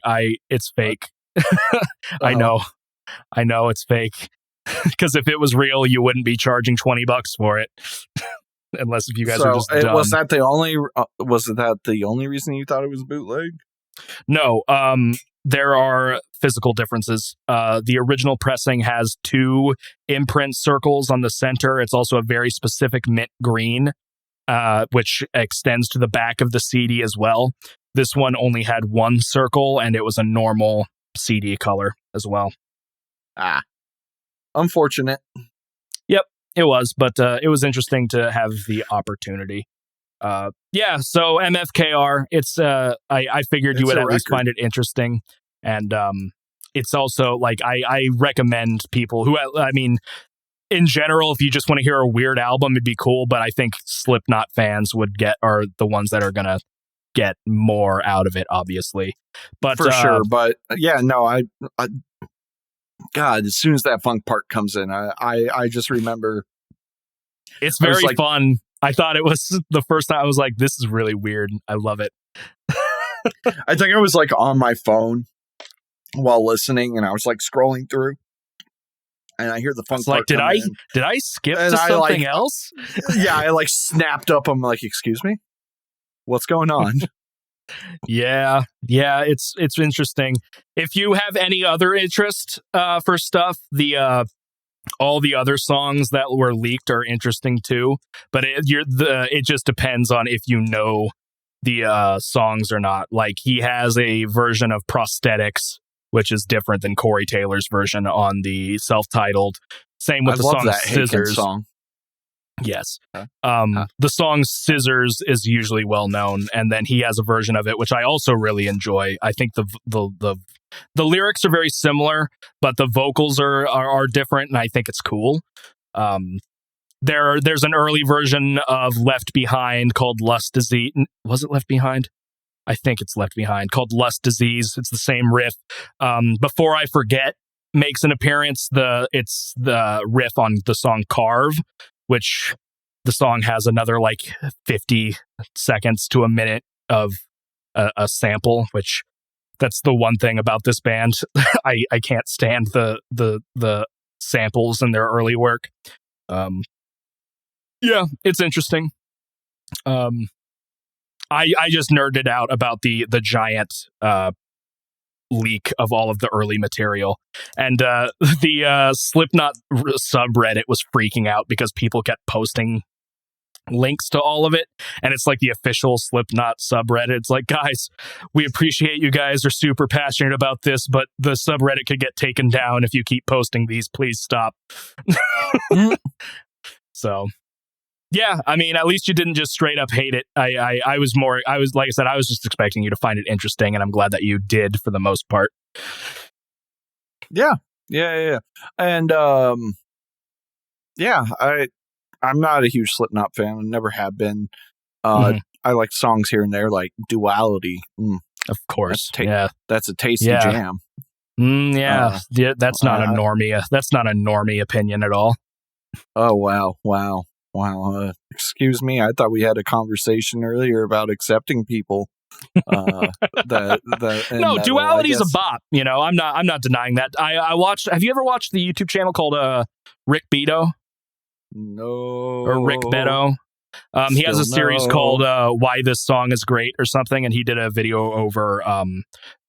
it's fake. I know it's fake. Because if it was real, you wouldn't be charging $20 for it. Unless if you guys are just dumb. Was that the only reason you thought it was bootleg? No, there are physical differences. The original pressing has 2 imprint circles on the center. It's also a very specific mint green, which extends to the back of the CD as well. This one only had 1 circle, and it was a normal CD color as well. Unfortunate. Yep, it was, but it was interesting to have the opportunity. Yeah, so MFKR, it's I figured you would at least find it interesting, and it's also like I recommend people who, I mean, in general, if you just want to hear a weird album, it'd be cool, but I think Slipknot fans are the ones that are gonna get more out of it, obviously. But for sure. But yeah, no, I God, as soon as that funk part comes in, I just remember it's very fun. I thought it was the first time I was like, this is really weird. I love it. I think I was like on my phone while listening, and I was like scrolling through, and I hear the funk It's like, part did I skip and to something else? Yeah, I like snapped up. I'm like, excuse me? What's going on? Yeah, it's interesting. If you have any other interest for stuff, all the other songs that were leaked are interesting too. But it just depends on if you know the songs or not. Like, he has a version of Prosthetics, which is different than Corey Taylor's version on the self-titled. Same with the song Scissors. Song. Yes. The song Scissors is usually well known, and then he has a version of it which I also really enjoy. I think the lyrics are very similar, but the vocals are different, and I think it's cool. There's an early version of Left Behind called Lust Disease. Was it Left Behind? I think it's Left Behind, called Lust Disease. It's the same riff. Before I Forget makes an appearance. It's the riff on the song Carve, which the song has another like 50 seconds to a minute of a sample, which that's the one thing about this band. I can't stand the samples in their early work. Yeah, it's interesting. I just nerded out about the giant leak of all of the early material, and the Slipknot subreddit was freaking out because people kept posting links to all of it, and it's like the official Slipknot subreddit. It's like, guys, we appreciate you guys are super passionate about this, but the subreddit could get taken down if you keep posting these. Please stop. So yeah, I mean, at least you didn't just straight up hate it. I was like I said, I was just expecting you to find it interesting, and I'm glad that you did for the most part. Yeah. And I'm not a huge Slipknot fan. I never have been. I like songs here and there, like Duality. Of course. That's a tasty jam. That's not a normie. That's not a normie opinion at all. Oh, wow. Excuse me. I thought we had a conversation earlier about accepting people. No, Duality's a bop. You know, I'm not denying that. I watched. Have you ever watched the YouTube channel called Rick Beto? No. Or Rick Beto? He has a series called Why This Song Is Great or something, and he did a video over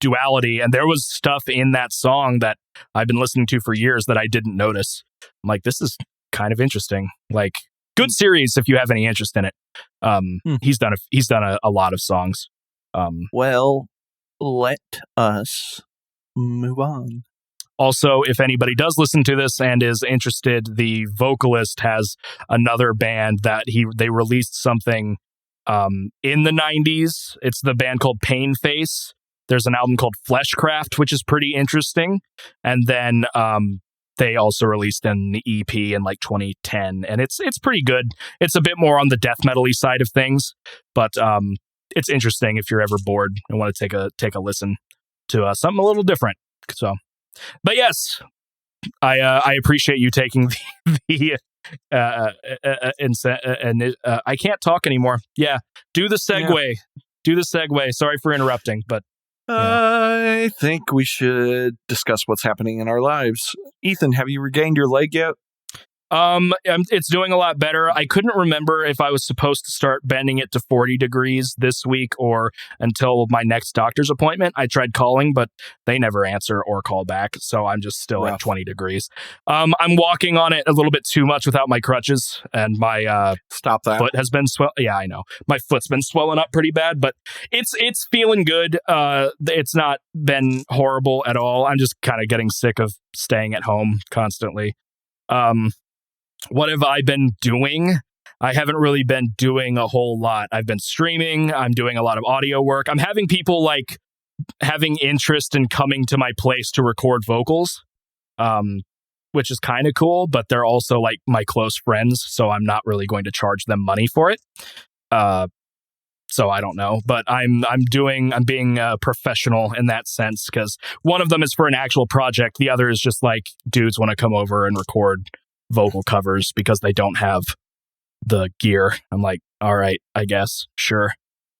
Duality, and there was stuff in that song that I've been listening to for years that I didn't notice. I'm like, this is kind of interesting. Like, good series if you have any interest in it. He's done a lot of songs. Well, let us move on. Also, if anybody does listen to this and is interested, the vocalist has another band that they released something in the 90s. It's the band called Pain Face. There's an album called Fleshcraft, which is pretty interesting. And then they also released an EP in like 2010, and it's pretty good. It's a bit more on the death metal-y side of things, but it's interesting if you're ever bored and want to take a listen to something a little different. So, but yes, I appreciate you taking the I can't talk anymore. Yeah, do the segue. Yeah. Do the segue. Sorry for interrupting, but I think we should discuss what's happening in our lives. Ethan, have you regained your leg yet? It's doing a lot better. I couldn't remember if I was supposed to start bending it to 40 degrees this week or until my next doctor's appointment. I tried calling, but they never answer or call back. So I'm just still at 20 degrees. I'm walking on it a little bit too much without my crutches, and my stop that foot has been Yeah, I know. My foot's been swelling up pretty bad, but it's feeling good. It's not been horrible at all. I'm just kind of getting sick of staying at home constantly. What have I been doing? I haven't really been doing a whole lot. I've been streaming. I'm doing a lot of audio work. I'm having people like having interest in coming to my place to record vocals, which is kind of cool, but they're also like my close friends, so I'm not really going to charge them money for it. So I don't know, but I'm being professional in that sense, because one of them is for an actual project. The other is just like dudes want to come over and record vocal covers because they don't have the gear. I'm like, all right, I guess, sure.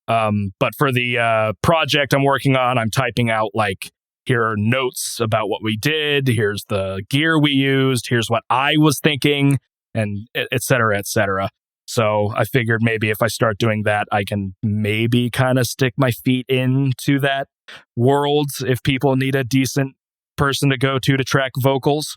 But for the project I'm working on, I'm typing out like here are notes about what we did. Here's the gear we used. Here's what I was thinking, and et cetera, et cetera. So I figured maybe if I start doing that, I can maybe kind of stick my feet into that world if people need a decent person to go to track vocals.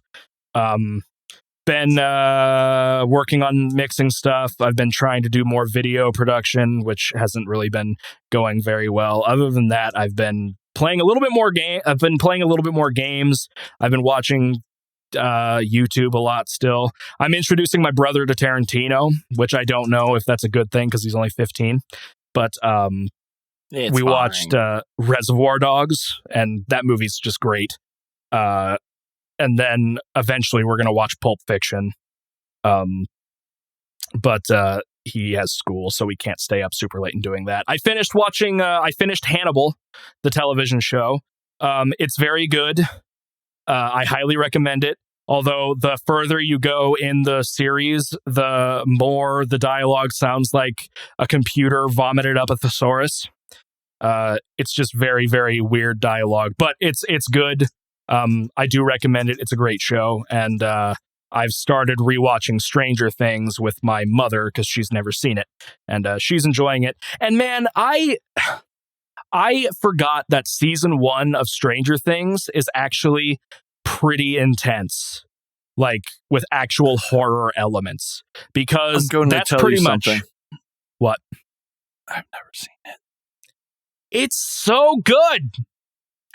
Been working on mixing stuff. I've been trying to do more video production, which hasn't really been going very well. Other than that, I've been playing a little bit more games. I've been watching YouTube a lot still. I'm introducing my brother to Tarantino, which I don't know if that's a good thing because he's only 15. But we watched Reservoir Dogs, and that movie's just great. And then eventually we're going to watch Pulp Fiction. But he has school, so we can't stay up super late in doing that. I finished Hannibal, the television show. It's very good. I highly recommend it. Although the further you go in the series, the more the dialogue sounds like a computer vomited up a thesaurus. It's just very, very weird dialogue, but it's good. I do recommend it. It's a great show. And I've started rewatching Stranger Things with my mother because she's never seen it, and she's enjoying it. And man, I forgot that season 1 of Stranger Things is actually pretty intense, like with actual horror elements, because that's pretty much what I've never seen it. It's so good.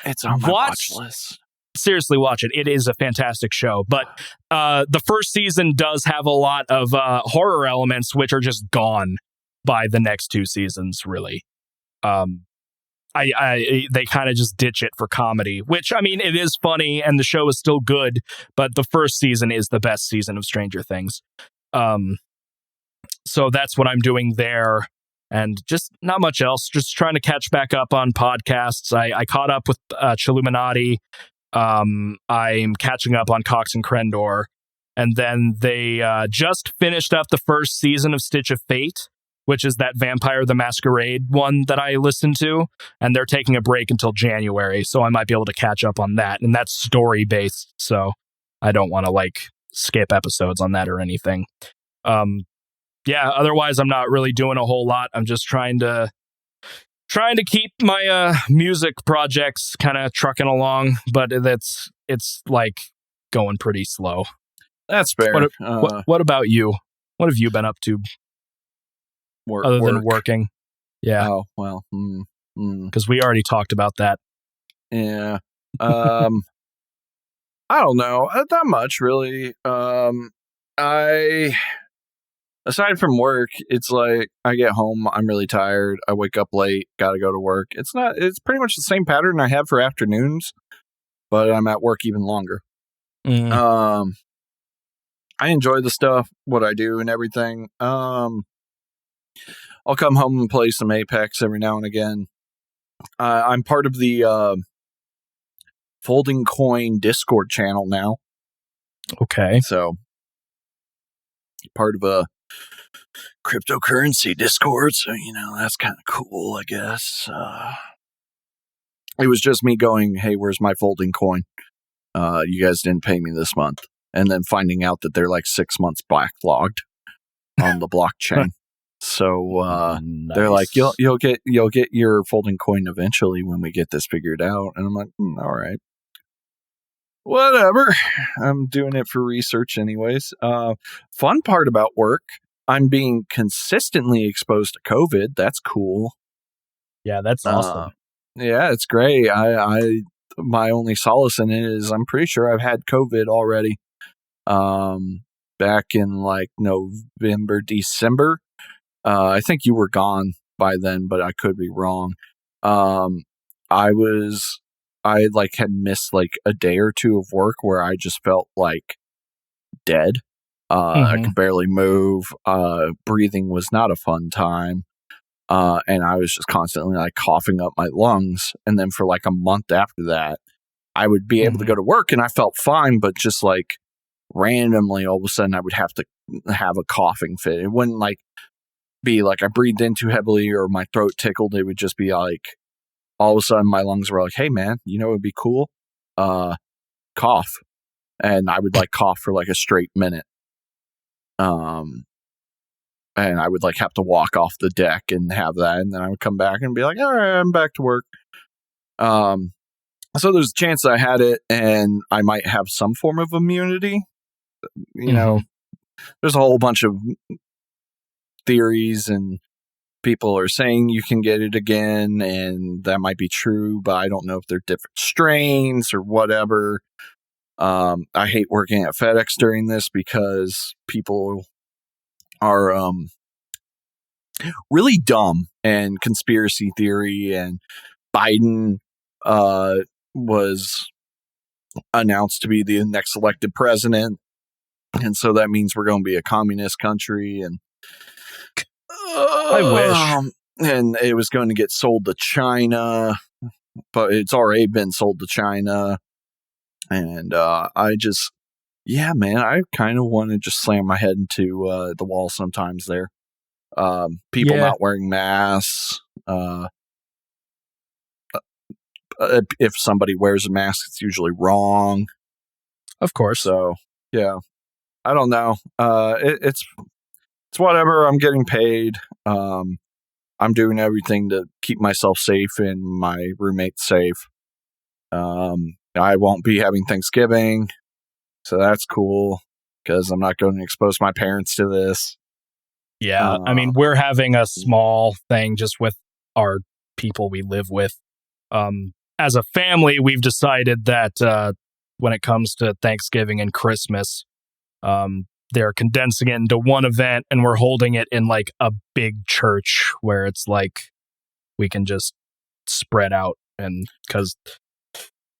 It's on my watch list. Seriously, watch it. It is a fantastic show. But the first season does have a lot of horror elements, which are just gone by the next 2 seasons, really. They kind of just ditch it for comedy, which, I mean, it is funny and the show is still good, but the first season is the best season of Stranger Things. So that's what I'm doing there, and just not much else. Just trying to catch back up on podcasts. I caught up with Chilluminati. I'm catching up on Cox and Crendor, and then they just finished up the first season of Stitch of Fate, which is that Vampire the Masquerade one that I listened to, and they're taking a break until January, so I might be able to catch up on that, and that's story-based, so I don't want to, skip episodes on that or anything. Otherwise, I'm not really doing a whole lot. I'm just trying to keep my music projects kind of trucking along, but it's going pretty slow. That's fair. What about you? What have you been up to? Other than working? Yeah. Oh, well. Because we already talked about that. Yeah. I don't know. Not much, really. Aside from work, it's like I get home, I'm really tired. I wake up late, gotta go to work. It's pretty much the same pattern I have for afternoons, but I'm at work even longer. I enjoy the stuff, what I do and everything. I'll come home and play some Apex every now and again. I'm part of the Folding Coin Discord channel now. Okay. So, part of a cryptocurrency Discord, so, that's kind of cool, I guess. It was just me going, hey, where's my folding coin? You guys didn't pay me this month. And then finding out that they're 6 months backlogged on the blockchain. So nice. They're like, you'll get your folding coin eventually when we get this figured out. And I'm like, all right, whatever. I'm doing it for research anyways. Fun part about work, I'm being consistently exposed to COVID. That's cool. Yeah, that's awesome. Yeah, it's great. I my only solace in it is I'm pretty sure I've had COVID already. Back in November, December. I think you were gone by then, but I could be wrong. I had missed a day or two of work where I just felt dead. I could barely move. Breathing was not a fun time. And I was just constantly coughing up my lungs. And then for a month after that, I would be able to go to work and I felt fine, but just randomly all of a sudden I would have to have a coughing fit. It wouldn't be I breathed in too heavily or my throat tickled. It would just be all of a sudden my lungs were like, hey man, you know, it'd be cool. Cough. And I would like cough for like a straight minute. And I would like have to walk off the deck and have that. And then I would come back and be like, all right, I'm back to work. So there's a chance I had it and I might have some form of immunity. You know, there's a whole bunch of theories and people are saying you can get it again, and that might be true, but I don't know if they're different strains or whatever. I hate working at FedEx during this because people are really dumb and conspiracy theory, and Biden was announced to be the next elected president, and so that means we're going to be a communist country, and I wish. And it was going to get sold to China, but it's already been sold to China. And I just, yeah, man, I kind of want to just slam my head into the wall sometimes there. People not wearing masks. If somebody wears a mask, it's usually wrong. Of course. So, yeah, I don't know. It's whatever. I'm getting paid. I'm doing everything to keep myself safe and my roommates safe. I won't be having Thanksgiving, so that's cool because I'm not going to expose my parents to this. Yeah, I mean, we're having a small thing just with our people we live with. As a family, we've decided that when it comes to Thanksgiving and Christmas, they're condensing it into one event, and we're holding it in like a big church where it's like we can just spread out. And because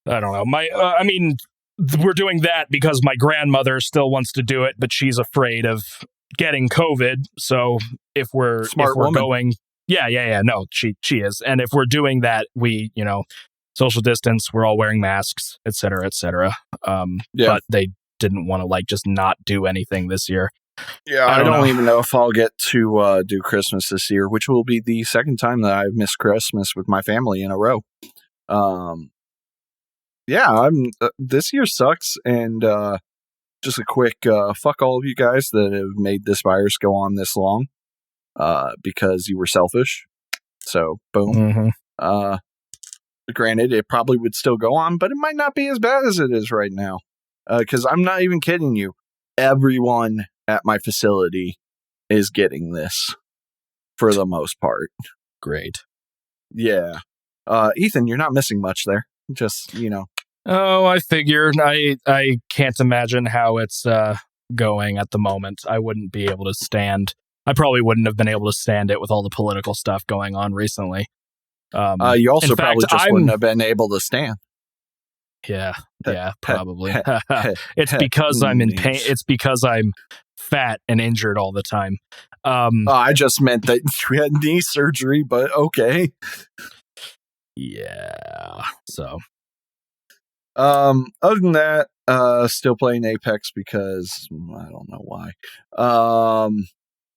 I don't know, I mean, we're doing that because my grandmother still wants to do it, but she's afraid of getting COVID. So if we're going, no, she is, and if we're doing that, we, you know, social distance, we're all wearing masks, et cetera, et cetera. But they didn't want to like just not do anything this year. Yeah, I don't even know if I'll get to do Christmas this year, which will be the second time that I've missed Christmas with my family in a row. This year sucks, and just a quick fuck all of you guys that have made this virus go on this long because you were selfish. So, boom. Granted, it probably would still go on, but it might not be as bad as it is right now. Because I'm not even kidding you. Everyone at my facility is getting this for the most part. Great. Yeah. Ethan, you're not missing much there. Just, you know. Oh, I figured. I can't imagine how it's going at the moment. I wouldn't be able to stand. I probably wouldn't have been able to stand it with all the political stuff going on recently. You also probably wouldn't have been able to stand. Yeah, probably. It's because I'm in pain. It's because I'm fat and injured all the time. I just meant that you had knee surgery, but okay. Yeah. So, other than that, still playing Apex because I don't know why.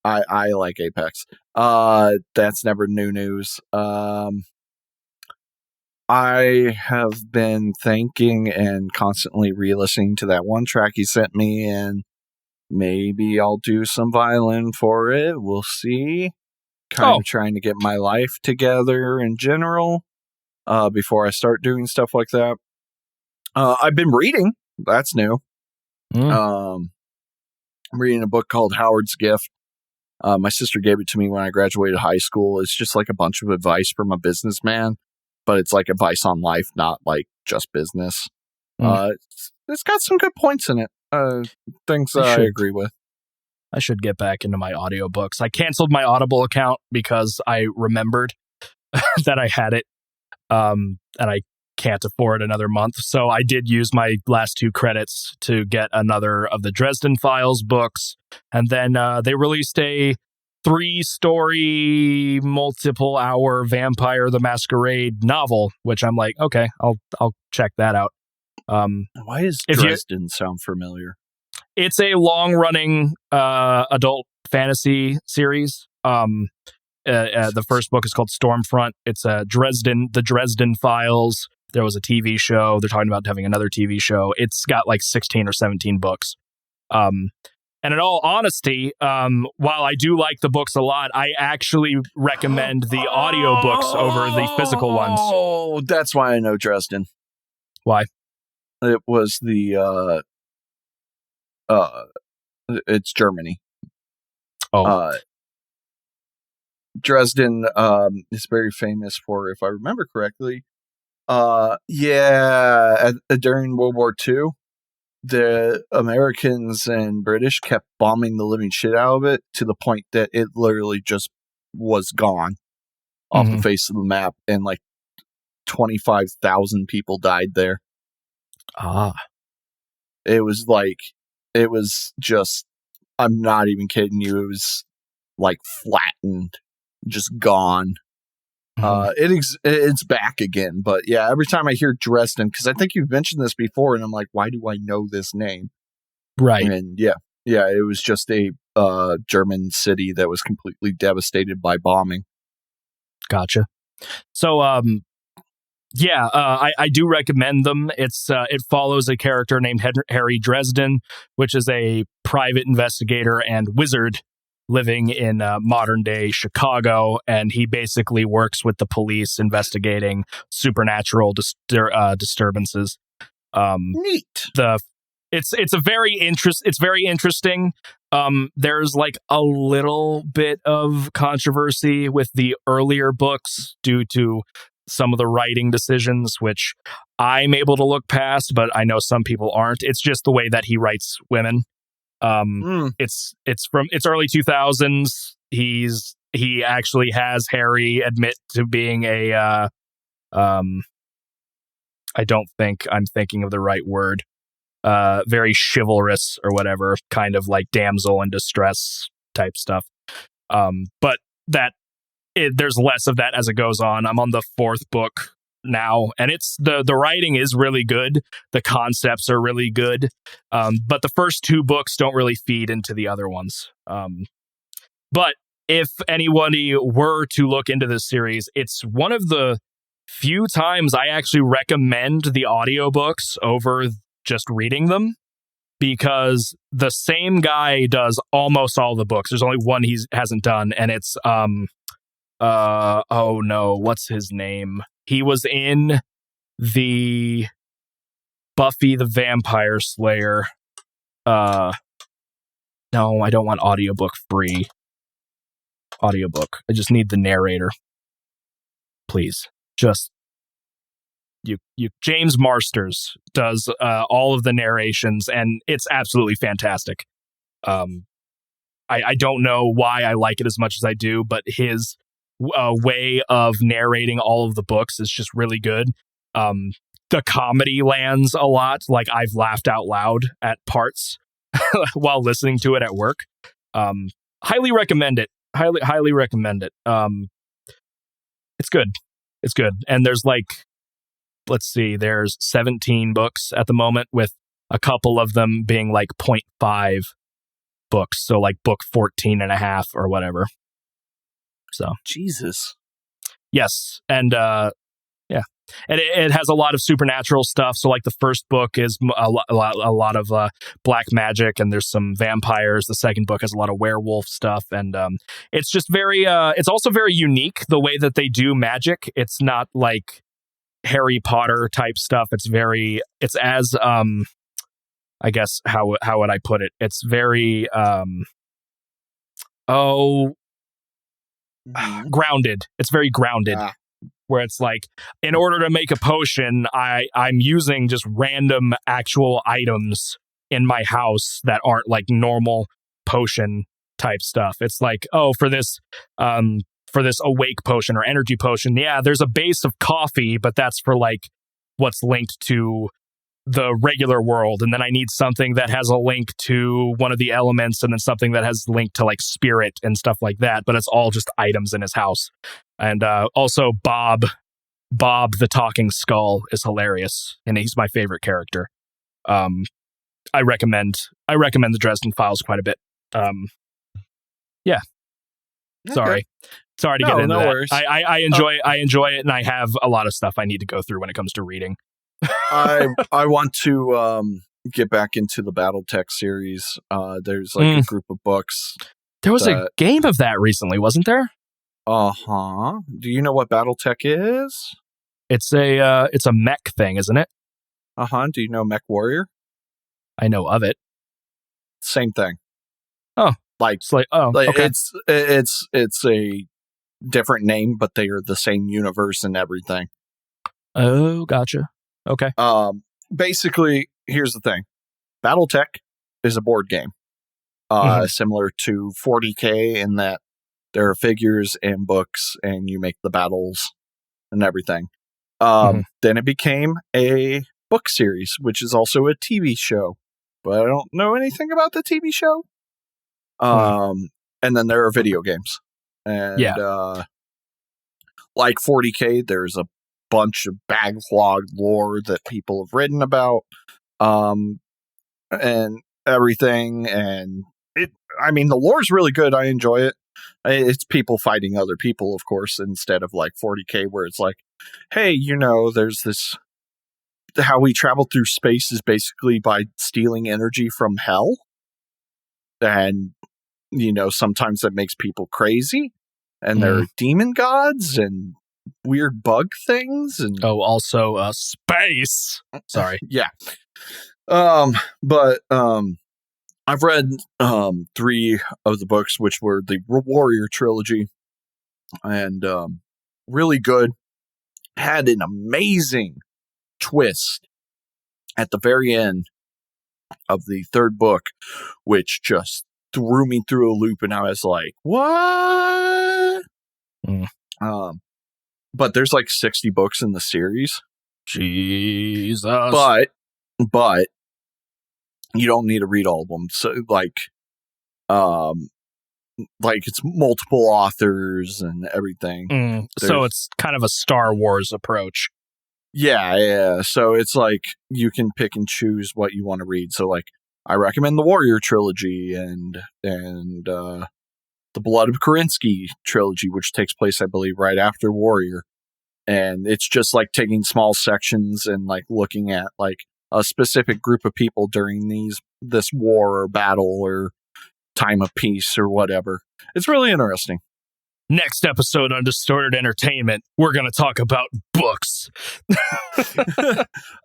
I like Apex. That's never new news. I have been thinking and constantly re-listening to that one track he sent me, and maybe I'll do some violin for it. We'll see. Kind of trying to get my life together in general before I start doing stuff like that. I've been reading. That's new. I'm reading a book called Howard's Gift. My sister gave it to me when I graduated high school. It's just like a bunch of advice from a businessman. But it's like advice on life, not like just business. It's got some good points in it. Things I agree with. I should get back into my audiobooks. I canceled my Audible account because I remembered that I had it, and I can't afford another month. So I did use my last 2 credits to get another of the Dresden Files books. And then they released a 3-story, multiple-hour Vampire the Masquerade novel, which I'm like, okay, I'll check that out. Why does Dresden sound familiar? It's a long-running adult fantasy series. The first book is called Stormfront. It's the Dresden Files. There was a TV show. They're talking about having another TV show. It's got like 16 or 17 books. And in all honesty, while I do like the books a lot, I actually recommend the audiobooks over the physical ones. Oh, that's why I know Dresden. Why? It was it's Germany. Oh. Dresden is very famous for, if I remember correctly, during World War II, the Americans and British kept bombing the living shit out of it to the point that it literally just was gone off the face of the map, and like 25,000 people died there. It was just, I'm not even kidding you, it was like flattened, just gone. It's back again, but yeah, every time I hear Dresden, because I think you've mentioned this before, and I'm like, why do I know this name? Right. And yeah, it was just a German city that was completely devastated by bombing. Gotcha. So, I do recommend them. It follows a character named Harry Dresden, which is a private investigator and wizard living in modern day Chicago, and he basically works with the police investigating supernatural disturbances. Neat. It's very interesting. There's like a little bit of controversy with the earlier books due to some of the writing decisions, which I'm able to look past, but I know some people aren't. It's just the way that he writes women. It's early 2000s. He actually has Harry admit to being a I don't think I'm thinking of the right word. Very chivalrous or whatever, kind of like damsel in distress type stuff. But there's less of that as it goes on. I'm on the 4th book now, and it's the writing is really good. The concepts are really good. But the first 2 books don't really feed into the other ones. But if anybody were to look into this series, it's one of the few times I actually recommend the audiobooks over just reading them, because the same guy does almost all the books. There's only one he hasn't done, and it's oh no, what's his name? He was in the Buffy the Vampire Slayer. No, I don't want free audiobook. I just need the narrator. Please. Just you James Marsters does all of the narrations, and it's absolutely fantastic. I don't know why I like it as much as I do, but his way of narrating all of the books is just really good. The comedy lands a lot. Like, I've laughed out loud at parts while listening to it at work. Highly recommend it. Highly recommend it. It's good. It's good. And there's there's 17 books at the moment, with a couple of them being like 0.5 books. So like book 14 and a half or whatever. So Jesus. Yes. And yeah. And it has a lot of supernatural stuff. So like the first book is a lot of black magic, and there's some vampires. The second book has a lot of werewolf stuff, and it's just very it's also very unique the way that they do magic. It's not like Harry Potter type stuff. It's as I guess how would I put it? It's very grounded. It's very grounded. Where it's like, in order to make a potion, I'm using just random actual items in my house that aren't like normal potion type stuff. It's like, for this awake potion or energy potion, yeah, there's a base of coffee, but that's for like what's linked to the regular world, and then I need something that has a link to one of the elements, and then something that has link to like spirit and stuff like that, but it's all just items in his house. And also Bob the talking skull is hilarious, and he's my favorite character. I recommend the Dresden Files quite a bit. Yeah. Sorry to get into that. Worries. I enjoy it, and I have a lot of stuff I need to go through when it comes to reading. I want to get back into the BattleTech series. There's like a group of books. There was a game of that recently, wasn't there? Do you know what BattleTech is? It's a mech thing, isn't it? Do you know Mech Warrior? I know of it. Same thing. Oh, okay. It's a different name, but they are the same universe and everything. Oh, gotcha. Okay. Basically, here's the thing. BattleTech is a board game. Similar to 40K in that there are figures and books and you make the battles and everything. Then it became a book series, which is also a TV show, but I don't know anything about the TV show. And then there are video games. And like 40K, there's a bunch of backlogged lore that people have written about and everything. And the lore is really good. I enjoy it. It's people fighting other people, of course, instead of like 40K where it's like, hey, there's this, how we travel through space is basically by stealing energy from hell. And, sometimes that makes people crazy. And there are demon gods and weird bug things. And also space. Sorry. Yeah. But I've read 3 of the books, which were the Warrior trilogy, and really good. Had an amazing twist at the very end of the 3rd book, which just threw me through a loop, and I was like, what? But there's like 60 books in the series. Jesus. But you don't need to read all of them. So like it's multiple authors and everything. So it's kind of a Star Wars approach. Yeah. So it's like you can pick and choose what you want to read. So like I recommend the Warrior trilogy and the Blood of Kerensky trilogy, which takes place, I believe, right after Warrior. And it's just like taking small sections and like looking at like a specific group of people during this war or battle or time of peace or whatever. It's really interesting. Next episode on Distorted Entertainment, we're going to talk about books.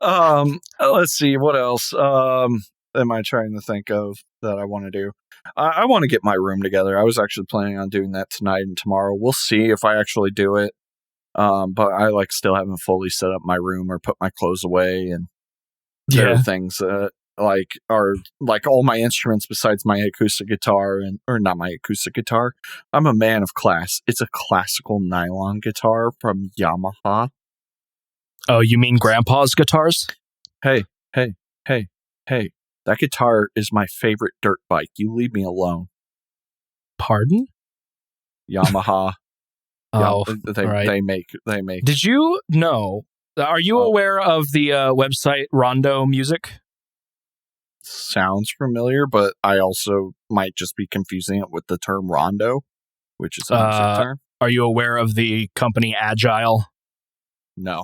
Let's see, what else am I trying to think of that I want to do? I want to get my room together. I was actually planning on doing that tonight and tomorrow. We'll see if I actually do it. But I still haven't fully set up my room or put my clothes away, and there are things that are all my instruments besides my acoustic guitar or not my acoustic guitar. I'm a man of class. It's a classical nylon guitar from Yamaha. Oh, you mean Grandpa's guitars? Hey. That guitar is my favorite dirt bike. You leave me alone. Pardon? Yamaha. They make. Did you know? Are you aware of the website Rondo Music? Sounds familiar, but I also might just be confusing it with the term rondo, which is a music term. Are you aware of the company Agile? No.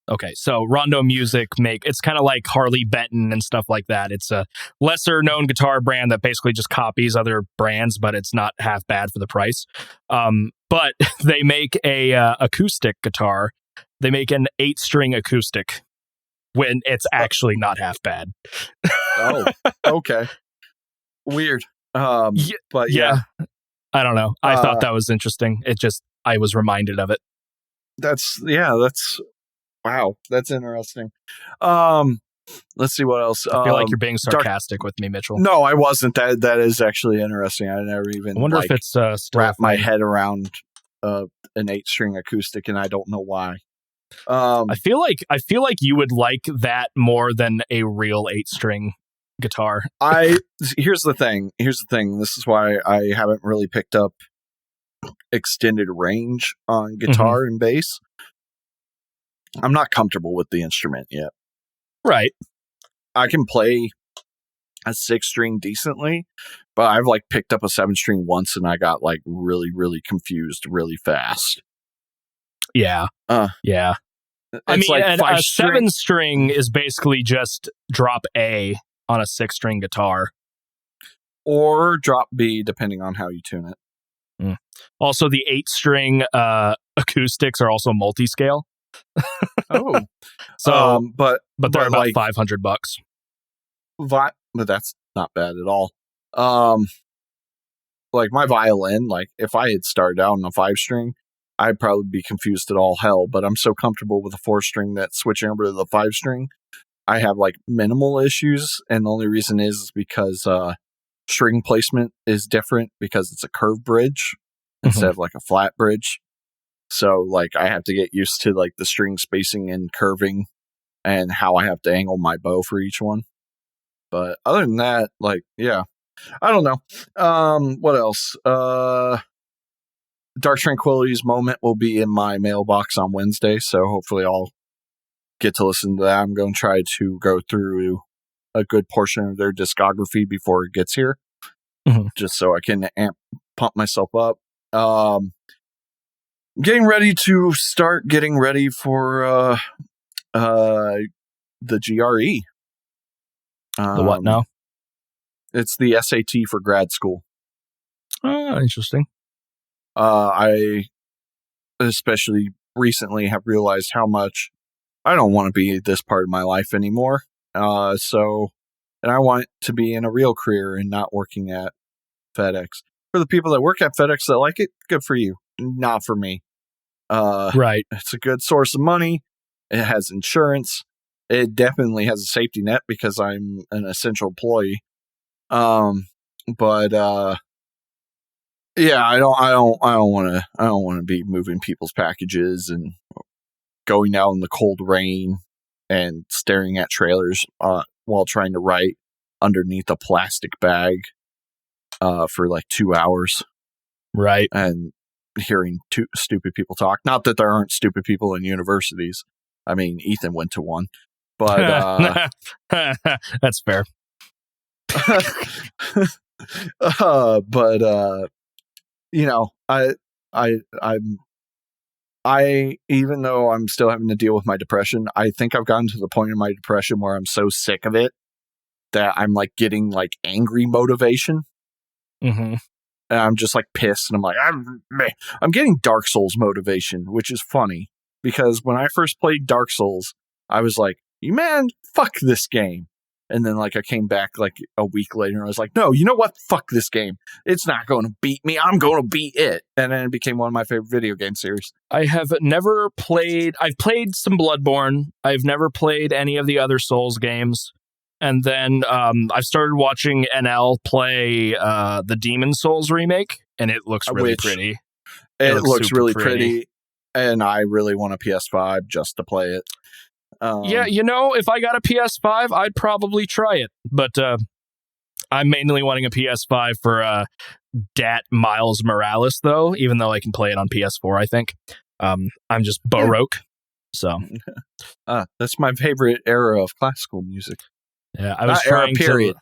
Okay, so Rondo Music it's kind of like Harley Benton and stuff like that. It's a lesser known guitar brand that basically just copies other brands, but it's not half bad for the price. But they make a acoustic guitar. They make an 8-string acoustic when it's actually not half bad. Oh, okay. Weird. But yeah. I don't know. I thought that was interesting. I was reminded of it. Wow, that's interesting. Let's see what else. I feel like you're being sarcastic with me, Mitchell. No, I wasn't. That is actually interesting. I never even if it's wrap my head around an 8-string acoustic, and I don't know why. I feel like you would like that more than a real 8-string guitar. Here's the thing. This is why I haven't really picked up extended range on guitar and bass. I'm not comfortable with the instrument yet. Right. I can play a 6-string decently, but I've like picked up a 7-string once and I got like really, really confused really fast. Yeah. Yeah. I mean, like a 7-string is basically just drop A on a 6-string guitar. Or drop B, depending on how you tune it. Mm. Also, the 8-string acoustics are also multi-scale. Oh. So, but they're about like, $500. But that's not bad at all. Like my violin, like if I had started out on a 5-string, I'd probably be confused at all hell, but I'm so comfortable with a 4-string that switching over to the 5-string, I have like minimal issues. And the only reason is because string placement is different because it's a curved bridge instead of like a flat bridge. So like I have to get used to like the string spacing and curving and how I have to angle my bow for each one. But other than that, like, yeah, I don't know. What else? Dark Tranquility's Moment will be in my mailbox on Wednesday, so hopefully I'll get to listen to that. I'm going to try to go through a good portion of their discography before it gets here, just so I can pump myself up. Getting ready to start getting ready for the GRE. The what now? It's the SAT for grad school. Oh, interesting. I especially recently have realized how much I don't want to be this part of my life anymore. And I want to be in a real career and not working at FedEx. For the people that work at FedEx that like it, good for you. Not for me. Right. It's a good source of money. It has insurance. It definitely has a safety net because I'm an essential employee. But yeah, I don't want to be moving people's packages and going out in the cold rain and staring at trailers while trying to write underneath a plastic bag for like 2 hours. Right. And hearing two stupid people talk. Not that there aren't stupid people in universities. I mean, Ethan went to one. But that's fair. You know, I even though I'm still having to deal with my depression, I think I've gotten to the point in my depression where I'm so sick of it that I'm like getting like angry motivation. And I'm just like pissed, and I'm like, I'm getting Dark Souls motivation, which is funny because when I first played Dark Souls, I was like, man, fuck this game. And then like I came back like a week later and I was like, no, you know what? Fuck this game. It's not going to beat me. I'm going to beat it. And then it became one of my favorite video game series. I have never played. I've played some Bloodborne. I've never played any of the other Souls games. And then I started watching NL play the Demon Souls remake, and it looks really pretty. It looks really pretty. And I really want a PS5 just to play it. Yeah, you know, if I got a PS5, I'd probably try it. But I'm mainly wanting a PS5 for Dat Miles Morales, though, even though I can play it on PS4, I think. I'm just Baroque. So that's my favorite era of classical music. Yeah, I was trying period.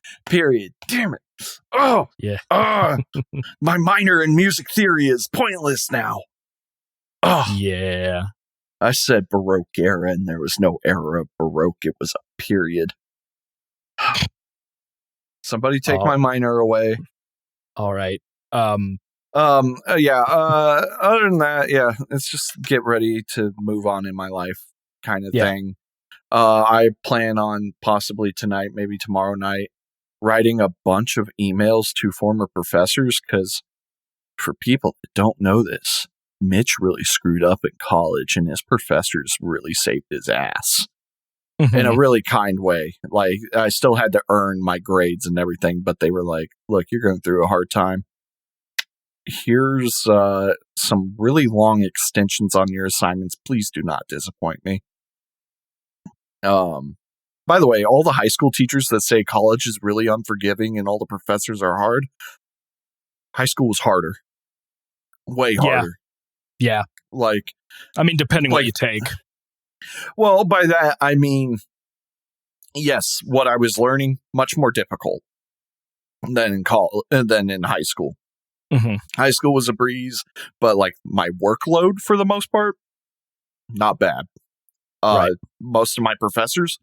Damn it. Oh, yeah. My minor in music theory is pointless now. Oh, yeah. I said Baroque era, and there was no era of Baroque. It was a period. Somebody take my minor away. All right. Yeah. Other than that, yeah, it's just get ready to move on in my life kind of thing. I plan on possibly tonight, maybe tomorrow night, writing a bunch of emails to former professors, because for people that don't know this, Mitch really screwed up in college and his professors really saved his ass in a really kind way. Like, I still had to earn my grades and everything, but they were like, look, you're going through a hard time. Here's some really long extensions on your assignments. Please do not disappoint me. By the way, all the high school teachers that say college is really unforgiving and all the professors are hard, high school was harder. Way harder. Yeah. Like, I mean, depending what you take. Well, by that, I mean, yes, what I was learning, much more difficult. than in high school. Mm-hmm. High school was a breeze, but like my workload for the most part, not bad. Right. Most of my professors,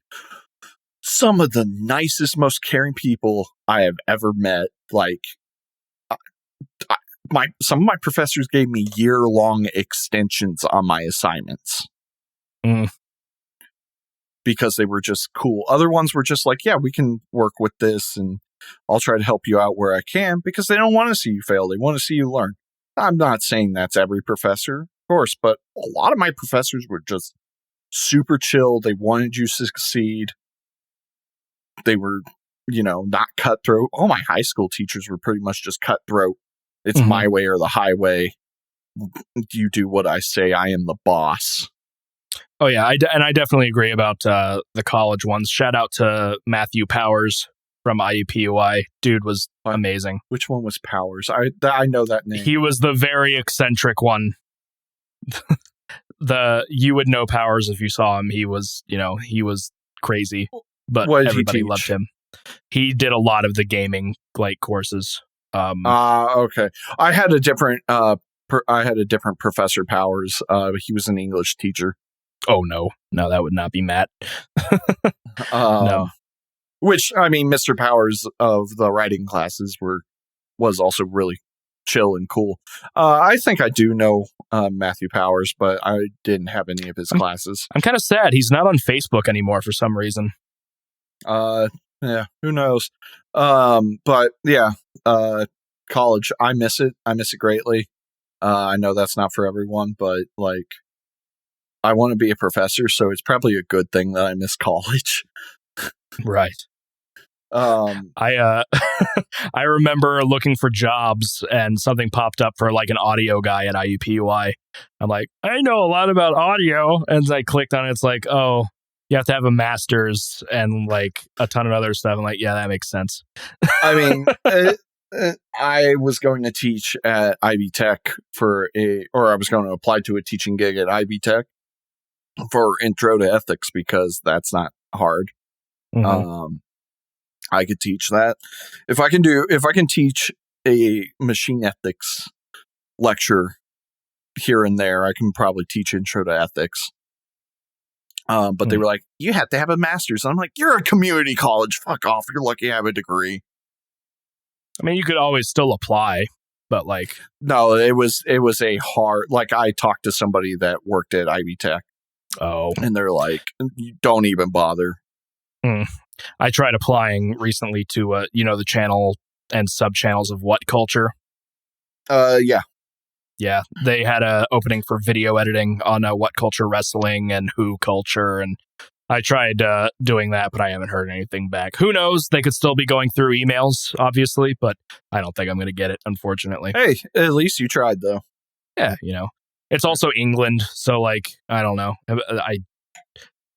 some of the nicest, most caring people I have ever met. Like, some of my professors gave me year-long extensions on my assignments. Because they were just cool. Other ones were just like, yeah, we can work with this and I'll try to help you out where I can, because they don't want to see you fail. They want to see you learn. I'm not saying that's every professor, of course, but a lot of my professors were just super chill. They wanted you to succeed. They were, not cutthroat. All my high school teachers were pretty much just cutthroat. It's my way or the highway. You do what I say. I am the boss. Oh, yeah. And I definitely agree about the college ones. Shout out to Matthew Powers from IUPUI. Dude was amazing. Which one was Powers? I know that name. He was the very eccentric one. You would know Powers if you saw him. He was, he was crazy, but everybody loved him. He did a lot of the gaming courses. Okay. I had a different Professor Powers. He was an English teacher. Oh, no, that would not be Matt. No. Which, I mean, Mr. Powers of the writing classes was also really chill and cool. I think I do know Matthew Powers, but I didn't have any of his classes. I'm kind of sad he's not on Facebook anymore for some reason. Yeah, who knows? But yeah, college, I miss it. I miss it greatly. I know that's not for everyone, but I want to be a professor, so it's probably a good thing that I miss college. Right. I remember looking for jobs and something popped up for an audio guy at IUPUI. I'm like, I know a lot about audio, and I clicked on it. It's like, oh, you have to have a master's and a ton of other stuff. I'm like, yeah, that makes sense. I mean, I was going to teach at IB Tech or I was going to apply to a teaching gig at IB Tech for intro to ethics, because that's not hard. Mm-hmm. I could teach that. If I can teach a machine ethics lecture here and there, I can probably teach intro to ethics. But they were like, you have to have a master's. And I'm like, you're a community college. Fuck off. You're lucky I have a degree. I mean, you could always still apply, but no, it was a hard, I talked to somebody that worked at Ivy Tech. Oh. And they're like, don't even bother. I tried applying recently to, the channel and sub-channels of What Culture. Yeah. Yeah, they had a opening for video editing on What Culture Wrestling and Who Culture, and I tried doing that, but I haven't heard anything back. Who knows? They could still be going through emails, obviously, but I don't think I'm going to get it, unfortunately. Hey, at least you tried, though. Yeah, it's also England, so I don't know.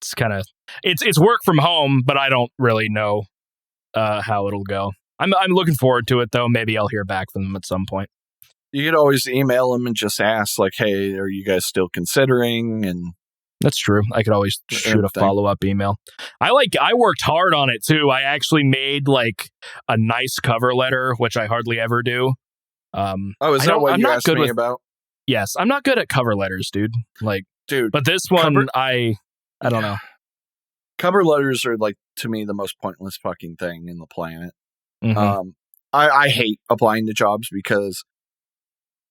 It's kind of it's work from home, but I don't really know how it'll go. I'm looking forward to it, though. Maybe I'll hear back from them at some point. You could always email them and just ask, hey, are you guys still considering? And that's true. I could always shoot a follow-up email. I worked hard on it, too. I actually made, a nice cover letter, which I hardly ever do. Is that what you asked me about? Yes. I'm not good at cover letters, dude. Dude. But this one, I don't know. Cover letters are, to me, the most pointless fucking thing in the planet. Mm-hmm. I hate applying to jobs because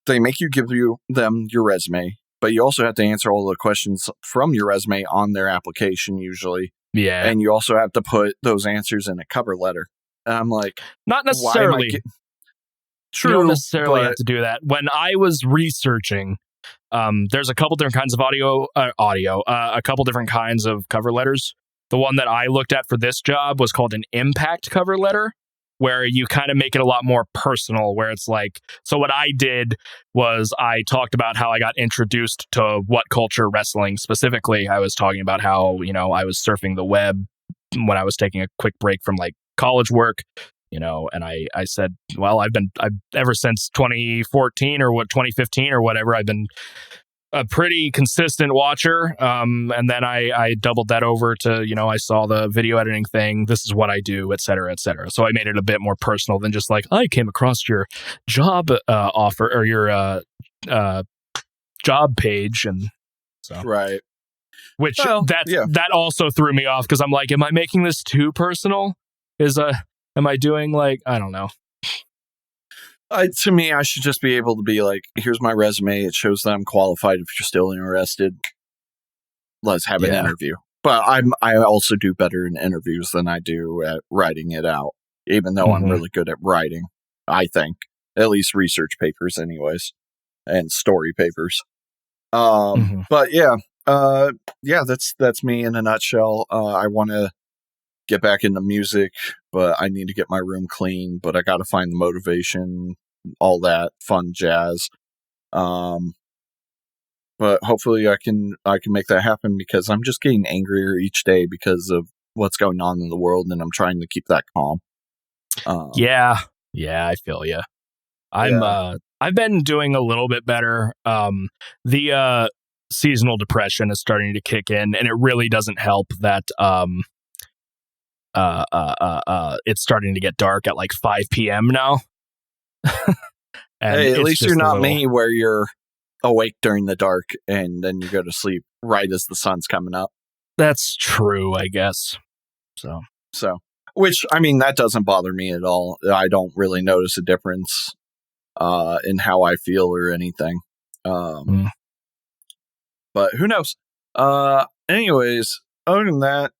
they make you give them your resume, but you also have to answer all the questions from your resume on their application usually. Yeah. And you also have to put those answers in a cover letter. And I'm like, not necessarily. True. You don't necessarily have to do that. When I was researching, there's a couple different kinds of a couple different kinds of cover letters. The one that I looked at for this job was called an impact cover letter, where you kind of make it a lot more personal, where it's so what I did was I talked about how I got introduced to What Culture Wrestling specifically. I was talking about how, I was surfing the web when I was taking a quick break from college work, and I said, well, I've ever since 2014 or 2015 or whatever, I've been a pretty consistent watcher. And then I doubled that over to, I saw the video editing thing. This is what I do, et cetera, et cetera. So I made it a bit more personal than just like, I came across your job offer or your job page. And so, right. Which that also threw me off because I'm like, am I making this too personal? Am I doing like, I don't know. To me, I should just be able to be like, here's my resume. It shows that I'm qualified. If you're still interested, let's have an interview. But I also do better in interviews than I do at writing it out, even though I'm really good at writing, I think. At least research papers anyways, and story papers. But that's me in a nutshell. I want to get back into music, but I need to get my room clean, but I got to find the motivation, all that fun jazz. But hopefully I can make that happen because I'm just getting angrier each day because of what's going on in the world, and I'm trying to keep that calm. Yeah, I feel you. I've been doing a little bit better. The seasonal depression is starting to kick in, and it really doesn't help that it's starting to get dark at like 5 p.m. now. Hey, at least you're not me where you're awake during the dark and then you go to sleep right as the sun's coming up. That's true, I guess. So, which, I mean, that doesn't bother me at all. I don't really notice a difference in how I feel or anything. But who knows? Anyways, other than that,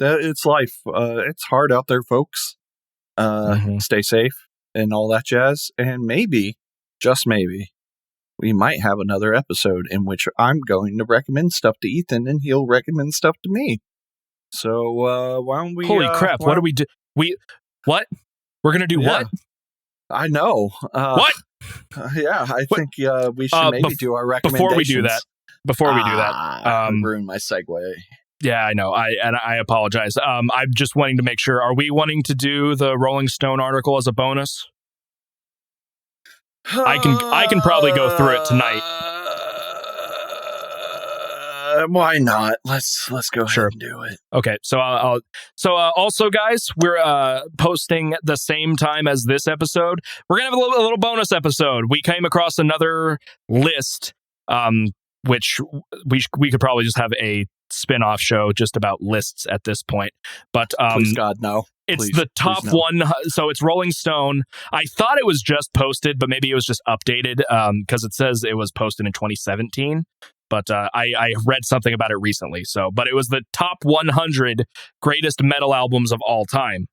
it's life. It's hard out there, folks. Stay safe and all that jazz. And maybe, just maybe, we might have another episode in which I'm going to recommend stuff to Ethan and he'll recommend stuff to me. So why don't we... Holy crap, what do we do? What? We're going to do what? I know. What? I think we should maybe do our recommendations. Before we do that, I ruined my segue. Yeah, I know. I apologize. I'm just wanting to make sure. Are we wanting to do the Rolling Stone article as a bonus? I can probably go through it tonight. Why not? Let's go ahead and do it. Okay, so also, guys, we're posting at the same time as this episode. We're gonna have a little bonus episode. We came across another list, which we could probably just have a spin-off show just about lists at this point. But please God, no. It's the top one. So it's Rolling Stone. I thought it was just posted, but maybe it was just updated because it says it was posted in 2017. But I read something about it recently. But it was the top 100 greatest metal albums of all time.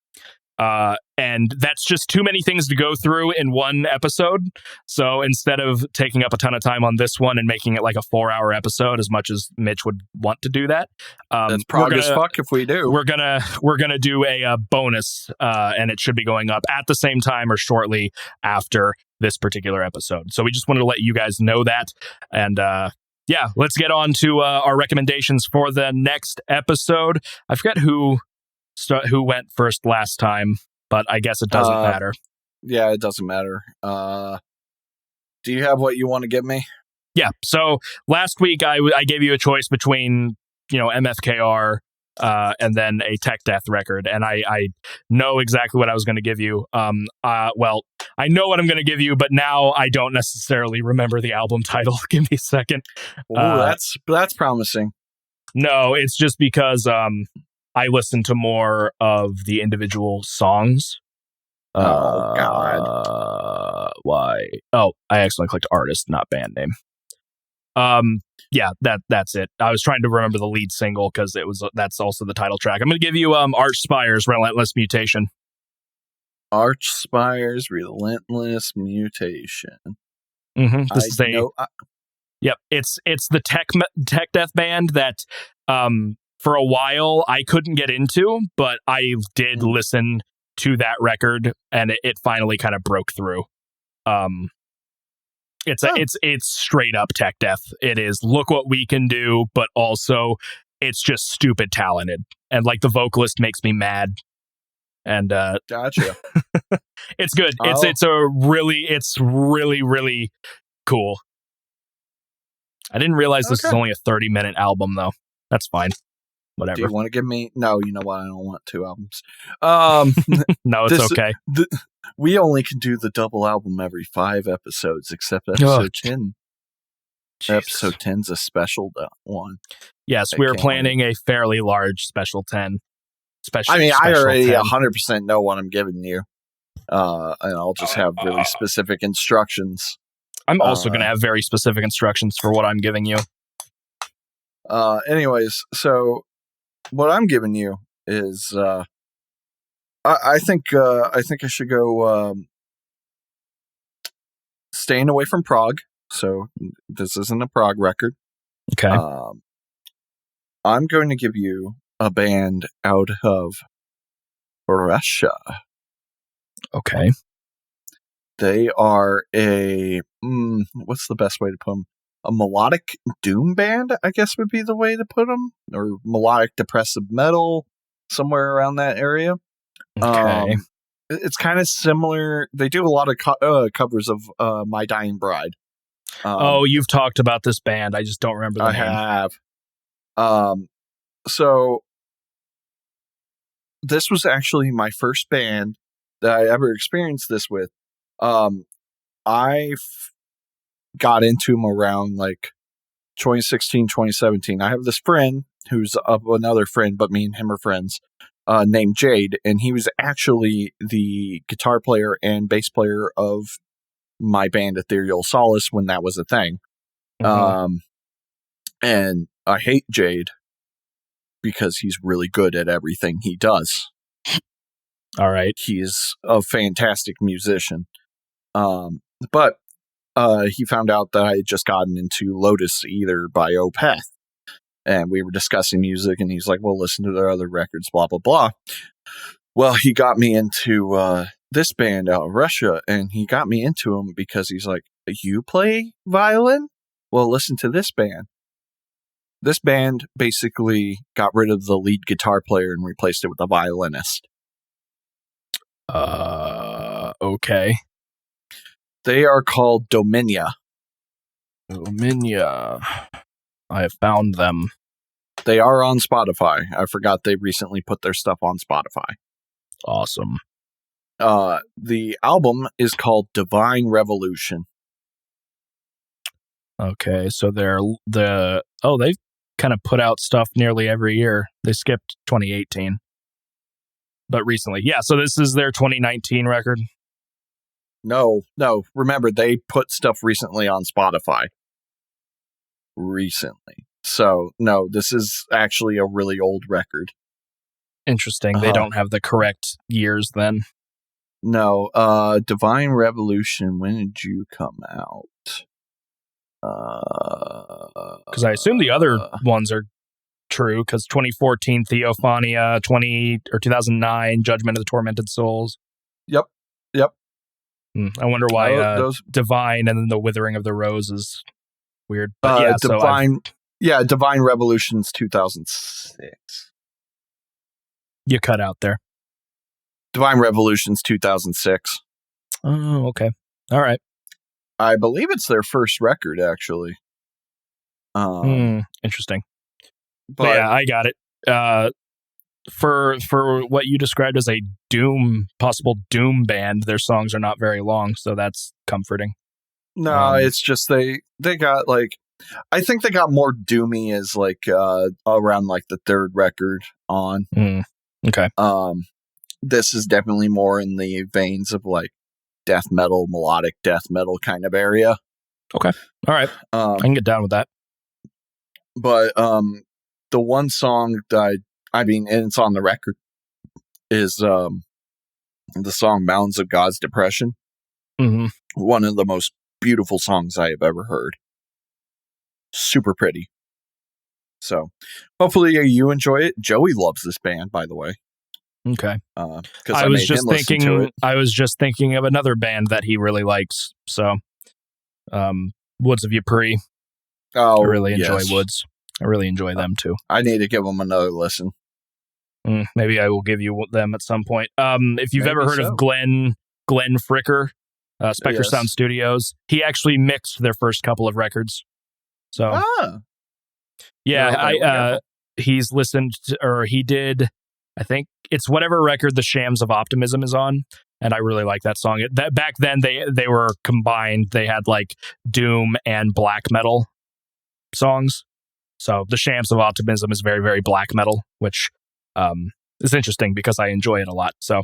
And that's just too many things to go through in one episode. So instead of taking up a ton of time on this one and making it like a 4-hour episode, as much as Mitch would want to do that, that's probably as fuck if we do. We're gonna do a bonus, and it should be going up at the same time or shortly after this particular episode. So we just wanted to let you guys know that, and let's get on to our recommendations for the next episode. I forget who went first last time, but I guess it doesn't matter. Yeah, it doesn't matter. Do you have what you want to give me? Yeah. So last week I gave you a choice between, MFKR and then a Tech Death record, and I know exactly what I was going to give you. Well, I know what I'm going to give you, but now I don't necessarily remember the album title. Give me a second. Oh, that's promising. No, it's just because I listen to more of the individual songs. Oh, God. Why? Oh, I accidentally clicked artist, not band name. That's it. I was trying to remember the lead single because that's also the title track. I'm going to give you Archspire's Relentless Mutation. Archspire's Relentless Mutation. It's the tech death band that for a while I couldn't get into, but I did listen to that record and it finally kind of broke through. It's straight up tech death. It is look what we can do, but also it's just stupid talented, and like the vocalist makes me mad. And gotcha. It's good. It's really really cool. I didn't realize this is only a 30-minute album, though. That's fine. Whatever. Do you want to give me? No, you know what? I don't want 2 albums. No, it's okay. We only can do the double album every 5 episodes, except episode 10. Jesus. Episode 10's a special one. Yes, we're planning a fairly large special 10. I already 100% know what I'm giving you. And I'll just have really specific instructions. I'm also going to have very specific instructions for what I'm giving you. Anyways, so what I'm giving you is, I think I should go Staying Away from Prague. So this isn't a prog record. Okay. I'm going to give you a band out of Russia. Okay. They are what's the best way to put them? A melodic doom band, I guess would be the way to put them, or melodic depressive metal, somewhere around that area. Okay. It's kind of similar. They do a lot of covers of My Dying Bride. You've talked about this band. I just don't remember the name. I have. So this was actually my first band that I ever experienced this with. I got into them around like 2016, 2017. I have this friend who's another friend, but me and him are friends, named Jade, and he was actually the guitar player and bass player of my band Ethereal Solace when that was a thing. Mm-hmm. And I hate Jade because he's really good at everything he does. All right. He's a fantastic musician. But he found out that I had just gotten into Lotus Either by Opeth. And we were discussing music, and he's like, well, listen to their other records, blah, blah, blah. Well, he got me into this band out of Russia, and he got me into him because he's like, you play violin? Well, listen to this band. This band basically got rid of the lead guitar player and replaced it with a violinist. Okay. They are called Dominia. Dominia. I have found them. They are on Spotify. I forgot they recently put their stuff on Spotify. Awesome. The album is called Divine Revolution. Okay, so they've kind of put out stuff nearly every year. They skipped 2018. But recently. Yeah, so this is their 2019 record. No. Remember, they put stuff recently on Spotify. Recently. So, no, this is actually a really old record. Interesting. They don't have the correct years then. No. Divine Revolution, when did you come out? Because I assume the other ones are true, because 2014 Theophania, 2009 Judgment of the Tormented Souls. Yep. I wonder why those Divine and then the Withering of the Rose is weird. But Divine Revolution's 2006. You cut out there. Divine Revolution's 2006. Oh, okay. All right. I believe it's their first record, actually. Interesting. But yeah, I got it. For what you described as a possible doom band, their songs are not very long, so that's comforting. No, it's just they got like, I think they got more doomy as like around like the third record on. Okay. This is definitely more in the veins of like death metal, melodic death metal kind of area. Okay. All right. I can get down with that. But the one song that and it's on the record, is the song Mountains of God's Depression. Mm-hmm. One of the most beautiful songs I have ever heard. Super pretty. So hopefully you enjoy it. Joey loves this band, by the way. Okay. I was just thinking of another band that he really likes. So, Woods of Ypres. Oh, I really enjoy Woods. I really enjoy them too. I need to give them another listen. Maybe I will give you them at some point. If you've ever heard of Glenn Fricker, Spectre Sound Studios, he actually mixed their first couple of records. So, yeah, he's listened to, or he did, I think it's whatever record the Shams of Optimism is on. And I really like that song. That back then they were combined. They had like doom and black metal songs. So the Shams of Optimism is very, very black metal, which is interesting because I enjoy it a lot. So,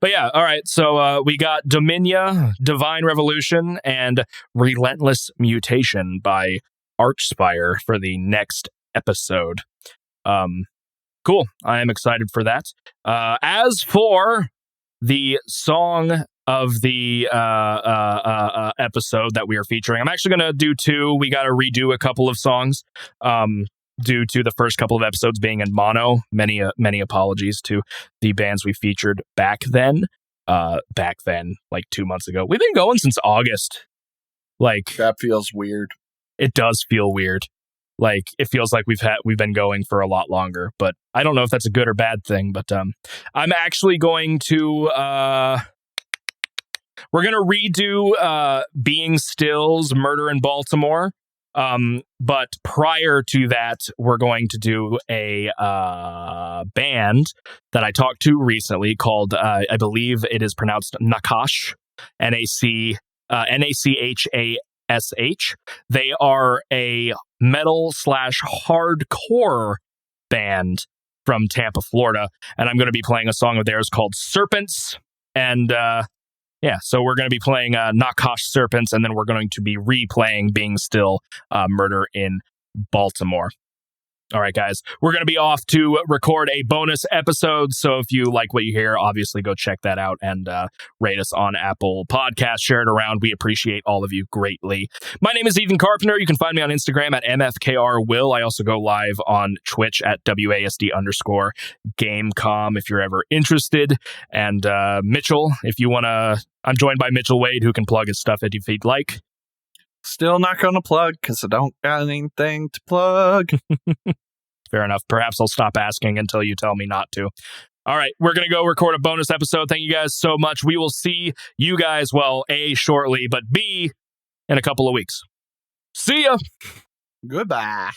but yeah, all right. So we got Dominia, Divine Revolution, and Relentless Mutation by Archspire for the next episode. Cool. I am excited for that. As for the song of the episode that we are featuring, I'm actually going to do two. We got to redo a couple of songs due to the first couple of episodes being in mono. Many apologies to the bands we featured back then, like 2 months ago. We've been going since August. Like, that feels weird. It does feel weird. Like, it feels like we've been going for a lot longer, but I don't know if that's a good or bad thing. But I'm actually going to we're gonna redo Being Still's Murder in Baltimore. But prior to that, we're going to do a band that I talked to recently called I believe it is pronounced Nakash, NACHASH. They are a metal/hardcore band from Tampa, Florida, and I'm going to be playing a song of theirs called Serpents. And yeah, so we're going to be playing Nakash Serpents, and then we're going to be replaying Being Still, Murder in Baltimore. All right, guys, we're going to be off to record a bonus episode. So if you like what you hear, obviously go check that out and rate us on Apple Podcasts. Share it around. We appreciate all of you greatly. My name is Ethan Carpenter. You can find me on Instagram at MFKRWill. I also go live on Twitch at WASD_Gamecom if you're ever interested. And Mitchell, if you want to, I'm joined by Mitchell Wade, who can plug his stuff if he'd like. Still not going to plug because I don't got anything to plug. Fair enough. Perhaps I'll stop asking until you tell me not to. All right, we're going to go record a bonus episode. Thank you guys so much. We will see you guys, well, A, shortly, but B, in a couple of weeks. See ya. Goodbye.